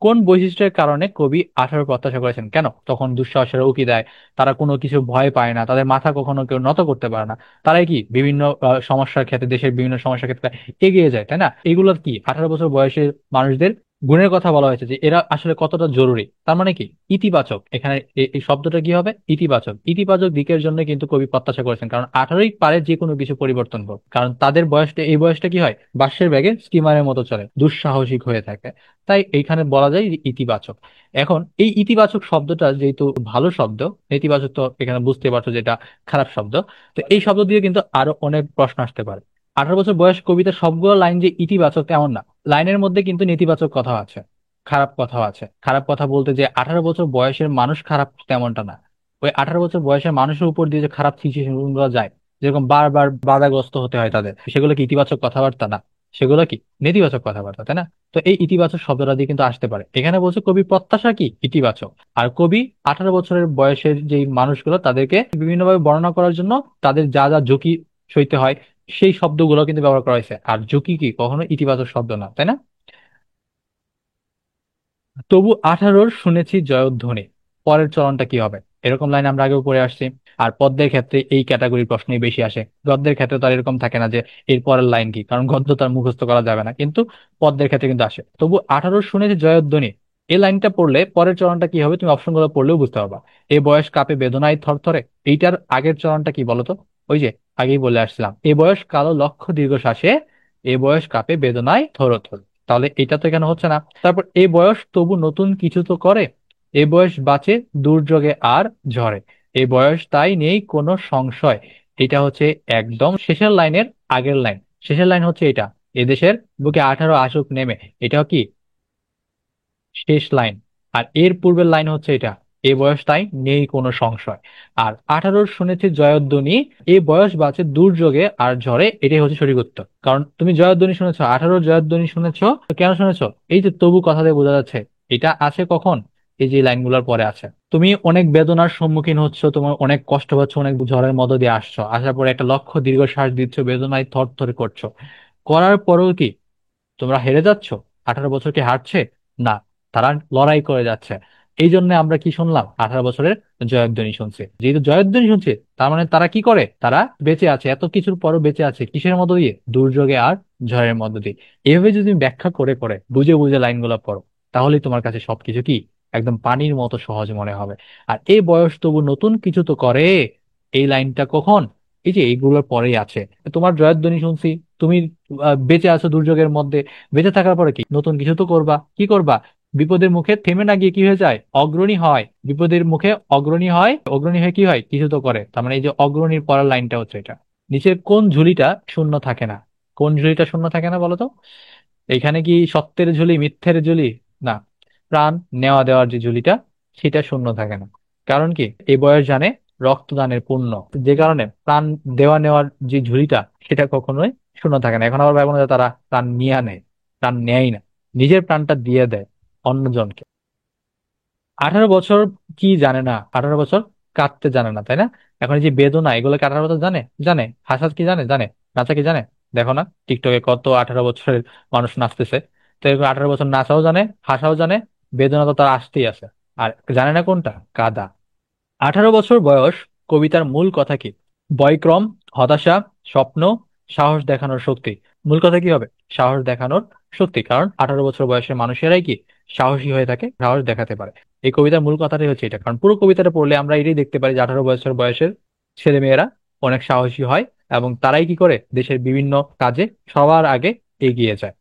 কোন বৈশিষ্ট্যের কারণে কবি 18 প্রত্যাশা করেছেন? কেন তখন দুঃসাহসেরা উকি দেয়, তারা কোনো কিছু ভয় পায় না, তাদের মাথা কখনো কেউ নত করতে পারে না, তারাই কি বিভিন্ন সমস্যার ক্ষেত্রে, দেশের বিভিন্ন সমস্যার ক্ষেত্রে এগিয়ে যায়, তাই না? এগুলো কি 18 বছর বয়সের মানুষদের গুণের কথা বলা হয়েছে যে এরা আসলে কতটা জরুরি। তার মানে কি ইতিবাচক, এখানে এই শব্দটা কি হবে? ইতিবাচক। ইতিবাচক দিকের জন্য কিন্তু কবি প্রত্যাশা করেছেন, কারণ 18ই পারে যে কোনো কিছু পরিবর্তন হোক, কারণ তাদের বয়সটা, এই বয়সটা কি হয়, বাঁশের ব্যাগে স্টিমারের মতো চলে, দুঃসাহসিক হয়ে থাকে। তাই এইখানে বলা যায় যে ইতিবাচক। এখন এই ইতিবাচক শব্দটা যেহেতু ভালো শব্দ, নেতিবাচক তো এখানে বুঝতে পারছো যেটা খারাপ শব্দ। তো এই শব্দ দিয়ে কিন্তু আরো অনেক প্রশ্ন আসতে পারে। 18 বছর বয়স কবিতার সবগুলো লাইন যে ইতিবাচক তেমন না, লাইনের মধ্যে কিন্তু নেতিবাচক কথা আছে, খারাপ কথাও আছে। খারাপ কথা বলতে যে 18 বছর বয়সের মানুষ খারাপ তেমনটা না, ওই 18 বছর বয়সের মানুষের উপর দিয়ে যে খারাপ সিচুয়েশন গুলো যায়, যেরকম বারবার বাধাগ্রস্ত হতে হয় তাদের, সেগুলো কি ইতিবাচক কথাবার্তা? না, সেগুলো কি নেতিবাচক কথাবার্তা, তাই না? তো এই ইতিবাচক শব্দটা দিয়ে কিন্তু আসতে পারে। এখানে বলছে কবি প্রত্যাশা কি ইতিবাচক, আর কবি 18 বছরের বয়সের যে মানুষগুলো তাদেরকে বিভিন্নভাবে বর্ণনা করার জন্য তাদের যা যা ঝুঁকি সইতে হয় সেই শব্দগুলো কিন্তু ব্যবহার করা হয়েছে। আর ঝুঁকি কি কখনো ইতিবাচক শব্দ না, তাই না? তবু 18-র শুনেছি জয়ধ্বনি, পরের চরণটা কি হবে? এরকম লাইন আমরা আগেও পড়ে আসছি। আর পদ্যের ক্ষেত্রে এই ক্যাটাগরির প্রশ্নই বেশি আসে, গদ্যের ক্ষেত্রে তো আর এরকম থাকে না যে এর পরের লাইন কি, কারণ গদ্য তার মুখস্থ করা যাবে না, কিন্তু পদ্যের ক্ষেত্রে কিন্তু আসে। তবু 18-র শুনেছি জয়ধ্বনি, এই লাইনটা পড়লে পরের চরণটা কি হবে তুমি অপশনগুলো পড়লেও বুঝতে পারবা। এ বয়স কাঁপে বেদনায় থরথরে, এইটার আগের চরণটা কি বলতো? ওই যে আগেই বলে আসছিলাম, এ বয়স কালো লক্ষ দীর্ঘশ্বাসে, এ বয়স কাঁপে বেদনায় থর থর। তাহলে এটা তো এখানে হচ্ছে না। তারপর এ বয়স তবু নতুন কিছু তো করে, এ বয়স বাঁচে দুর্যোগে আর ঝড়ে, এ বয়স তাই নেই কোনো সংশয়। এটা হচ্ছে একদম শেষের লাইনের আগের লাইন। শেষের লাইন হচ্ছে এটা, এদেশের বুকে 18 আশুক নেমে, এটাও কি শেষ লাইন। আর এর পূর্বের লাইন হচ্ছে এটা, এ বয়স তাই নেই কোনো সংশয়। আর 18-র শুনেছি জয়ধ্বনি, এ বয়স বাঁচে দুর্যোগে আর ঝড়ে, এটাই হচ্ছে সঠিক উত্তর। কারণ তুমি জয়ধ্বনি শুনেছো, 18-র জয়ধ্বনি শুনেছো, তো কেন শুনেছো? এই যে তবু কথাতে বোঝা যাচ্ছে এটা আছে কখন, এই যে লাইনগুলোর পরে আছে। তুমি অনেক বেদনার সম্মুখীন হচ্ছ, তোমার অনেক কষ্ট পাচ্ছ, অনেক ঝড়ের মধ্য দিয়ে আসছো, আসার পরে একটা লক্ষ্য দীর্ঘশ্বাস দিচ্ছ, বেদনায় থরথর করছো, করার পরেও কি তোমরা হেরে যাচ্ছ? 18 বছর কি হারছে? না, তারা লড়াই করে যাচ্ছে। এই জন্য আমরা কি শুনলাম? 18 বছরের জয়ধ্বনি শুনছি। যেহেতু জয়ধ্বনি শুনছি তার মানে তারা কি করে, তারা বেঁচে আছে, এত কিছুর পরও বেঁচে আছে কিসের মধ্য দিয়ে? দুর্যোগে আর ঝড়ের মধ্য দিয়ে। এভাবে যদি তুমি ব্যাখ্যা করে করে বুঝে বুঝে লাইনগুলো পড়ো, তাহলেই তোমার কাছে সবকিছু কি একদম পানির মতো সহজ মনে হবে। আর এই বয়স তবু নতুন কিছু তো করে, এই লাইনটা কখন? এই যে এইগুলোর পরেই আছে। তোমার জয়ধ্বনি শুনছি, তুমি বেঁচে আছো দুর্যোগের মধ্যে। বেঁচে থাকার পরে কি নতুন কিছু তো করবা, কি করবা? বিপদের মুখে থেমে না গিয়ে কি হয়ে যায়, অগ্রণী হয়। বিপদের মুখে অগ্রণী হয়, অগ্রণী হয়ে কি হয়, কিছু তো করে। তার মানে এই যে অগ্রণীর পরের লাইনটা হচ্ছে এটা। নিচের কোন ঝুলিটা শূন্য থাকে না? কোন ঝুলিটা শূন্য থাকে না বলো তো? এখানে কি সত্যের ঝুলি, মিথ্যের ঝুলি? না, প্রাণ নেওয়া দেওয়ার যে ঝুলিটা, সেটা শূন্য থাকে না। কারণ কি, এই বয়স জানে রক্তদানের পুণ্য। যে কারণে প্রাণ দেওয়া নেওয়ার যে ঝুলিটা, সেটা কখনোই শূন্য থাকে না। এখন আবার ভাই বোনেরা তারা প্রাণ নিয়ে নেয়, প্রাণ নেয় না, নিজের প্রাণটা দিয়ে দেয় অন্যজনকে। 18 বছর কি জানে না? 18 বছর কাঁদতে জানে না, তাই না? এখন এই যে বেদনা, এগুলো কি 18 বছর জানে? জানে। হাসা কি জানে? জানে। নাচা কি জানে? দেখো না টিকটকে কত 18 বছরের মানুষ নাচতেছে। তো এরকম 18 বছর নাচাও জানে, হাসাও জানে, বেদনা তো তার আসতেই আছে। আর জানে না কোনটা? কাদা। 18 বছর বয়স, কবিতার মূল কথা কি? বয়ক্রম, হতাশা, স্বপ্ন, সাহস দেখানোর শক্তি। মূল কথা কি হবে? সাহস দেখানোর শক্তি। কারণ 18 বছর বয়সের মানুষেরাই কি সাহসী হয়ে থাকে, সাহস দেখাতে পারে। এই কবিতার মূল কথাটাই হচ্ছে এটা। কারণ পুরো কবিতাটা পড়লে আমরা এটাই দেখতে পারি যে 18 বছর বয়সের ছেলে মেয়েরা অনেক সাহসী হয়, এবং তারাই কি করে দেশের বিভিন্ন কাজে সবার আগে এগিয়ে যায়।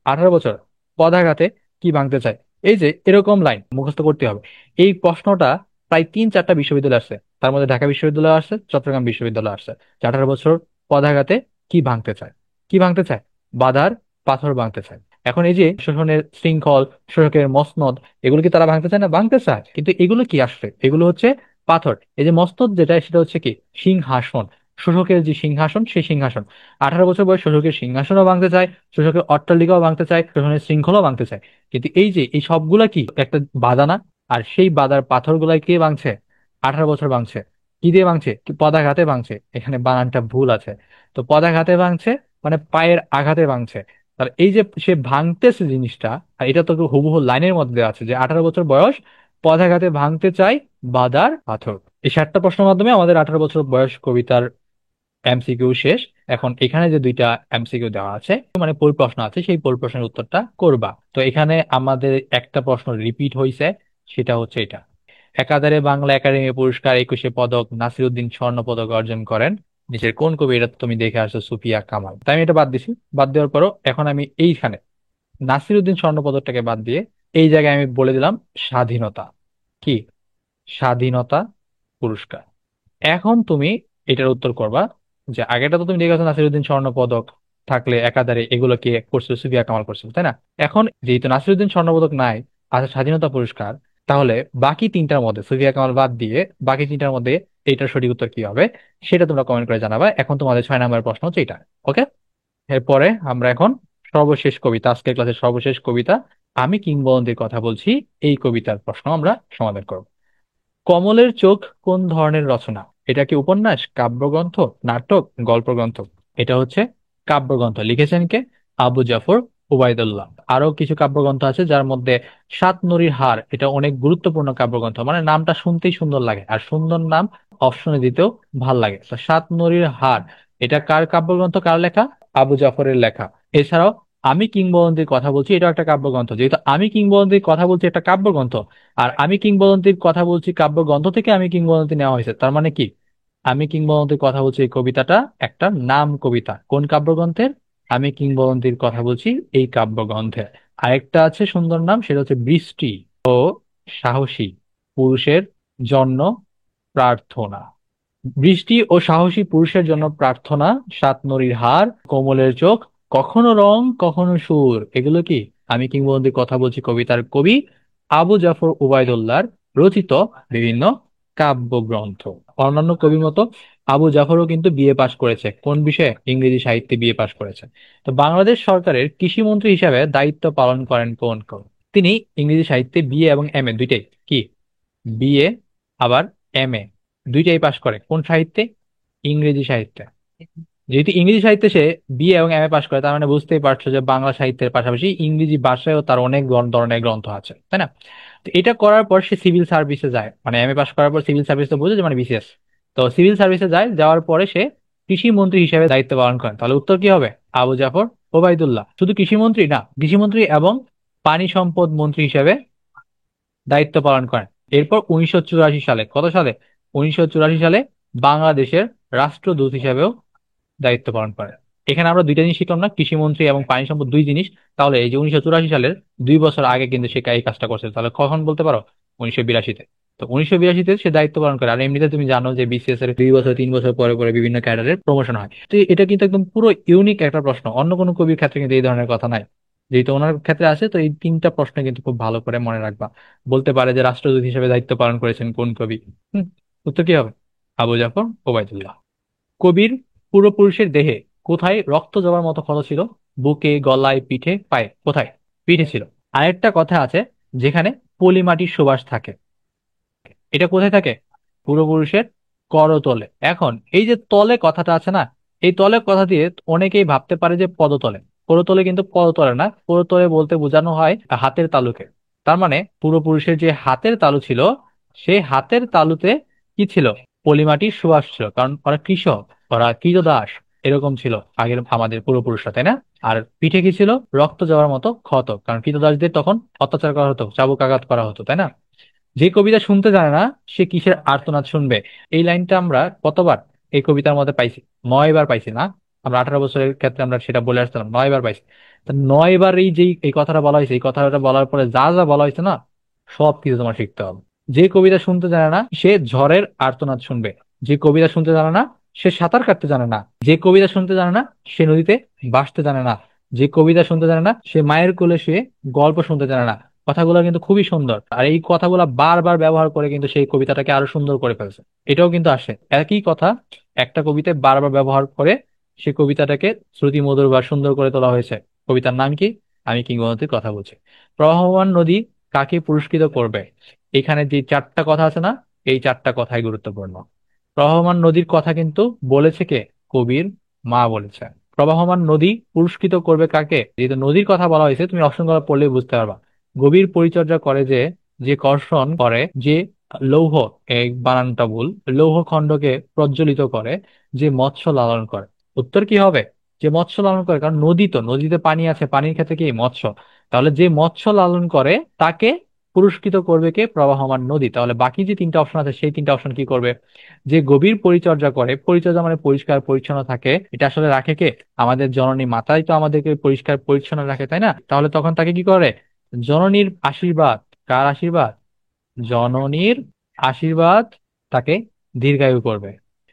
18 বছর, পদাঘাতে কি ভাঙতে চায়? এই যে এরকম লাইন মুখস্থ করতে হবে। এই প্রশ্নটা প্রায় 3-4টা বিশ্ববিদ্যালয় আসছে, তার মধ্যে ঢাকা বিশ্ববিদ্যালয় আসছে, চট্টগ্রাম বিশ্ববিদ্যালয় আসছে। যে 18 বছর পদাঘাতে কি ভাঙতে চায়? কি ভাঙতে চায়? বাধার পাথর ভাঙতে চায়। এখন এই যে শোষণের শৃঙ্খল, শোষকের মসনদ, এগুলো কি তারা ভাঙতে চায় না? ভাঙতে চায়। কিন্তু এগুলো কি আসলে? এগুলো হচ্ছে পাথর। এই যে মসনদ যেটা, সেটা হচ্ছে কি সিংহাসন। শোষকের যে সিংহাসন, সেই সিংহাসন। 18 বছর বয়স শোষকের সিংহাসনও ভাঙতে চায়, শোষকের অট্টালিকাও ভাঙতে চায়, শোষণের শৃঙ্খলাও ভাঙতে চায়। কিন্তু এই যে এই সবগুলা কি একটা বাধা না? আর সেই বাধার পাথর গুলাই কে ভাঙছে? 18 বছর ভাঙছে। কি দিয়ে ভাঙছে? কি পদাঘাতে ভাঙছে? এখানে বানানটা ভুল আছে। তো পদাঘাতে ভাঙছে মানে পায়ের আঘাতে ভাঙছে। তার এই যে সে ভাঙতেছে জিনিসটা, আর এটা তো হুবহু লাইনের মধ্যে দেওয়া আছে যে 18 বছর বয়স, পদাঘাতে ভাঙতে চাই বাদার পাথর। এই 7টা প্রশ্নের মাধ্যমে আমাদের 18 বছর বয়স কবিতার এমসিকিউ শেষ। এখন এখানে যে 2টা এমসিকিউ দেওয়া আছে, মানে পূল প্রশ্ন আছে, সেই পূল প্রশ্নের উত্তরটা করবা। তো এখানে আমাদের একটা প্রশ্ন রিপিট হয়েছে, সেটা হচ্ছে এটা। একাধারে বাংলা একাডেমি পুরস্কার, 21 পদক, নাসিরুদ্দিন স্বর্ণ পদক অর্জন করেন, নিচের কোন কবি? এটা তো তুমি দেখে আসছো, সুফিয়া কামাল। তাই আমি এটা বাদ দিছি। বাদ দেওয়ার পরও এখন আমি এইখানে নাসিরুদ্দিন স্বর্ণ পদকটাকে বাদ দিয়ে এই জায়গায় আমি বলে দিলাম স্বাধীনতা। কি? স্বাধীনতা পুরস্কার। এখন তুমি এটার উত্তর করবা যে আগেটা তো তুমি দেখেছো নাসিরুদ্দিন স্বর্ণ পদক থাকলে একাধারে এগুলো কে করছিল, সুফিয়া কামাল করছিল, তাই না? এখন যেহেতু নাসিরুদ্দিন স্বর্ণ পদক নাই, আছে স্বাধীনতা পুরস্কার, তাহলে বাকি 3টার মধ্যে সুফিয়া কামাল বাদ দিয়ে বাকি 3টার মধ্যে এইটার সঠিক উত্তর কি হবে, সেটা তোমরা কমেন্ট করে জানাবা। এখন তোমাদের 6 নম্বরের প্রশ্ন হচ্ছে এটা। ওকে, এরপরে আমরা এখন সর্বশেষ কবিতা, আজকের ক্লাসের সর্বশেষ কবিতা, আমি কিংবদন্তির কথা বলছি, এই কবিতার প্রশ্ন আমরা সমাধান করব। কমলের চোখ কোন ধরনের রচনা? এটা কি উপন্যাস, কাব্যগ্রন্থ, নাটক, গল্পগ্রন্থ? এটা হচ্ছে কাব্যগ্রন্থ। লিখেছেন কে? আবু জাফর উবাইদুল্লাহ। আরো কিছু কাব্যগ্রন্থ আছে, যার মধ্যে সাত নরীর হার, এটা অনেক গুরুত্বপূর্ণ কাব্যগ্রন্থ। মানে নামটা শুনতেই সুন্দর লাগে, আর সুন্দর নাম অপশনে দিতেও ভাল লাগে। তো সাত নরীর হার, এটা কার কাব্যগ্রন্থ, কার লেখা? আবু জাফরের লেখা। এছাড়াও আমি কিংবদন্তির কথা বলছি, এটা একটা কাব্যগ্রন্থ। যেহেতু আমি কিংবদন্তির কথা বলছি, একটা কাব্যগ্রন্থ, আর আমি কিংবদন্তির কথা বলছি কাব্যগ্রন্থ থেকে আমি কিংবদন্তি নেওয়া হয়েছে, তার মানে কি আমি কিংবদন্তির কথা বলছি, এই কবিতাটা একটা নাম কবিতা। কোন কাব্যগ্রন্থের? আমি কিংবদন্তির কথা বলছি এই কাব্যগ্রন্থের। আরেকটা আছে সুন্দর নাম, সেটা হচ্ছে বৃষ্টি ও সাহসী পুরুষের জন্য প্রার্থনা। বৃষ্টি ও সাহসী পুরুষের জন্য প্রার্থনা, সাত নরীর হার, কোমলের চোখ, কখনো রং কখনো সুর, এগুলো কি আমি কিংবদন্তির কথা বলছি কবিতার কবি আবু জাফর উবাইদুল্লাহর রচিত বিভিন্ন কাব্যগ্রন্থ। অন্যান্য কবির মতো আবু জাফরও কিন্তু বিএ পাশ করেছে। কোন বিষয়ে? ইংরেজি সাহিত্যে বিএ পাশ করেছে। তো বাংলাদেশ সরকারের কৃষি মন্ত্রী হিসাবে দায়িত্ব পালন করেন কোন কোন? তিনি ইংরেজি সাহিত্যে বিএ এবং এমএ দুইটাই কি, বিএ আবার এমএ দুইটাই পাশ করে। কোন সাহিত্যে? ইংরেজি সাহিত্যে। যেহেতু ইংরেজি সাহিত্যে সে বিএ এবং এমএ পাশ করে, তার মানে বুঝতেই পারছো যে বাংলা সাহিত্যের পাশাপাশি ইংরেজি ভাষায়ও তার অনেক ধরনের গ্রন্থ আছে, তাই না? তো এটা করার পর সে সিভিল সার্ভিসে যায়। মানে এমএ পাশ করার পর সিভিল সার্ভিস তো বুঝে যে, মানে বিসিএস। তো সিভিল সার্ভিসে যায়, যাওয়ার পরে সে কৃষি মন্ত্রী হিসেবে দায়িত্ব পালন করেন। তাহলে উত্তর কি হবে? আবু জাফর ওবায়দুল্লাহ। শুধু কৃষি মন্ত্রী না, কৃষি মন্ত্রী এবং পানি সম্পদ মন্ত্রী হিসেবে দায়িত্ব পালন করেন। এরপর 1984 সালে, কত সালে? 1984 সালে বাংলাদেশের রাষ্ট্রদূত হিসেবেও দায়িত্ব পালন করে। এখানে আমরা দুইটা জিনিস শিখলাম না, কৃষিমন্ত্রী এবং পানি সম্পদ দুই জিনিস। তাহলে এই যে 1984 সালের 2 বছর আগে কিন্তু সে এই কাজটা করছে, তাহলে কখন বলতে পারো? 1982-তে। তো 1982-তে সে দায়িত্ব পালন করে। আর এমনিতে তুমি জানো যে বিসিএস এর 2 বছর 3 বছর পরে পরে বিভিন্ন ক্যাডারের প্রমোশন হয়। তো এটা কিন্তু একদম পুরো ইউনিক একটা প্রশ্ন, অন্য কোনো কবির ক্ষেত্রে কিন্তু এই ধরনের কথা নাই। যেহেতু ওনার ক্ষেত্রে আছে, তো এই 3টা প্রশ্ন কিন্তু খুব ভালো করে মনে রাখবা। বলতে পারে যে রাষ্ট্রদূত হিসেবে দায়িত্ব পালন করেছেন কোন কবি? হম উত্তর কি হবে? আবু জাফর ওবায়দুল্লাহ। কবির পূর্বপুরুষের দেহে কোথায় রক্ত জমার মতো ক্ষত ছিল? বুকে, গলায়, পিঠে, পায়ে? কোথায়? পিঠে ছিল। আরেকটা কথা আছে, যেখানে পলিমাটির সুবাস থাকে, এটা কোথায় থাকে? পূর্বপুরুষের করতলে। এখন এই যে তলে কথাটা আছে না, এই তলে কথা দিয়ে অনেকেই ভাবতে পারে যে পদতলে। করতলে কিন্তু পদতলে না, করতলে বলতে বোঝানো হয় হাতের তালুকে। তার মানে পূর্বপুরুষের যে হাতের তালু ছিল, সেই হাতের তালুতে কি ছিল? পলিমাটির সুবাস ছিল, কারণ ওরা কৃষক, ওরা কৃতদাস, এরকম ছিল আগের আমাদের পূর্বপুরুষরা, তাই না? আর পিঠে কি ছিল? রক্ত যাওয়ার মতো ক্ষত, কারণ কৃতদাসদের তখন অত্যাচার করা হতো, চাবুক আঘাত করা হতো, তাই না? যে কবিতা শুনতে জানে না, সে কিসের আর্তনাদ শুনবে? এই লাইনটা আমরা কতবার এই কবিতার মধ্যে পাইছি? 9বার পাইছি না? আমরা 18 বছরের ক্ষেত্রে আমরা সেটা বলে আসছিলাম, 9বার পাইছি। তা 9বার এই যে এই কথাটা বলা হয়েছে, এই কথাটা বলার পরে যা যা বলা হয়েছে না, সব কিছু তোমার শিখতে হবে। যে কবিতা শুনতে জানে না, সে ঝড়ের আর্তনাদ শুনবে। যে কবিতা শুনতে জানে না, সে সাঁতার কাটতে জানে না। যে কবিতা শুনতে জানে না, সে নদীতে ভাসতে জানে না। যে কবিতা শুনতে জানে না, সে মায়ের কোলে শুয়ে গল্প শুনতে জানে না। কথাগুলো কিন্তু খুবই সুন্দর, আর এই কথাগুলো বারবার ব্যবহার করে কিন্তু সেই কবিতাটাকে আরো সুন্দর করে ফেলছে। এটাও কিন্তু আসে, একই কথা একটা কবিতায় বারবার ব্যবহার করে সেই কবিতাটাকে শ্রুতি মধুর বা সুন্দর করে তোলা হয়েছে। কবিতার নাম কি? আমি কিংবদন্তির কথা বলছি। প্রবাহমান নদী কাকে পুরস্কৃত করবে? এখানে যে 4টা কথা আছে না, এই 4টা কথাই গুরুত্বপূর্ণ। প্রবাহমান নদীর কথা কিন্তু বলেছে কে? কবির মা বলেছে। প্রবাহমান নদী পুরস্কৃত করবে কাকে? যেহেতু নদীর কথা বলা হয়েছে, তুমি অপশনগুলো পড়লে বুঝতে পারবা। গভীর পরিচর্যা করে যে, যে কর্ষণ করে, যে লৌহ, এই বানানটা ভুল, লৌহ খণ্ডকে প্রজ্বলিত করে, যে মৎস্য লালন করে। উত্তর কি হবে? যে মৎস্য লালন করে, কারণ নদী, তো নদীতে পানি আছে, পানির ক্ষেত্রে কি মৎস্য। তাহলে যে মৎস্য লালন করে তাকে পুরস্কৃত করবে কে? প্রবাহমান নদী। তাহলে বাকি যে 3টা অপশন আছে, সেই 3টা অপশন কি করবে? যে গভীর পরিচর্যা করে, পরিচর্যা মানে পরিষ্কার পরিচ্ছন্ন থাকে, এটা আসলে রাখে কে? আমাদের জননী মাতাই তো আমাদেরকে পরিষ্কার পরিচ্ছন্ন রাখে, তাই না? তাহলে তখন তাকে কি করে? জননীর আশীর্বাদ। কার আশীর্বাদ? জননীর আশীর্বাদ তাকে দীর্ঘায়ু করবে।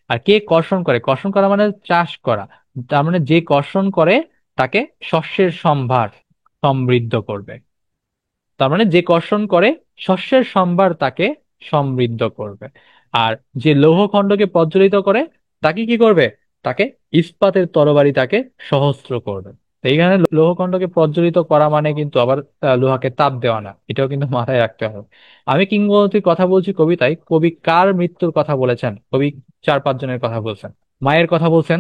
আর কে কর্ষণ করে? কর্ষণ করা মানে চাষ করা। তার মানে যে কর্ষণ করে তাকে শস্যের সম্ভার সমৃদ্ধ করবে। তার মানে যে কর্ষণ করে শস্যের সম্ভার তাকে সমৃদ্ধ করবে। আর যে লৌহখণ্ডকে প্রজ্বলিত করে তাকে কি করবে? তাকে ইস্পাতের তরবারি তাকে সহস্র করবে। তো এইখানে লৌহখণ্ডকে প্রজ্বলিত করা মানে কিন্তু আবার লোহাকে তাপ দেওয়া না, এটাও কিন্তু মাথায় রাখতে হবে। আমি কিংবদন্তির কথা বলছি কবিতায়, কবি কার মৃত্যুর কথা বলেছেন? কবি 4-5 জনের কথা বলছেন। মায়ের কথা বলছেন,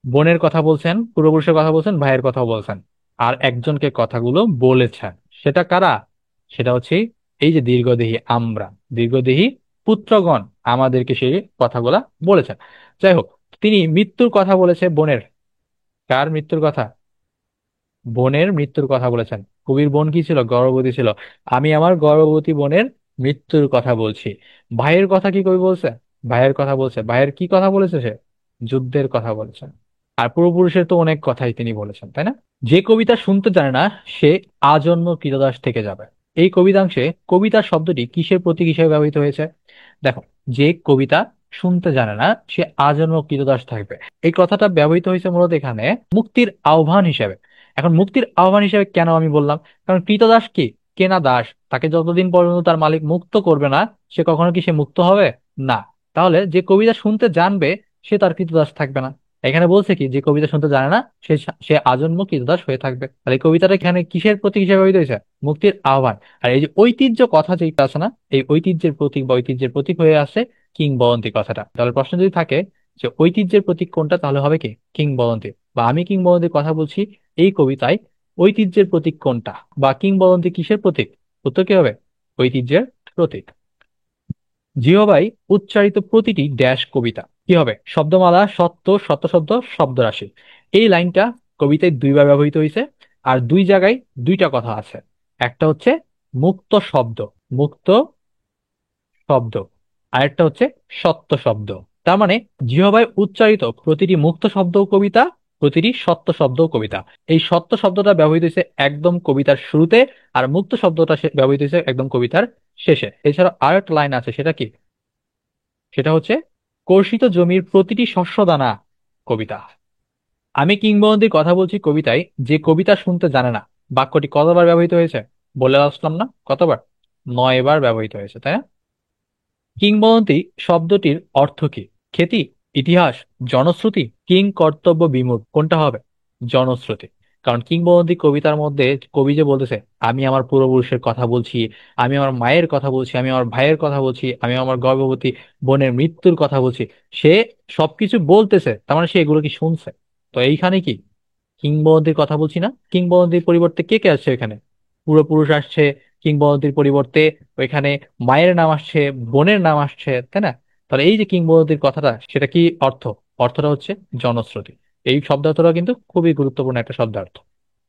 বোনের কথা বলছেন, পূর্বপুরুষের কথা বলছেন, ভাইয়ের কথা বলছেন। আর একজনকে কথাগুলো বলেছেন, সেটা কারা? সেটা হচ্ছে এই যে দীর্ঘদেহী আমরা, দীর্ঘদেহী পুত্রগণ আমাদেরকে সেই কথাগুলা বলেছেন। যাই হোক, তিনি মৃত্যুর কথা বলেছে বোনের। কার মৃত্যুর কথা? বোনের মৃত্যুর কথা বলেছেন। কবির বোন কি ছিল? গর্ভবতী ছিল। আমি আমার গর্ভবতী বোনের মৃত্যুর কথা বলছি। ভাইয়ের কথা কি কবি বলছে? ভাইয়ের কথা বলছে। ভাইয়ের কি কথা বলেছে সে? যুদ্ধের কথা বলেছেন। আর পূর্বপুরুষের তো অনেক কথাই তিনি বলেছেন, তাই না? যে কবিতা শুনতে জানে না, সে আজন্ম ক্রীতদাস থেকে যাবে। এই কবিতাংশে কবিতা শব্দটি কিসের প্রতীক হিসেবে ব্যবহৃত হয়েছে? দেখো, যে কবিতা শুনতে জানে না সে আজন্ম ক্রীতদাস থাকবে, এই কথাটা ব্যবহৃত হয়েছে মূলত এখানে মুক্তির আহ্বান হিসেবে। এখন মুক্তির আহ্বান হিসেবে কেন আমি বললাম? কারণ ক্রীতদাস কি? কেনা দাস। তাকে যতদিন পর্যন্ত তার মালিক মুক্ত করবে না, সে কখনো কি সে মুক্ত হবে? না। তাহলে যে কবিতা শুনতে জানবে, সে তার ক্রীতদাস থাকবে না। এখানে বলছে কি, যে কবিতা শুনতে জানে না সে সে আজন্ম ক্রীতদাস হয়ে থাকবে। আর এই কবিতাটা এখানে কিসের প্রতীক হিসেবে ব্যবহৃত হয়েছে? মুক্তির আহ্বান। আর এই যে ঐতিহ্য কথা যেটা আছে না, এই ঐতিহ্যের প্রতীক বা ঐতিহ্যের প্রতীক হয়ে আছে কিংবদন্তি কথাটা। তাহলে প্রশ্ন যদি থাকে যে ঐতিহ্যের প্রতীক কোনটা, তাহলে হবে কি কিংবদন্তি। বা আমি কিংবদন্তির কথা বলছি, এই কবিতায় ঐতিহ্যের প্রতীক কোনটা, বা কিংবদন্তি কিসের প্রতীক? উত্তর কি হবে? ঐতিহ্যের প্রতীক। জিহবাই উচ্চারিত প্রতিটি ড্যাশ কবিতা কি হবে? শব্দমালা, সত্য, সত্য শব্দ, শব্দরাশি। এই লাইনটা কবিতায় 2বার ব্যবহৃত হয়েছে। আর 2 জায়গায় 2টা কথা আছে। একটা হচ্ছে মুক্ত শব্দ, মুক্ত শব্দ। আরেকটা হচ্ছে সত্য শব্দ। তার মানে জিহ্বায় উচ্চারিত প্রতিটি মুক্ত শব্দও কবিতা, প্রতিটি সত্য শব্দও কবিতা। এই সত্য শব্দটা ব্যবহৃত হয়েছে একদম কবিতার শুরুতে, আর মুক্ত শব্দটা ব্যবহৃত হয়েছে একদম কবিতার শেষে। এছাড়া আর একটা লাইন আছে, সেটা কি? সেটা হচ্ছে কর্ষিত জমির প্রতিটি শস্যদানা কবিতা। আমি কিংবদন্তির কথা বলছি কবিতায়, যে কবিতা শুনতে জানে না। বাক্যটি কতবার ব্যবহৃত হয়েছে বলে আসলাম না? কতবার? 9 বার ব্যবহৃত হয়েছে, তাই না? কিংবদন্তি শব্দটির অর্থ কি? খ্যাতি, ইতিহাস, জনশ্রুতি, কিং কর্তব্য বিমূঢ়, কোনটা হবে? জনশ্রুতি। কারণ কিংবদন্তি কবিতার মধ্যে কবি যে বলতেছে, আমি আমার পূর্বপুরুষের কথা বলছি, আমি আমার মায়ের কথা বলছি, আমি আমার ভাইয়ের কথা বলছি, আমি আমার গর্ভবতী বোনের মৃত্যুর কথা বলছি, সে সবকিছু বলতেছে, তার মানে সে এগুলো কি শুনছে? তো এইখানে কি কিংবদন্তির কথা বলছি না? কিংবদন্তির পরিবর্তে কে কে আসছে এখানে? পূর্বপুরুষ আসছে, কিংবদন্তির পরিবর্তে ওইখানে মায়ের নাম আসছে, বোনের নাম আসছে, তাই না? তাহলে এই যে কিংবদন্তির কথাটা, সেটা কি অর্থ? অর্থটা হচ্ছে জনশ্রুতি। এই শব্দার্থটা কিন্তু খুবই গুরুত্বপূর্ণ একটা শব্দার্থ।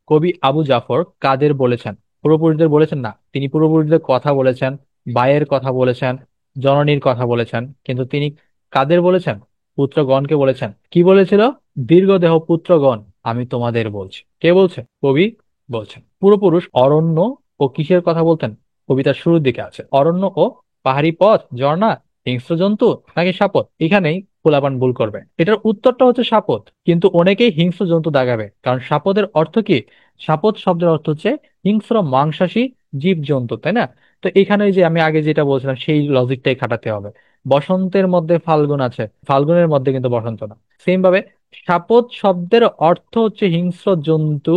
কবি আবু জাফর কাদের বলেছেন? পূর্বপুরুষদের বলেছেন না, তিনি পূর্বপুরুষদের কথা বলেছেন, ভাইয়ের কথা বলেছেন, জননীর কথা বলেছেন, কিন্তু তিনি কাদের বলেছেন? পুত্রগণকে বলেছেন। কি বলেছিল? দীর্ঘদেহ পুত্রগণ, আমি তোমাদের বলছি। কে বলছে? কবি বলছেন। পূর্বপুরুষ অরণ্য ও কিসের কথা বলতেন? কবিতার শুরুর দিকে আছে অরণ্য ও পাহাড়ি পথ, ঝর্ণা, হিংস্র জন্তু, নাকি সাপত। এখানেই পোলাপান ভুল করবে, এটার উত্তরটা হচ্ছে সাপত। কিন্তু অনেকেই হিংস্র জন্তু দাগাবে, কারণ সাপদের অর্থ কি? সাপত শব্দের অর্থ হচ্ছে হিংস্র মাংসাশী জীব জন্তু, তাই না? তো এখানে যে আমি আগে যেটা বলছিলাম, সেই লজিকটাই খাটাতে হবে। বসন্তের মধ্যে ফাল্গুন আছে, ফাল্গুনের মধ্যে কিন্তু বসন্ত না। সেম ভাবে সাপত শব্দের অর্থ হচ্ছে হিংস্র জন্তু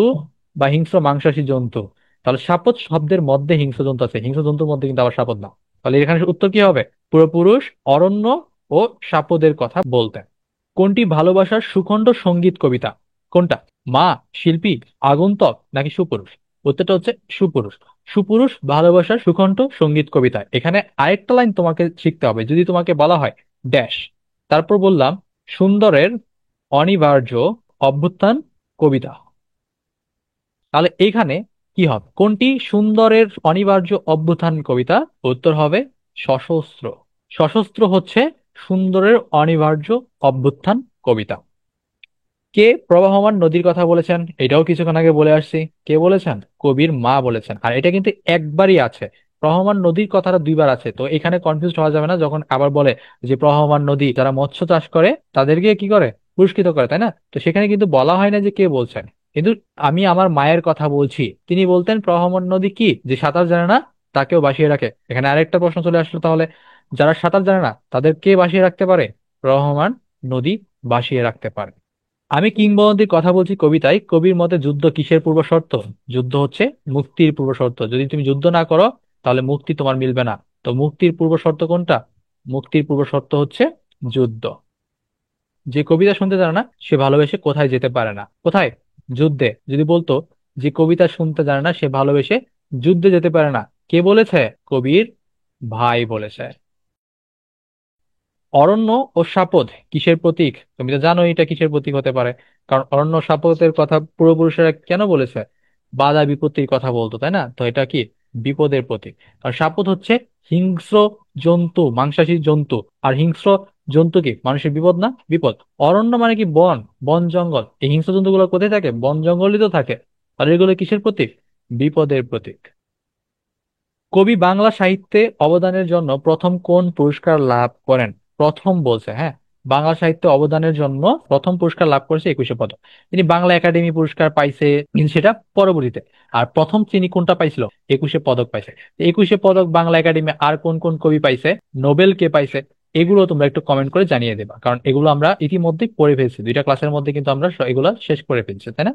বা হিংস্র মাংসাশী জন্তু। তাহলে সাপত শব্দের মধ্যে হিংস্র জন্তু আছে, হিংস্র জন্তুর মধ্যে কিন্তু আবার সাপত না। তাহলে এখানে উত্তর কি হবে? পূর্বপুরুষ অরণ্য ও সাপদের কথা বলতেন। কোনটি ভালোবাসার সুখণ্ড সঙ্গীত কবিতা? কোনটা? মা, শিল্পী, আগন্তুক, নাকি সুপুরুষ? উত্তরটা হচ্ছে সুপুরুষ। সুপুরুষ ভালোবাসার সুকণ্ঠ সঙ্গীত কবিতা। এখানে আরেকটা লাইন তোমাকে শিখতে হবে। যদি তোমাকে বলা হয় ড্যাশ, তারপর বললাম সুন্দরের অনিবার্য অভ্যুত্থান কবিতা, তাহলে এইখানে কি হবে? কোনটি সুন্দরের অনিবার্য অভ্যুত্থান কবিতা? উত্তর হবে সশস্ত্র। সশস্ত্র হচ্ছে সুন্দরের অনিবার্য অভ্যুত্থান কবিতা। কে প্রবাহমান নদীর কথা বলেছেন? এটাও কিছুক্ষণ আগে বলে আসছি। কে বলেছেন? কবির মা বলেছেন। আর এটা কিন্তু একবারই আছে, প্রবাহমান নদীর কথাটা 2বার আছে। তো এখানে কনফিউজ হওয়া যাবে না যখন আবার বলে যে প্রবাহমান নদী, যারা মৎস্য চাষ করে তাদেরকে কি করে? পুরস্কৃত করে, তাই না? তো সেখানে কিন্তু বলা হয় না যে কে বলছেন। কিন্তু আমি আমার মায়ের কথা বলছি, তিনি বলতেন প্রবাহমান নদী কি? যে সাঁতার জানে না তাকেও ভাসিয়ে রাখে। এখানে আরেকটা প্রশ্ন চলে আসলো, তাহলে যারা সাঁতার জানে না তাদের কে ভাসিয়ে রাখতে পারে? প্রবাহমান নদী ভাসিয়ে রাখতে পারে। আমি কিংবদন্তির কথা বলছি কবিতায়, কবির মতে যুদ্ধ কিসের পূর্ব শর্ত? যুদ্ধ হচ্ছে মুক্তির পূর্ব শর্ত। যদি তুমি যুদ্ধ না করো তাহলে মুক্তি তোমার মিলবে না। তো মুক্তির পূর্ব শর্ত কোনটা? মুক্তির পূর্ব শর্ত হচ্ছে যুদ্ধ। যে কবিতা শুনতে জানে না সে ভালোবেসে কোথায় যেতে পারে না? কোথায়? যুদ্ধে। যদি বলতো যে কবিতা শুনতে জানে না সে ভালোবেসে যুদ্ধে যেতে পারে না, কে বলেছে? কবির ভাই বলেছে। অরণ্য ও শাপদ কিসের প্রতীক? তুমি তো জানো এটা কিসের প্রতীক হতে পারে। কারণ অরণ্য শাপদের কথা পূর্বপুরুষেরা কেন বলেছে? বাধা বিপত্তির কথা বলতো, তাই না? তো এটা কি? বিপদের প্রতীক। কারণ শাপদ হচ্ছে হিংস্র জন্তু, মাংসাশী জন্তু। আর হিংস্র জন্তু কি মানুষের বিপদ না? বিপদ। অরণ্য মানে কি? বন, বন জঙ্গল। এই হিংস্র জন্তুগুলো কোথায় থাকে? বন জঙ্গলই তো থাকে। আর এগুলো কিসের প্রতীক? বিপদের প্রতীক। কবি বাংলা সাহিত্যে অবদানের জন্য প্রথম কোন পুরস্কার লাভ করেন? প্রথম বলছে, হ্যাঁ। বাংলা সাহিত্যে অবদানের জন্য প্রথম পুরস্কার লাভ করেছে 21শে পদক। তিনি বাংলা একাডেমি পুরস্কার পাইছে, কিন্তু সেটা পরবর্তীতে। আর প্রথম তিনি কোনটা পাইছিল? 21শে পদক পাইছে। 21শে পদক বাংলা একাডেমি আর কোন কোন কবি পাইছে? নোবেল কে পাইছে? এগুলো তোমরা একটু কমেন্ট করে জানিয়ে দেবা, কারণ এগুলো আমরা ইতিমধ্যেই পড়ে ফেলছি, 2টা ক্লাসের মধ্যে কিন্তু আমরা এগুলো শেষ করে ফেলছি, তাই না?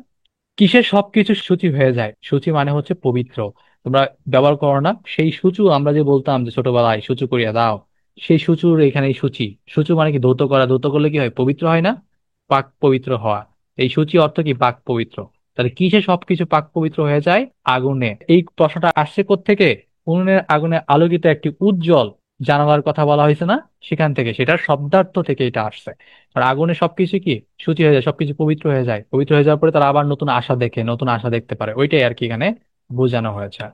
কিসের সবকিছু সূচি হয়ে যায়? সূচি মানে হচ্ছে পবিত্র। তোমরা ব্যবহার করো না সেই সূচু, আমরা যে বলতাম যে ছোটবেলায় সূচু করিয়া দাও, সেই সূচুর এখানে এই সূচি। সূচু মানে কি? ধৌত করা। ধৌত করলে কি হয়? পবিত্র হয় না? পাক পবিত্র হওয়া। এই সূচি অর্থ কি? পাক পবিত্র। তাহলে কিসে সবকিছু পাক পবিত্র হয়ে যায়? আগুনে। এই প্রশ্নটা আসছে কোত্থেকে? উনুনের আগুনে আলোকিত একটি উজ্জ্বল জানালার কথা বলা হয়েছে না? সেখান থেকে, সেটার শব্দার্থ থেকে এটা আসছে। আর আগুনে সবকিছু কি শুচি হয়ে যায়, সবকিছু পবিত্র হয়ে যায়। পবিত্র হয়ে যাওয়ার পরে তারা আবার নতুন আশা দেখে, নতুন আশা দেখতে পারে। ওইটাই আর কি এখানে বোঝানো হয়েছে।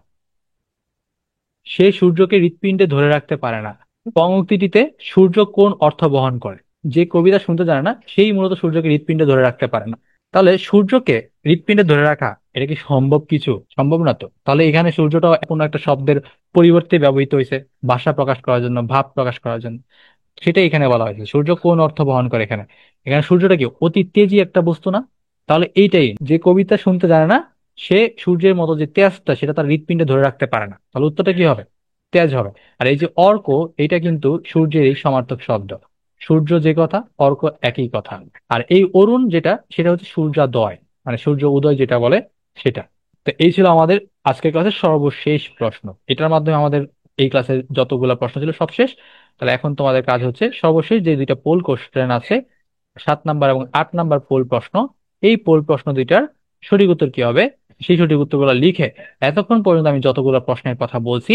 সে সূর্যকে হৃৎপিণ্ডে ধরে রাখতে পারে না। পঙ্ক্তিটিতে সূর্য কোন অর্থ বহন করে? যে কবিতা শুনতে জানে না সেই মূলত সূর্যকে হৃৎপিণ্ডে ধরে রাখতে পারে না। তাহলে সূর্যকে হৃৎপিণ্ডে ধরে রাখা এটা কি সম্ভব? কিছু সম্ভব না তো। তাহলে এখানে সূর্যটা কোনো একটা শব্দের পরিবর্তে ব্যবহৃত হয়েছে ভাষা প্রকাশ করার জন্য, ভাব প্রকাশ করার জন্য। সেটাই এখানে বলা হয়েছে। সূর্য কোন অর্থ বহন করে এখানে? এখানে সূর্যটা কি অতি তেজি একটা বস্তু না? তাহলে এইটাই, যে কবিতা শুনতে জানে না সে সূর্যের মতো যে তেজটা সেটা তার হৃৎপিণ্ডে ধরে রাখতে পারে না। তাহলে উত্তরটা কি হবে? তেজ হবে। আর এই যে অর্ক, এটা কিন্তু সূর্যেরই সমার্থক শব্দ। সূর্য যে কথা, অর্ক একই কথা। আর এই অরুণ যেটা, সেটা হচ্ছে সূর্যোদয়, মানে সূর্য উদয় যেটা বলে সেটা। তো এই ছিল আমাদের আজকের ক্লাসের সর্বশেষ প্রশ্ন। এটার মাধ্যমে আমাদের এই ক্লাসের যতগুলা প্রশ্ন ছিল সব শেষ। তাহলে এখন তোমাদের কাজ হচ্ছে সর্বশেষ যে দুইটা পোল কোশ্চেন আছে, 7 নাম্বার এবং 8 নাম্বার পোল প্রশ্ন, এই পোল প্রশ্ন দুইটার সঠিক উত্তর কি হবে সেই সঠিক উত্তরগুলো লিখে এতক্ষণ পর্যন্ত আমি যতগুলো প্রশ্নের কথা বলছি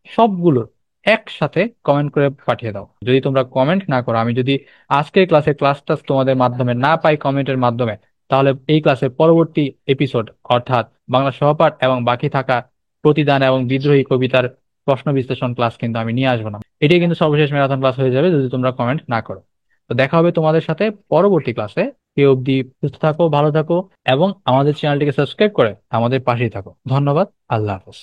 সবগুলো একসাথে কমেন্ট করে পাঠিয়ে দাও। যদি তোমরা কমেন্ট না করো, আমি যদি আজকের ক্লাসটা তোমাদের মাধ্যমে না পাই কমেন্টের মাধ্যমে, তাহলে এই ক্লাসের পরবর্তী এপিসোড অর্থাৎ বাংলা সহপাঠ এবং বাকি থাকা প্রতিদান এবং বিদ্রোহী কবিতার প্রশ্ন বিশ্লেষণ ক্লাস কিন্তু আমি নিয়ে আসবো না। এটাই কিন্তু সর্বশেষ ম্যারাথন ক্লাস হয়ে যাবে যদি তোমরা কমেন্ট না করো। তো দেখা হবে তোমাদের সাথে পরবর্তী ক্লাসে। কেউ অব্দি সুস্থ থাকো, ভালো থাকো এবং আমাদের চ্যানেলটিকে সাবস্ক্রাইব করে আমাদের পাশেই থাকো। ধন্যবাদ। আল্লাহ হাফেজ।